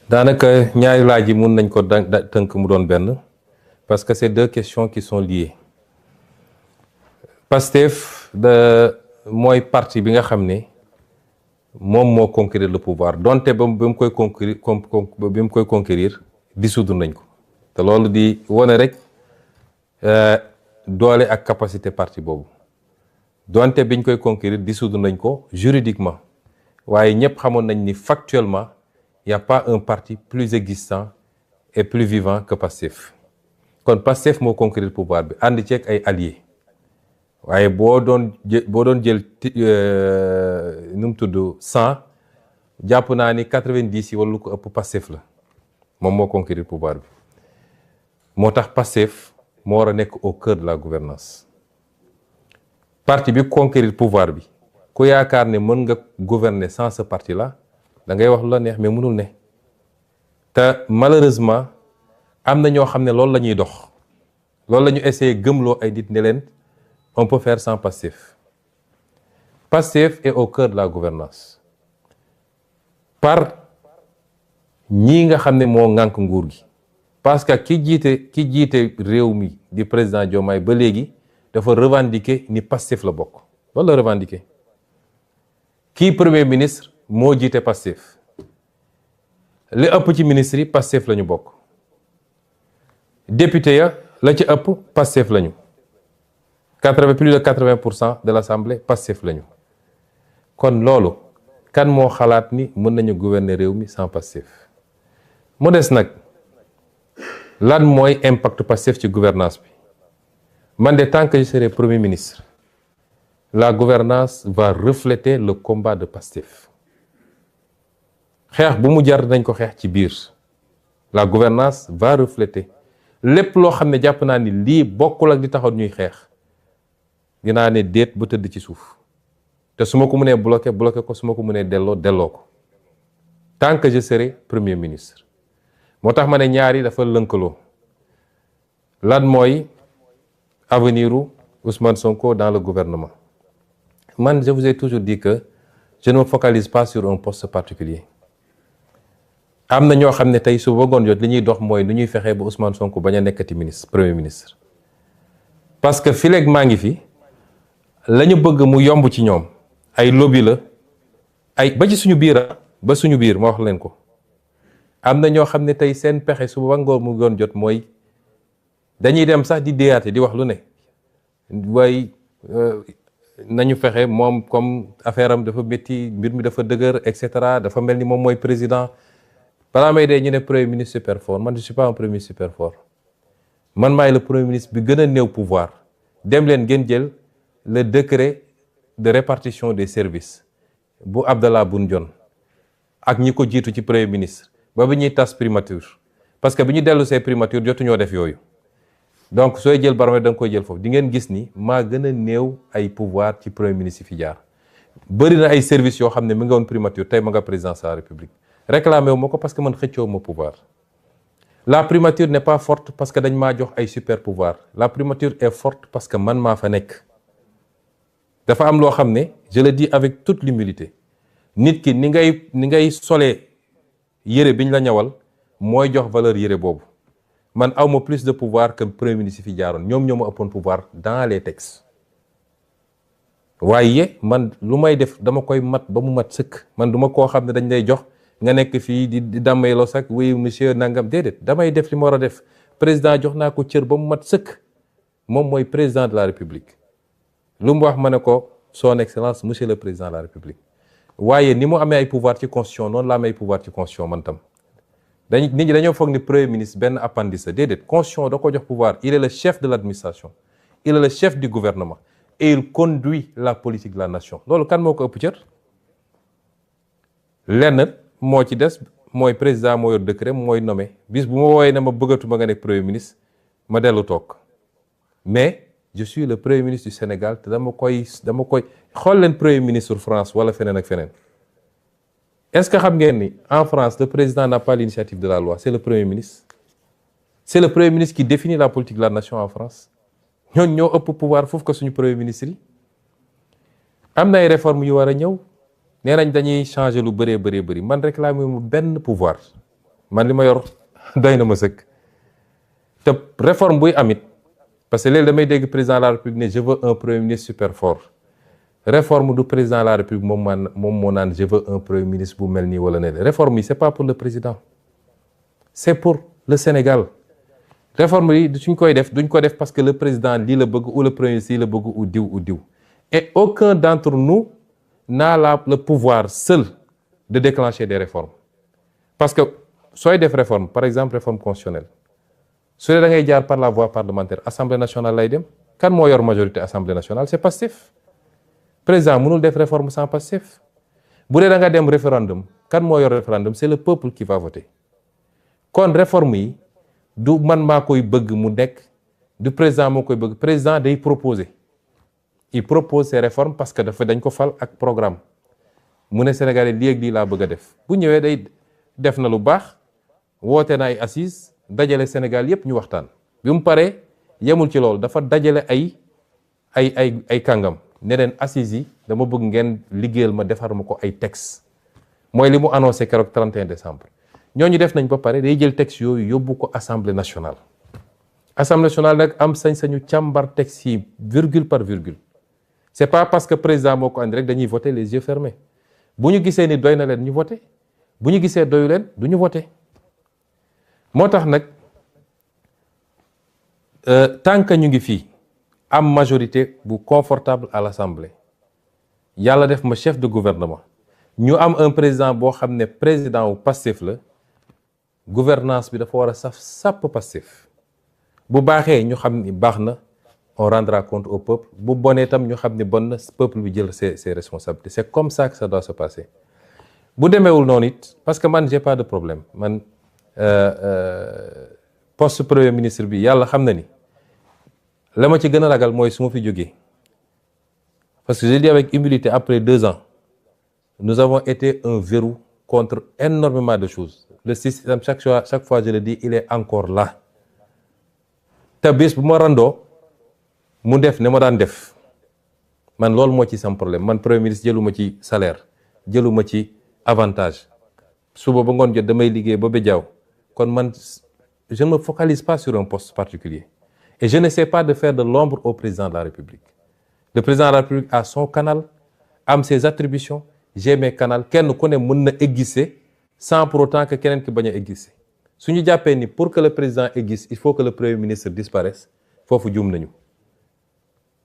daanaka ñaari laaj yi mun nañ ko tënk mu doon benn parce que c'est 2 questions qui sont liées. Pastef mooy parti bi nga xam ne moom moo conquérir le pouvoir donte ba mu koy conquérir dissoudre nañ ko te loolu di wone rek doole ak capacité parti boobu donte biñ koy conquérir dissoudre nañ ko juridiquement waaye ñëpp xamoon nañ ni factuellement y a pas un parti plus existant et plus vivant que Pastef kon Pastef moo conquérir pouvoir bi ànd ceeg ay alliés waaye boo doon jël nu mu tudd 100 jàpp naa ni 90 yi wala lu ko ëpp Pastef la moom moo conquérir pouvoir bi moo tax Pastef moo war a nekk au cœur de la gouvernance parti bi conquérir pouvoir bi ku yaakaar ne mën nga gouverner sans ce parti là da ngay wax lu la neex mais mënul ne te malheureusement am na ñoo xam ne loolu la ñuy dox loolu la ñu essayé gëmloo ay nit ne leen on peut faire sans Pastef. Pastef est au cœur de la gouvernance par ñii nga xam ne moo ŋànk nguur gi parce que ki jiite réew mi di président Diomaye ba léegi dafa revendiquer ni Pastef la bokk loolu la revendiquer kii premier ministre moo jiite Pastef li ëpp ci ministre yi Pastef la ñu bokk député ya la ci ëpp Pastef la ñu plus de 80% de l'Assemblée Pastef la ñu kon loolu kan moo xalaat ni mën nañu gouverner réew mi sans Pastef mu des nag lan mooy impact Pastef ci gouvernance bi man de tant que je serai premier ministre la gouvernance va refléter le combat de Pastef xeex bu mu jar nañ ko xeex ci biir la gouvernance va refléter lépp loo xam ne jàpp naa ni lii bokkul ak di taxaw ñuy xeex dinaa ne déet ba tëdd ci suuf te su ma ko mënee bloqué ko su ma ko mënee delloo ko tant que je serai premier ministre moo tax ma ne ñaari dafa lënkaloo lan mooy avenir u Ousmane Sonko dans le gouvernement man je vous ai toujours dit que je ne me focalise pas sur un poste particulier am na ñoo xam ne tey su bëggoon jot li ñuy dox mooy nu ñuy fexee ba Ousmane Sonko bañ a nekkati ministre premier ministre parce que fileeg maa ngi fi la ñu bëgg mu yomb ci ñoom ay lobby la ay ba ci suñu biir ba suñu biir ma wax leen ko am na ñoo xam ne tey seen pexe su ba ngoor mu doon jot mooy dañuy dem sax di déyaate di wax lu ne waaye nañu fexe moom comme affaire am dafa métti mbir mi dafa dëgër et cetera dafa mel ni moom mooy président balaa may dee ñu ne premier ministre super fort man je suis pas un premier ministre super fort man maay le premier ministre bi gën a néew pouvoir dem leen ngeen jël le décret de répartition des services bu Abdallah Boun Dionne ak ñi ko jiitu ci premier ministre ba bi ñuy tas primature parce que bi ñu dellu see primature jotuñoo def yooyu donc sooy jël baromètre da nga koy jël foofu di ngeen gis ni maa gën a néew ay pouvoir ci premier ministre yi fi jaar bëri na ay services yoo xam ne mi nga woon primature tey ma nga présidence de la république réclamé wu ma ko parce que man xëccoo ma pouvoir la primature n'est pas forte parce que dañ maa jox ay super pouvoir la primature est forte parce que man maa fa nekk dafa am loo xam ne je le dis avec toute l'humilité nit ki ni ngay solee yére biñ la ñawal mooy jox valeur yére boobu man awma plus de pouvoir que premier ministre fi jaaroon ñoom ñoo ma ëppoon pouvoir dans les textes waaye man lu may def dama koy mat ba mu mat sëkk man duma koo xam ne dañ lay jox nga nekk fii di dammayloo sax oui monsieur nangam déedéet damay def li ma war a def président jox naa ko cër ba mu mat sëkk moom mooy président de la république lu mu wax ma ne ko son excellence monsieur le président de la république waaye ni mu amee ay pouvoir ci constitution noonu la amee ay pouvoir ci constitution man tam nit ñi dañoo foog ni premier ministre benn appendice déedéet constitution da ko jox pouvoir il est le chef de l'administration il est le chef du gouvernement et il conduit la politique de la nation loolu kan moo ko ëpp cër lenn moo ci des mooy président moo yor décret mooy nommé bis bu ma wooyee ne ma bëggatuma nga nekk premier ministre ma dellu toog mais je suis le premier ministre du Sénégal te dama koy xool leen premier ministre France wala feneen ak feneen est-ce que xam ngeen ni en France le président n'a pas l'initiative de la loi c'est le premier ministre qui définit la politique de la nation en France ñooñ ñoo ëpp pouvoir foofu ko suñu premier ministre yi am na ay réformes yu war a ñëw nee nañ dañuy changer lu bëree bëri man réclamer mu benn pouvoir man li ma yor doy na ma sëkk te réforme buy amit parce que léegi damay dégg président de la république ne je veux un premier ministre super fort réforme du président de la république moom moo naan je veux un premier ministre bu mel nii wala ne réforme yi c'est pas pour le président c'est pour le Sénégal réforme yi suñ koy def duñ ko def parce que le président lii la bëgg ou le premier ministre lii la bëgg ou diw et aucun d'entre nous n'a le pouvoir seul de déclencher des réformes parce que sooy def réforme par exemple réforme constitutionnelle su dee da ngay jaar par la voie parlementaire assemblée nationale lay dem kan moo yor majorité assemblée nationale c'est Pastef président mënul def réforme sans Pastef bu dee da nga dem référendum kan moo yor référendum c'est le peuple qui va voter kon réforme yi du man maa koy bëgg mu nekk du président moo koy bëgg président day proposer il propose ces réformes parce que dañ ko fal ak programme mu ne Sénégalais lii ak lii laa bëgg a def bu ñëwee day def na lu baax woote na ay assises dajale Sénégal yépp ñu waxtaan bi mu paree yemul ci loolu dafa dajale ay kàngam ne leen assises yi dama bëgg ngeen liggéeyal ma defar ma ko ay texte mooy li mu annoncé keroog 31 décembre ñooñu def nañ ba pare day jël texte yooyu yóbbu ko assemblée nationale. Assemblée nationale nag am sañ-sañu càmbar texte yi virgule par virgule. C'est pas parce que président moo ko andi rek dañuy voter les yeux fermés bu ñu gisee ni doy na leen ñu voter bu ñu gisee doyu leen du ñu voter. moo tax nag tant que ñu ngi fii am majorité bu confortable à l'Assemblée yàlla def ma chef de gouvernement ñu am un président boo xam ne président wu Pastef la gouvernance bi dafa war a saf sàpp Pastef bu baaxee ñu xam ni baax na on rendra compte au peuple bu bonee tam ñu xam ni bon na peuple bi jël ses responsabilités c'est comme ça que ça doit se passer bu demeewul noonu it parce que man j'ai pas de problème man poste premier ministre bi yàlla xam na ni la ma ci gën a ragal mooy su ma fi jógee parce que je dis avec humilité après 2 ans nous avons été un verrou contre énormément de choses le système chaque fois je le dis il est encore là te bés bu ma randoo mu def ne ma daan def man loolu moo ci sam problème man premier ministre jëluma ci salaire jëluma ci avantage suba ba ngoon jot damay liggéey ba bejaaw kon man je ne me focalise pas sur un poste particulier et je n'essaie pas de faire de l'ombre au président de la République. Le président de la République a son canal, am ses attributions, j'ai mes canaux, kenn ku ne mën na exister sans pour autant que keneen ki bañ a exister. Su ñu jàppee ni pour que le président existe, il faut que le premier ministre disparaisse, foofu juum nañu.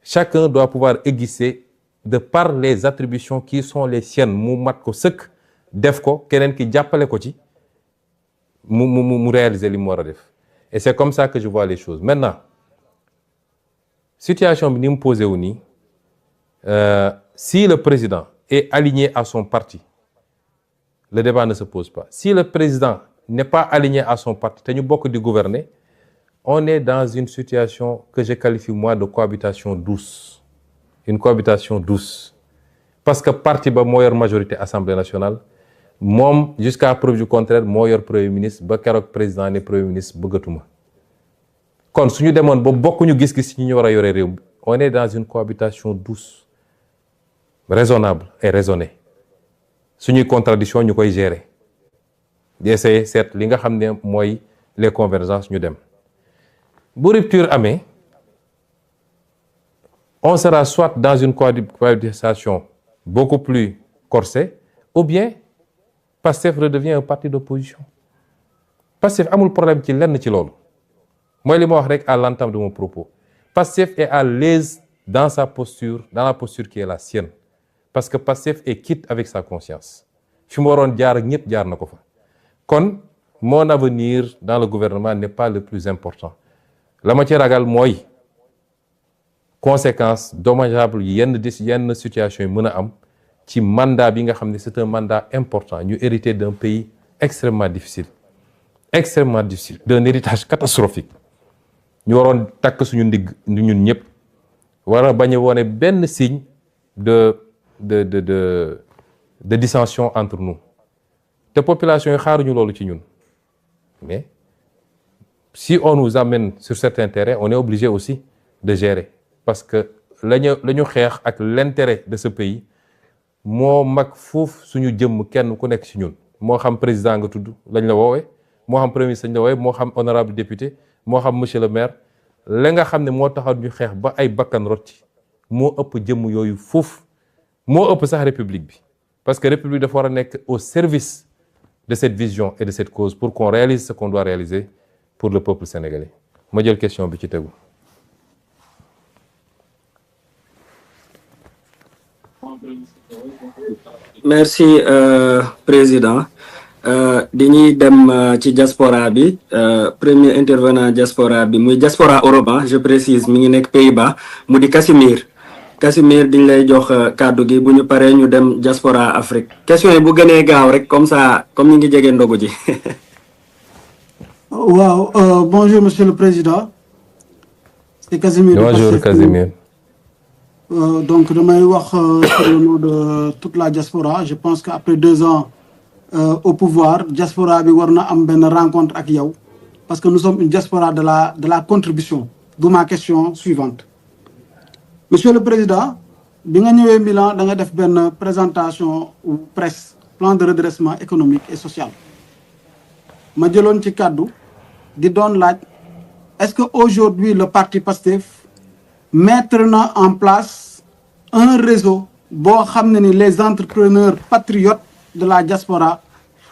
Chacun doit pouvoir exister de par les attributions qui sont les siennes mu mat ko sëkk def ko keneen ki jàppale ko ci mu réaliser li mu war a def. Et c'est comme ça que je vois les choses. Maintenant, situation bi ni mu posé wu nii si le président est aligné à son parti le débat ne se pose pas. Si le président n'est pas aligné à son parti te ñu bokk di gouverner on est dans une situation que je qualifie moi de cohabitation douce. Une cohabitation douce parce que parti ba moo yor majorité Assemblée nationale moom jusqu'à preuve du contraire moo yor premier ministre ba keroog président ne premier ministre bëggatuma. kon suñu demoon ba bokkuñu gis-gis ci ñu war a yore réew mi on est dans une cohabitation douce raisonnable et raisonnée suñuy contradiction ñu koy gérer di essayer seet li nga xam ne mooy les convergences ñu dem bu rupture amee on sera soit dans une cohabitation beaucoup plus corsée ou bien Pastef redevient un parti d'opposition. Pastef amul problème ci lenn ci loolu mooy li ma wax rek à l'entame de mon propos. Pastef est à l'aise dans sa posture, dans la posture qui est la sienne. Parce que Pastef est quitte avec sa conscience. fi mu waroon jaar ak ñëpp jaar na ko fa. kon mon avenir dans le gouvernement n'est pas le plus important. la ma ci ragal mooy conséquences dommageables yenn situation yi mën a am ci mandat bi nga xam ne c'est un mandat important ñu hérité d'un pays extrêmement difficile d'un héritage catastrophique. ñu waroon takk suñu ndigg ñun ñëpp war a bañ a wone benn signe de dissension entre nous te population yi xaaruñu loolu ci ñun mais si on nous amène sur certains terrains on est obligé aussi de gérer parce que la ñu xeex ak l'intérêt de ce pays moo mag foofu suñu jëmm kenn ku nekk ci ñun moo xam président nga tudd lañ la woowee moo xam premier ministre lañ la woowee moo xam honorable député moo xam monsieur le maire la nga xam ne moo taxaw ñu xeex ba ay bakkan rot ci moo ëpp jëmm yooyu foofu moo ëpp sax république bi parce que république dafa war a nekk au service de cette vision et de cette cause pour qu'on réalise ce qu'on doit réaliser pour le peuple sénégalais ma jël question bi ci tegu. merci président. dañuy dem ci diaspora bi premier intervenant diaspora bi muy diaspora Europe je précise mi ngi nekk Pays-Bas mu di Casimir diñ lay jox kàddu gi bu ñu paree ñu dem diaspora Afrique question yi bu gënee gaaw rek comme ça comme ñu ngi jege ndogu ji. waaw bonjour monsieur le président. c'est Casimir. bonjour Casimir. donc damay wax sur le nom de toute la diaspora je pense qu'après 2 ans. Au pouvoir diaspora bi war na am benn rencontre ak yow parce que nous sommes une diaspora de la contribution d'où ma question suivante monsieur le président bi nga ñëwee Milan da nga def benn présentation presse plan de redressement économique et social ma jëloon ci kàddu di doon laaj est-ce que aujourd'hui le parti PASTEF mettre na en place un réseau boo xam ne ni les entrepreneurs patriotes de la diaspora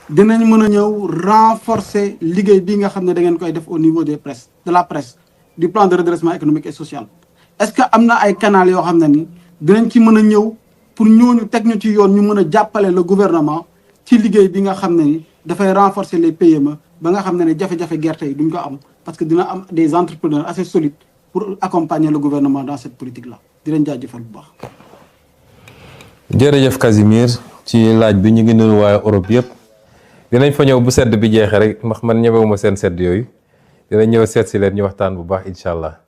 dinañ mën a ñëw renforcer liggéey bi nga xam ne da ngeen koy def au niveau des presse de la presse du plan de redressement économique et social. Est-ce que am na ay canal yoo xam ne ni dinañ ci mën a ñëw pour ñooñu teg ñu ci yoon ñu mën a jàppale le gouvernement ci liggéey bi nga xam ne ni dafay renforcer les PME ba nga xam ne ne jafe-jafe gerte yi duñ ko am parce que dina am des entrepreneurs assez solides pour accompagner le gouvernement dans cette politique là di leen jaajëfal bu baax. jërëjëf Casimir ci laaj bi ñu ngi nuyu waa Europe yëpp dinañ fa ñëw bu sedd bi jeexee rek ndax man ñëwewuma seen sedd yooyu dinañ ñëw seet si leen ñu waxtaan bu baax incha allah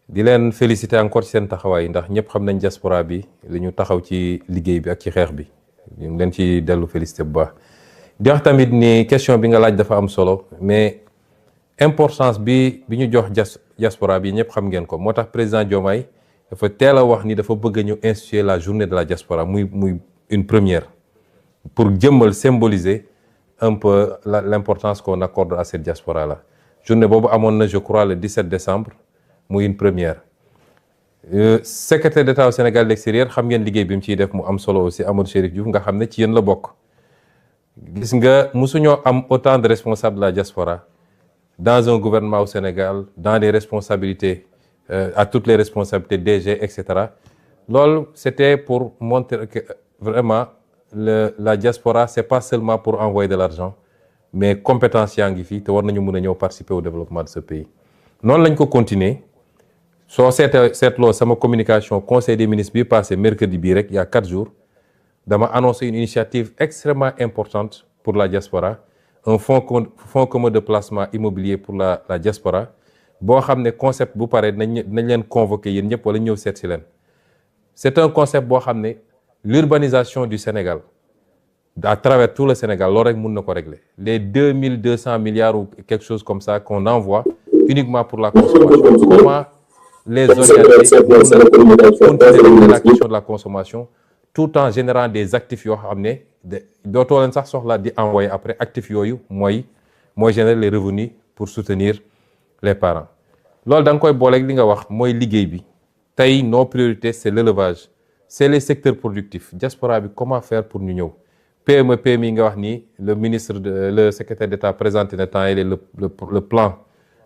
di leen féliciter encore ci seen taxawaay ndax ñëpp xam nañ diaspora bi li ñu taxaw ci liggéey bi ak ci xeex bi ñu ngi leen ci dellu féliciter bu baax. di wax tamit ni question bi nga laaj dafa am solo mais importance bi ñu jox diaspora bi ñëpp xam ngeen ko moo tax président Diomaye dafa teel a wax ni dafa bëgg ñu instituer la journée de la diaspora muy une première pour jëmmal symboliser un peu l'importance qu'on accorde à cette diaspora là journée boobu amoon na je crois le 17 décembre muy une première secrétaire d'État au Sénégal de l'extérieur xam ngeen liggéey bi mu ciy def mu am solo aussi Amadou Chérif Diouf nga xam ne ci yéen la bokk gis nga mosuñoo am autant de responsables de la diaspora dans un gouvernement au Sénégal dans des responsabilités à toutes les responsabilités DG etc. loolu c'était pour montrer que vraiment la diaspora c'est pas seulement pour envoyer de l'argent mais compétence yaa ngi fii te war nañu mën a ñëw participer au développement de ce pays noonu lañ ko continuer soo seetloo sama communication conseil des ministres bi passé mercredi bii rek il y a 4 jours dama annoncé une initiative extrêmement importante pour la diaspora un fonds commun de placement immobilier pour la diaspora boo xam ne concept bu pare nañ leen convoquer yéen ñëpp wala ñëw seet si leen c'est un concept boo xam ne l'urbanisation du Sénégal à travers tout le Sénégal loolu rek mën na ko régler les 2200 milliards ou quelque chose comme ça qu'on envoie uniquement pour la consommation comment les orienter continuer la question de la consommation tout en générant des actifs yoo xam ne dootoo leen sax soxla di envoyer après actifs yooyu mooy générer les revenus pour soutenir les parents loolu da nga koy booleeg li nga wax mooy liggéey bi tey nos priorités c'est l'élevage c'est les secteurs productifs diaspora bi comment faire pour ñu ñëw PME PMI nga wax ni le secrétaire d'État présenté na temps yii le plan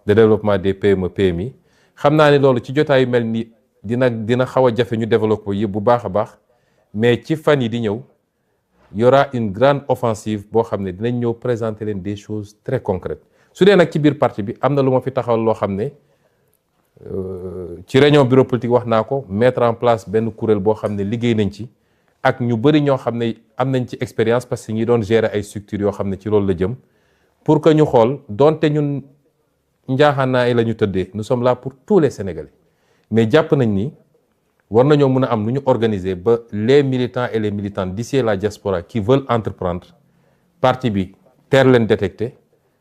de développement des PME PMI xam naa ne loolu ci jotaayu mel ni dina xaw a jafe ñu développer yi bu baax a baax mais ci fan yi di ñëw y aura une grande offensive boo xam ne dinañ ñëw présenter leen des choses très concrètes su dee nag ci biir parti bi am na lu ma fi taxawal loo xam ne ci réunion bureau politique wax naa ko mettre en place benn kuréel boo xam ne liggéey nañ ci ak ñu bëri ñoo xam ne am nañ ci expérience parce que ñi doon gérer ay structures yoo xam ne ci loolu la jëm pour que ñu xool donte ñun njaaxaanaay la ñu tëddee nous sommes là pour tous les Sénégalais mais jàpp nañ ni war nañoo mën a am nu ñu organiser ba les militants et les militantes d'ici la diaspora qui veulent entreprendre parti bi teel leen détecter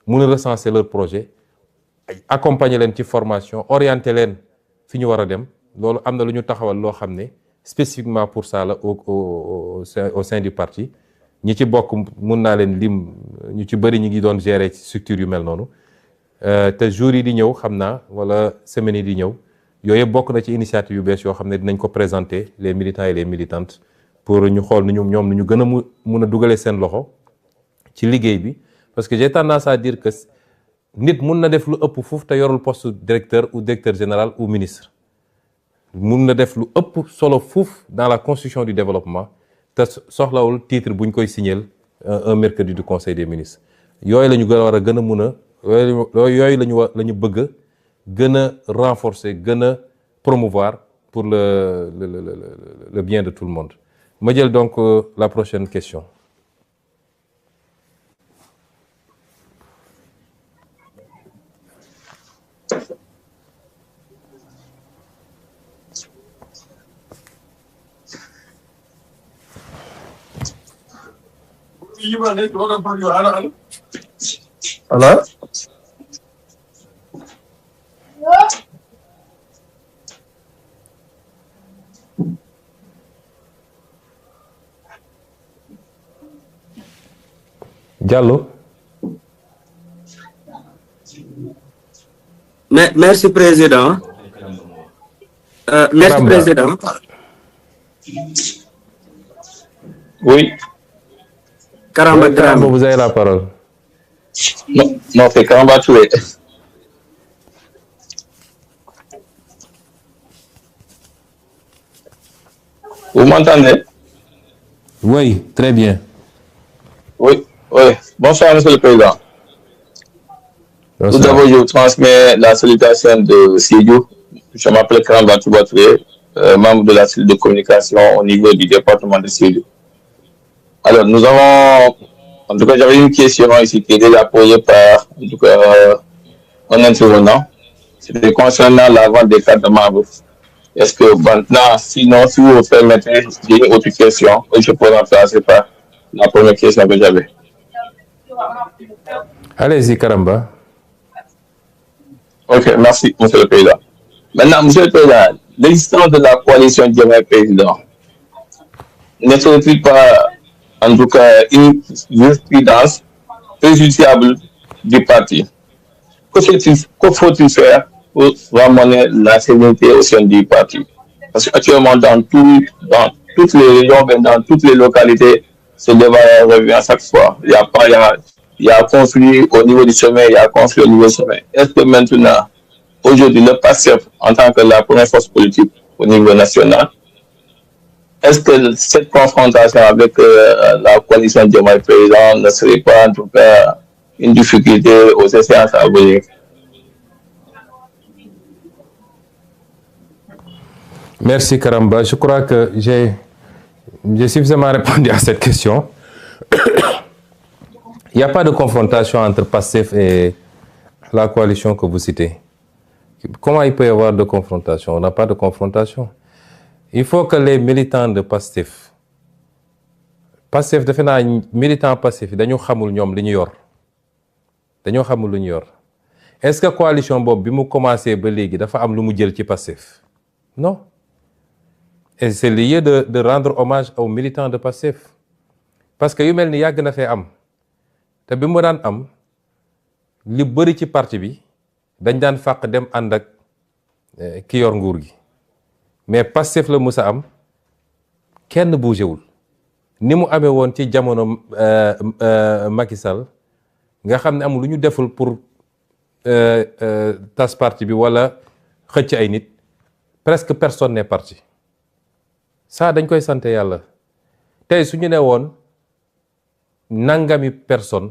mën a recenser leur projet accompagner leen ci formation orienter leen fi ñu war a dem loolu am na lu ñu taxawal loo xam ne spécifiquement pour ça la au sein du parti ñi ci bokk mun naa leen lim ñu ci bëri ñi ngi doon gérer ci structure yu mel noonu te jours yi di ñëw xam naa wala semaines yi di ñëw yooyu bokk na ci initiative yu bees yoo xam ne dinañ ko présenter les militants et les militantes pour ñu xool ñoom nu ñu gën a mun a dugalee seen loxo ci liggéey bi parce que j'ai tendance à dire que nit mun na def lu ëpp foofu te yorul poste directeur ou directeur général ou ministre mun na def lu ëpp solo foofu dans la construction du développement te soxlawul titre bu ñu koy signer un mercredi du conseil des ministres yooyu la ñu war a gën a mun a yooyu la ñu bëgg gën a renforcer gën a promouvoir pour le bien de tout le monde ma jël donc la prochaine question. Hello? Diallo. Merci, Président. Merci, Karamba. Président. Oui. Karamba Oui, Karamba, Dramé. vous avez la parole. Non, non, c'est Karamba Touré. Vous m'entendez? Oui, très bien. Oui, oui. Bonsoir, Monsieur le Président. Tout d'abord, je vous transmets la salutation de Sidiou. Je m'appelle Karamba Touré, membre de la cellule de communication au niveau du département de Sidiou. Alors, nous avons, en tout cas, j'avais une question ici qui est déjà posée par, en tout cas, un intervenant. C'était concernant la vente des cartes de membres. Est-ce que maintenant, sinon, si vous permettez, j'ai une autre question que je pourrais remplacer par la première question que j'avais. Allez-y, Karamba. Ok, merci, Monsieur le Président. Maintenant, Monsieur le Président, l'existence de la coalition Diomaye Président ne serait-il pas, en tout cas, une jurisprudence préjudiciable du parti? Que faut-il faire pour ramener la sérénité au sein du parti? Parce qu'actuellement, dans toutes les régions, dans toutes les localités, ce débat revient à chaque fois. Il y a construit au niveau du sommet, il y a construit au niveau du sommet. Est-ce que maintenant, aujourd'hui, le PASTEF, en tant que la première force politique au niveau national, est-ce que cette confrontation avec la coalition Diomaye Président ne serait pas en tout cas une difficulté aux séances à venir? Merci, Karamba. Je crois que j'ai suffisamment répondu à cette question. Il n'y a pas de confrontation entre PASTEF et la coalition que vous citez. Comment il peut y avoir de confrontation? On n'a pas de confrontation. Il faut que les militants de PASTEF defe naa militant PASTEF yi dañu xamul ñoom li ñu yor dañoo xamul lu ñu yor. Est-ce que coalition boobu bi mu commencé ba léegi dafa am lu mu jël ci PASTEF? Non. Et c'est lié de rendre hommage aux militants de PASTEF parce que yu mel ni yàgg na fee am te bi mu daan am li bëri ci parti bi dañ daan fàq dem ànd ak ki yor nguur gi mais PASTEF la musa am kenn bougéwul ni mu amee woon ci jamono Macky Sall nga xam ne amul lu ñu deful pour tas parti bi wala xëcc ay nit presque personne n'est parti. Ça dañ koy sant yàlla tey su ñu ne woon nangami personne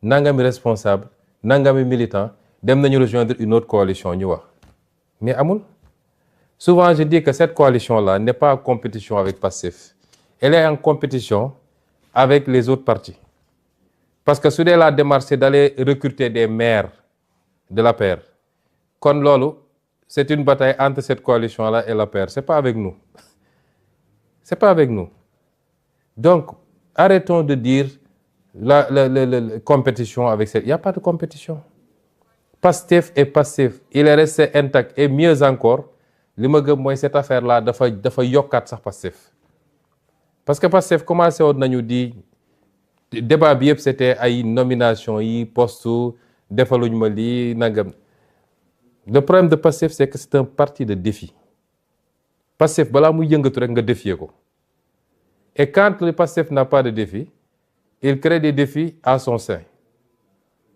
nangami responsable nangami militant dem nañu rejoindre une autre coalition ñu wax mais amul. Souvent je dis que cette coalition-là n'est pas en compétition avec PASTEF, elle est en compétition avec les autres partis parce que su dee la démarche c'est d'aller recruter des maires de l'APR kon loolu c'est une bataille entre cette coalition-là et l'APR, c'est pas avec nous. C'est pas avec nous. Donc, arrêtons de dire la compétition avec cette... Il n'y a pas de compétition. PASTEF et PASTEF, il est resté intact. Et mieux encore, li ma gëm mooy cette affaire-là dafa yokkaat sax PASTEF. Parce que PASTEF commencé woon nañu di débat bi yëpp c'était ay nomination yi poste defaluñ ma lii nangam. Le problème de PASTEF c'est que c'est un parti de défi. PASTEF balaa muy yëngatu rek nga défier ko. Et quand le PASTEF n'a pas de défi, il crée des défis à son sein.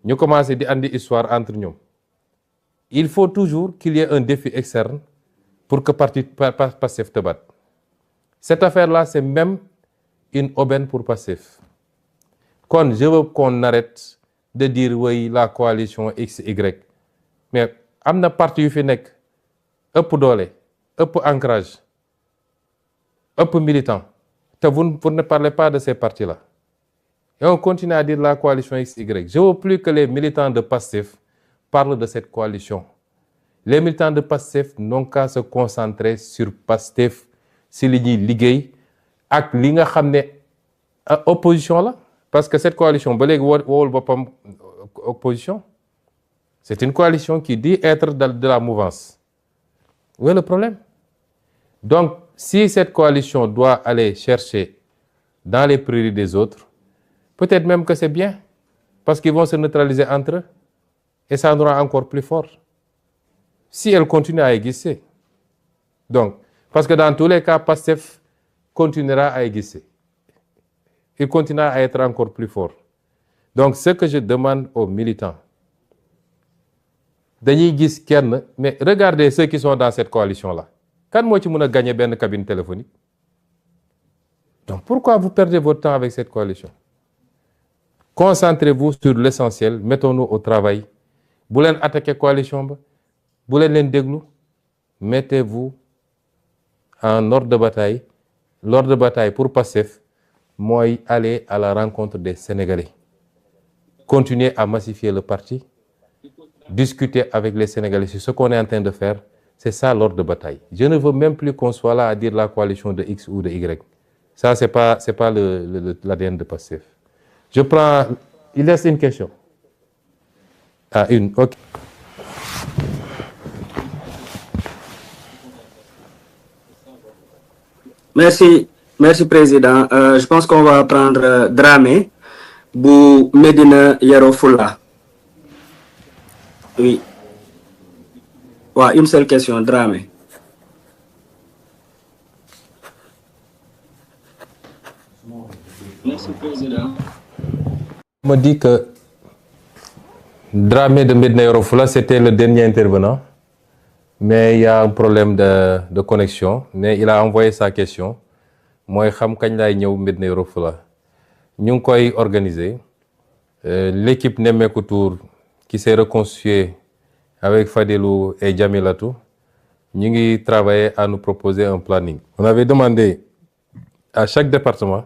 Ñu commencé di andi histoire entre ñoom. Il faut toujours qu'il y ait un défi externe pour que parti PASTEF te batte. Cette affaire-là, c'est même une aubaine pour PASTEF. Quand je veux qu'on arrête de dire oui la coalition X, Y, mais am na parti yu fi nekk ëpp doole. Ëpp ancrage, ëpp militant. Vous ne parlez pas de ces partis-là. Et on continue à dire la coalition XY. Je ne veux plus que les militants de PASTEF parlent de cette coalition. Les militants de PASTEF n'ont qu'à se concentrer sur PASTEF, si li ñuy liggéey ak li nga xam ne opposition la. Parce que cette coalition, ba léegi woowul boppam opposition. C'est une coalition qui dit être de la mouvance. Où est le problème? Donc, si cette coalition doit aller chercher dans les prairies des autres, peut-être même que c'est bien, parce qu'ils vont se neutraliser entre eux, et ça nous rend encore plus fort. si elle continue à exister. Donc, parce que dans tous les cas, PASTEF continuera à exister. Il continuera à être encore plus fort. Donc, ce que je demande aux militants, dañuy gis kenn, mais regardez ceux qui sont dans cette coalition-là. Kan moo ci mën a gagner benn cabine téléphonique? Donc, pourquoi vous perdez votre temps avec cette coalition? Concentrez-vous sur l'essentiel, mettons-nous au travail. Bu leen attaquer coalition ba, bu leen déglu, mettez-vous en ordre de bataille. L'ordre de bataille pour PASTEF, mooy aller à la rencontre des Sénégalais. Continuer à massifier le parti, discuter avec les Sénégalais sur ce qu'on est en train de faire. C'est ça l'ordre de bataille. Je ne veux même plus qu'on soit là à dire la coalition de X ou de Y. Ça, c'est pas l'ADN de PASTEF. Je prends... Il reste une question. Ah, une, ok. Merci, Président. Je pense qu'on va prendre Dramé, bu Medina Yoro Fula. Oui. Ouais, une seule question, Dramé. Merci, Président. On me dit que Dramé de Medina Yoro Fula, c'était le dernier intervenant. Mais il y a un problème de connexion. Mais il a envoyé sa question. Moi, je sais quand il y a Medina Yoro Fula. Nous avons organisé. L'équipe Nemmekou Tour qui s'est reconstituée avec Fadilou et Djamilatou, nous avons travaillé à nous proposer un planning. On avait demandé à chaque département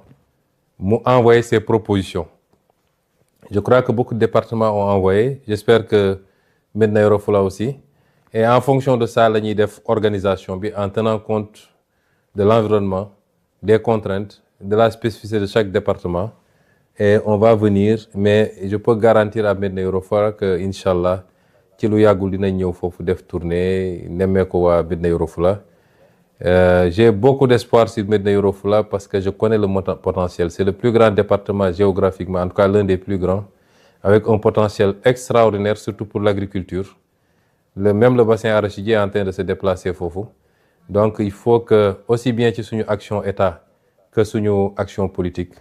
de envoyer ses propositions. Je crois que beaucoup de départements ont envoyé. J'espère que Medina Yoro Fula aussi. Et en fonction de ça, nous avons fait organisation en tenant compte de l'environnement, des contraintes, de la spécificité de chaque département. Et on va venir, mais je peux garantir à Medina Yoro Fula que, Inch'Allah, ci lu yàggul dinañ ñëw foofu def tournée nemmeeku waa Medina Yoro Fula. J'ai beaucoup d'espoir sur Medina Yoro Fula parce que je connais le potentiel. C'est le plus grand département géographiquement, en tout cas l'un des plus grands, avec un potentiel extraordinaire, surtout pour l'agriculture. Même le bassin arachidier est en train de se déplacer foofu. Donc il faut que, aussi bien ci suñu action État que suñu action politique,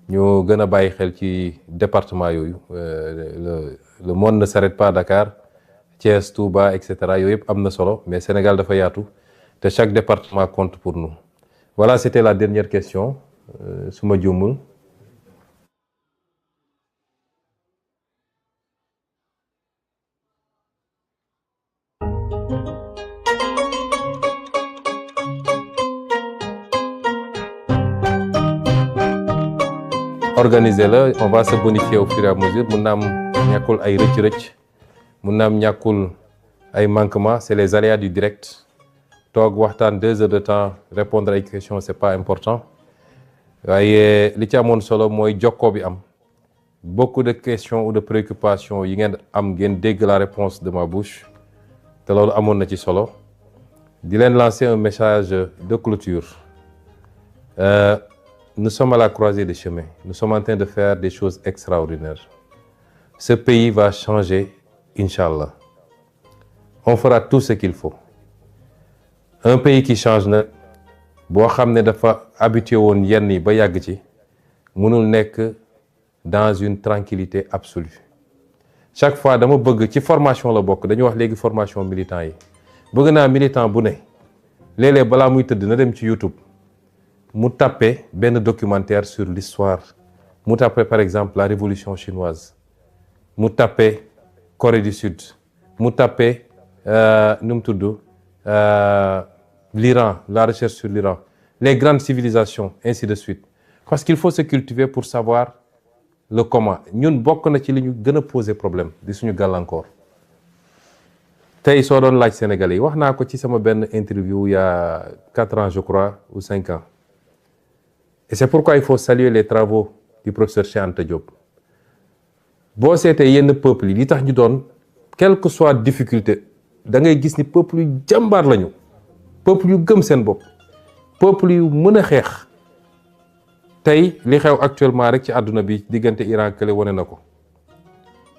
ñu gën a bàyyi xel ci département yooyu. Le monde ne s'arrête pas à Dakar, Thiès, Touba, etc. Yooyu yëpp am na solo, mais Sénégal dafa yaatu te chaque département compte pour nous. Voilà, c'était la dernière question. Su ma juumul. Organisez-le, on va se bonifier au fur et à mesure. Mun na am ñàkkul ay rëcc-rëcc, mun na am ñàkkul ay manquements, c'est les aléas du direct. Toog waxtaan 2 heures de temps, répondre ay questions, c'est pas important. waaye li ci amoon solo mooy jokkoo bi am. Beaucoup de questions ou de préoccupations yi ngeen am ngeen dégg la réponse de ma bouche te loolu amoon na ci solo. Di leen lancer un message de clôture. Nous sommes à la croisée des chemins. Nous sommes en train de faire des choses extraordinaires. Ce pays va changer, Inch'Allah. On fera tout ce qu'il faut. Un pays qui change nag boo xam ne dafa habitué woon yenn yi ba yàgg ci mënul nekk dans une tranquillité absolue. Chaque fois dama bëgg ci formation la bokk, dañu wax léegi formation militant yi. Bëgg naa militant bu ne léeg-léeg balaa muy tëdd na dem ci YouTube mu tapé benn documentaire sur l'histoire, mu tapé par exemple la révolution chinoise, mu tapé Corée du Sud, mu tapé nu mu tudd l'Iran, la recherche sur l'Iran, les grandes civilisations, ainsi de suite. Parce qu'il faut se cultiver pour savoir le comment. Ñun bokk na ci li ñu gën a poser problème di suñu gàllankoor. Tey soo doon laaj Sénégalais yi wax naa ko ci sama benn interview il y a 4 ans je crois ou 5 ans. Et c'est pourquoi il faut saluer les travaux du professeur Cheikh Anta Diop. Boo seetee yenn peuple yi li tax ñu doon quelle que soit difficulté da ngay gis ni peuple yu jàmbaar lañu, peuple yu gëm seen bopp, peuple yu mën a xeex. Tey li xew actuellement rek ci àdduna bi diggante Iran kële wane na ko.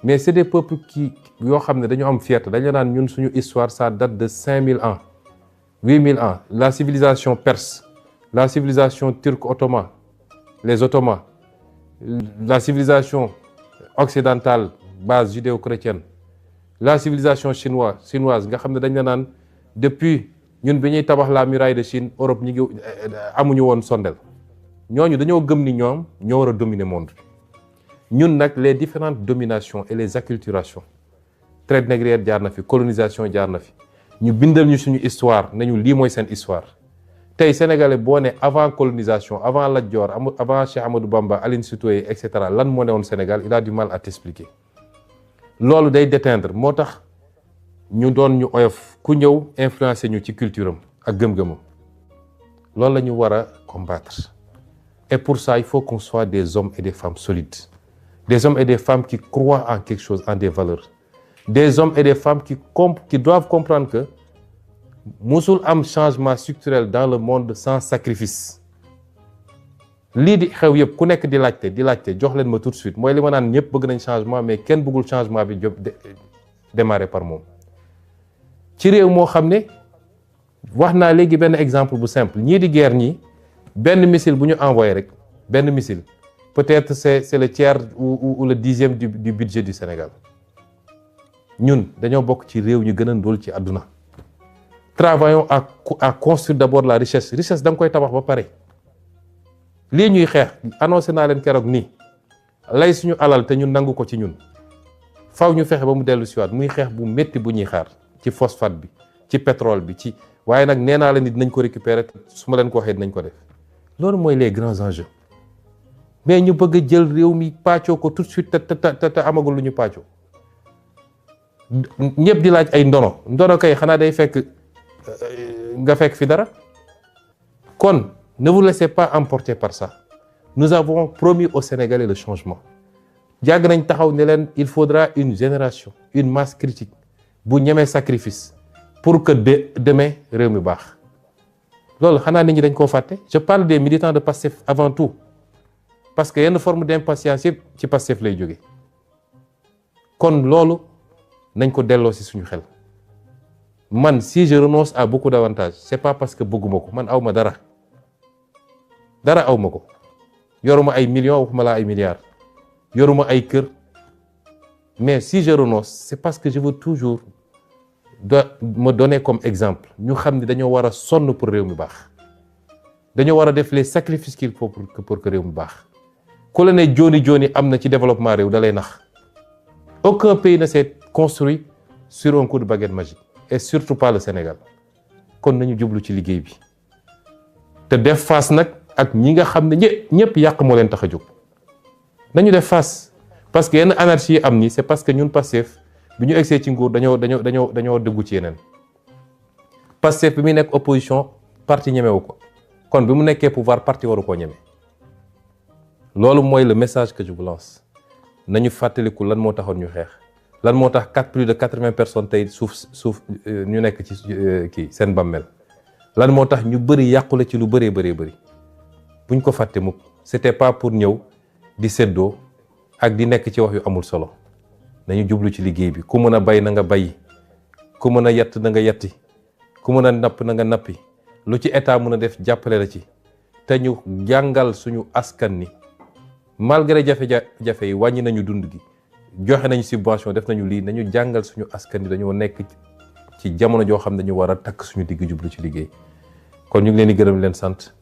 mais c'est des peuples qui yoo xam ne dañu am fierté dañu naan ñun suñu histoire ça date de 5000 ans 8000 ans la civilisation perse la civilisation turque ottoman les Ottomans la civilisation occidentale base judéo-chrétienne la civilisation chinoise nga xam ne dañ la naan depuis ñun bi ñuy tabax la muraille de Chine Europe ñi ngi amuñu woon sondel ñooñu dañoo gëm ni ñoom ñoo war a dominer monde ñun nag les différentes dominations et les acculturations traite négrière jaar na fi colonisation jaar na fi ñu bindal ñu suñu histoire nañu lii mooy seen histoire tey sénégalais boo ne avant colonisation avant Lat Dior avant Cheikh Amadou Bamba Aline Sitoé et cetera lan moo ne woon Sénégal il a du mal à t'expliquer loolu day déteindre moo tax ñu doon ñu oyof ku ñëw influencer ñu ci culture am ak gëm-gëmam loolu la ñu war a combattre et pour ça il faut qu'on soit des hommes et des femmes solides des hommes et des femmes qui croient en quelque chose en des valeurs des hommes et des femmes qui doivent comprendre que musul am changement structurel dans le monde sans sacrifice lii di xew yëpp ku nekk di laajte jox leen ma tout de suite mooy li ma naan ñëpp bëgg nañ changement mais kenn bëggul changement bi démarrer par moom ci réew moo xam ne wax naa léegi benn exemple bu simple ñii di guerre ñi benn missile bu ñu envoyé rek benn missile peut-être c'est le tiers ou le 10e du budget du Sénégal ñun dañoo bokk ci réew ñu gën a ndóol ci àdduna travaillons à construire d'abord la richesse da nga koy tabax ba pare lii ñuy xeex annoncé naa leen keroog nii lay suñu alal te ñun nangu ko ci ñun faw ñu fexe ba mu dellu siwaat muy xeex bu métti bu ñuy xaar ci phosphate bi ci pétrole bi ci waaye nag nee naa leen ni dinañ ko récupérer su ma leen ko waxee dinañ ko def loolu mooy les grands enjeux mais ñu bëgg a jël réew mi pàccoo ko tout de suite te amagul lu ñu pàccoo ñëpp di laaj ay ndono kay xanaa day fekk nga fekk fi dara kon ne vous laissez pas emporter par ça nous avons promis aux Sénégalais le changement jàgg nañ taxaw ne leen il faudra une génération une masse critique bu ñemee sacrifice pour que demain réew mi baax loolu xanaa nit ñi dañ koo fàtte je parle des militants de Pastef avant tout parce que yenn forme d'impatience yëpp ci Pastef lay jóge kon loolu nañ ko delloo ci suñu xel man si je renonce à beaucoup d'avantages c'est pas parce que bëgguma ko man awma dara awma ko yoruma ay millions waxuma laa ay milliards yoruma ay kër mais si je renonce c'est parce que je veux toujours me donner comme exemple ñu xam ne dañoo war a sonn pour réew mi baax dañoo war a def les sacrifices qu'il faut pour que réew mi baax ku la ne jooni am na ci développement réew da lay nax aucun pays ne s'est construit sur un coup de baguette magique et surtout pas le Sénégal kon nañu jublu ci liggéey bi te def face nag ak ñi nga xam ne ñëpp yàq moo leen tax a jóg nañu def face parce que yenn anarchie yi am ni c'est parce que ñun Pastef bi ñu egsee ci nguur dañoo dëggu ci yeneen Pastef bi muy nekk opposition parti ñemewu ko kon bi mu nekkee pouvoir parti waru koo ñeme loolu mooy le message que je vous lance nañu fàttaliku lan moo taxoon ñu xeex lan moo tax plus de 80 personnes tey suuf ñu nekk ci kii seen bàmmeel lan moo tax ñu bëri yàqule ci lu bëree buñ ko fàtte mukk c'était pas pour ñëw di séddoo ak di nekk ci wax yu amul solo nañu jublu ci liggéey bi ku mën a bay na nga bay ku mën a yett na nga yetti ku mën a napp na nga nappi lu ci état mën a def jàppale la ci te ñu jàngal suñu askan ni malgré jafe-jafe yi wàññi nañu dund gi joxe nañu subvention def nañu lii nañu jàngal suñu askan ni dañoo nekk ci jamono joo xam ne dañu war a takk suñu digg jublu ci liggéey kon ñu ngi leen di gërëm leen sant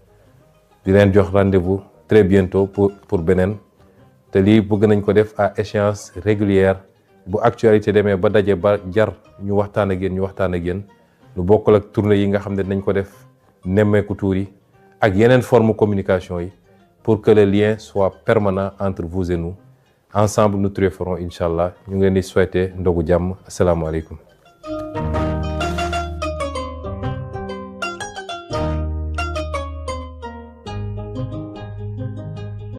di leen jox rendez-vous très bientôt pour beneen te lii bëgg nañ ko def à échéance régulière bu actualité demee ba daje ba jar ñu waxtaan ak yéen lu bokkul ak tournée yi nga xam ne nañ ko def nemmeeku tuur yi ak yeneen forme communication yi pour que le lien soit permanent entre vous et nous ensemble nous triompherons incha allah ñu ngi leen di souhaiter ndogu jàmm asalaamaaleykum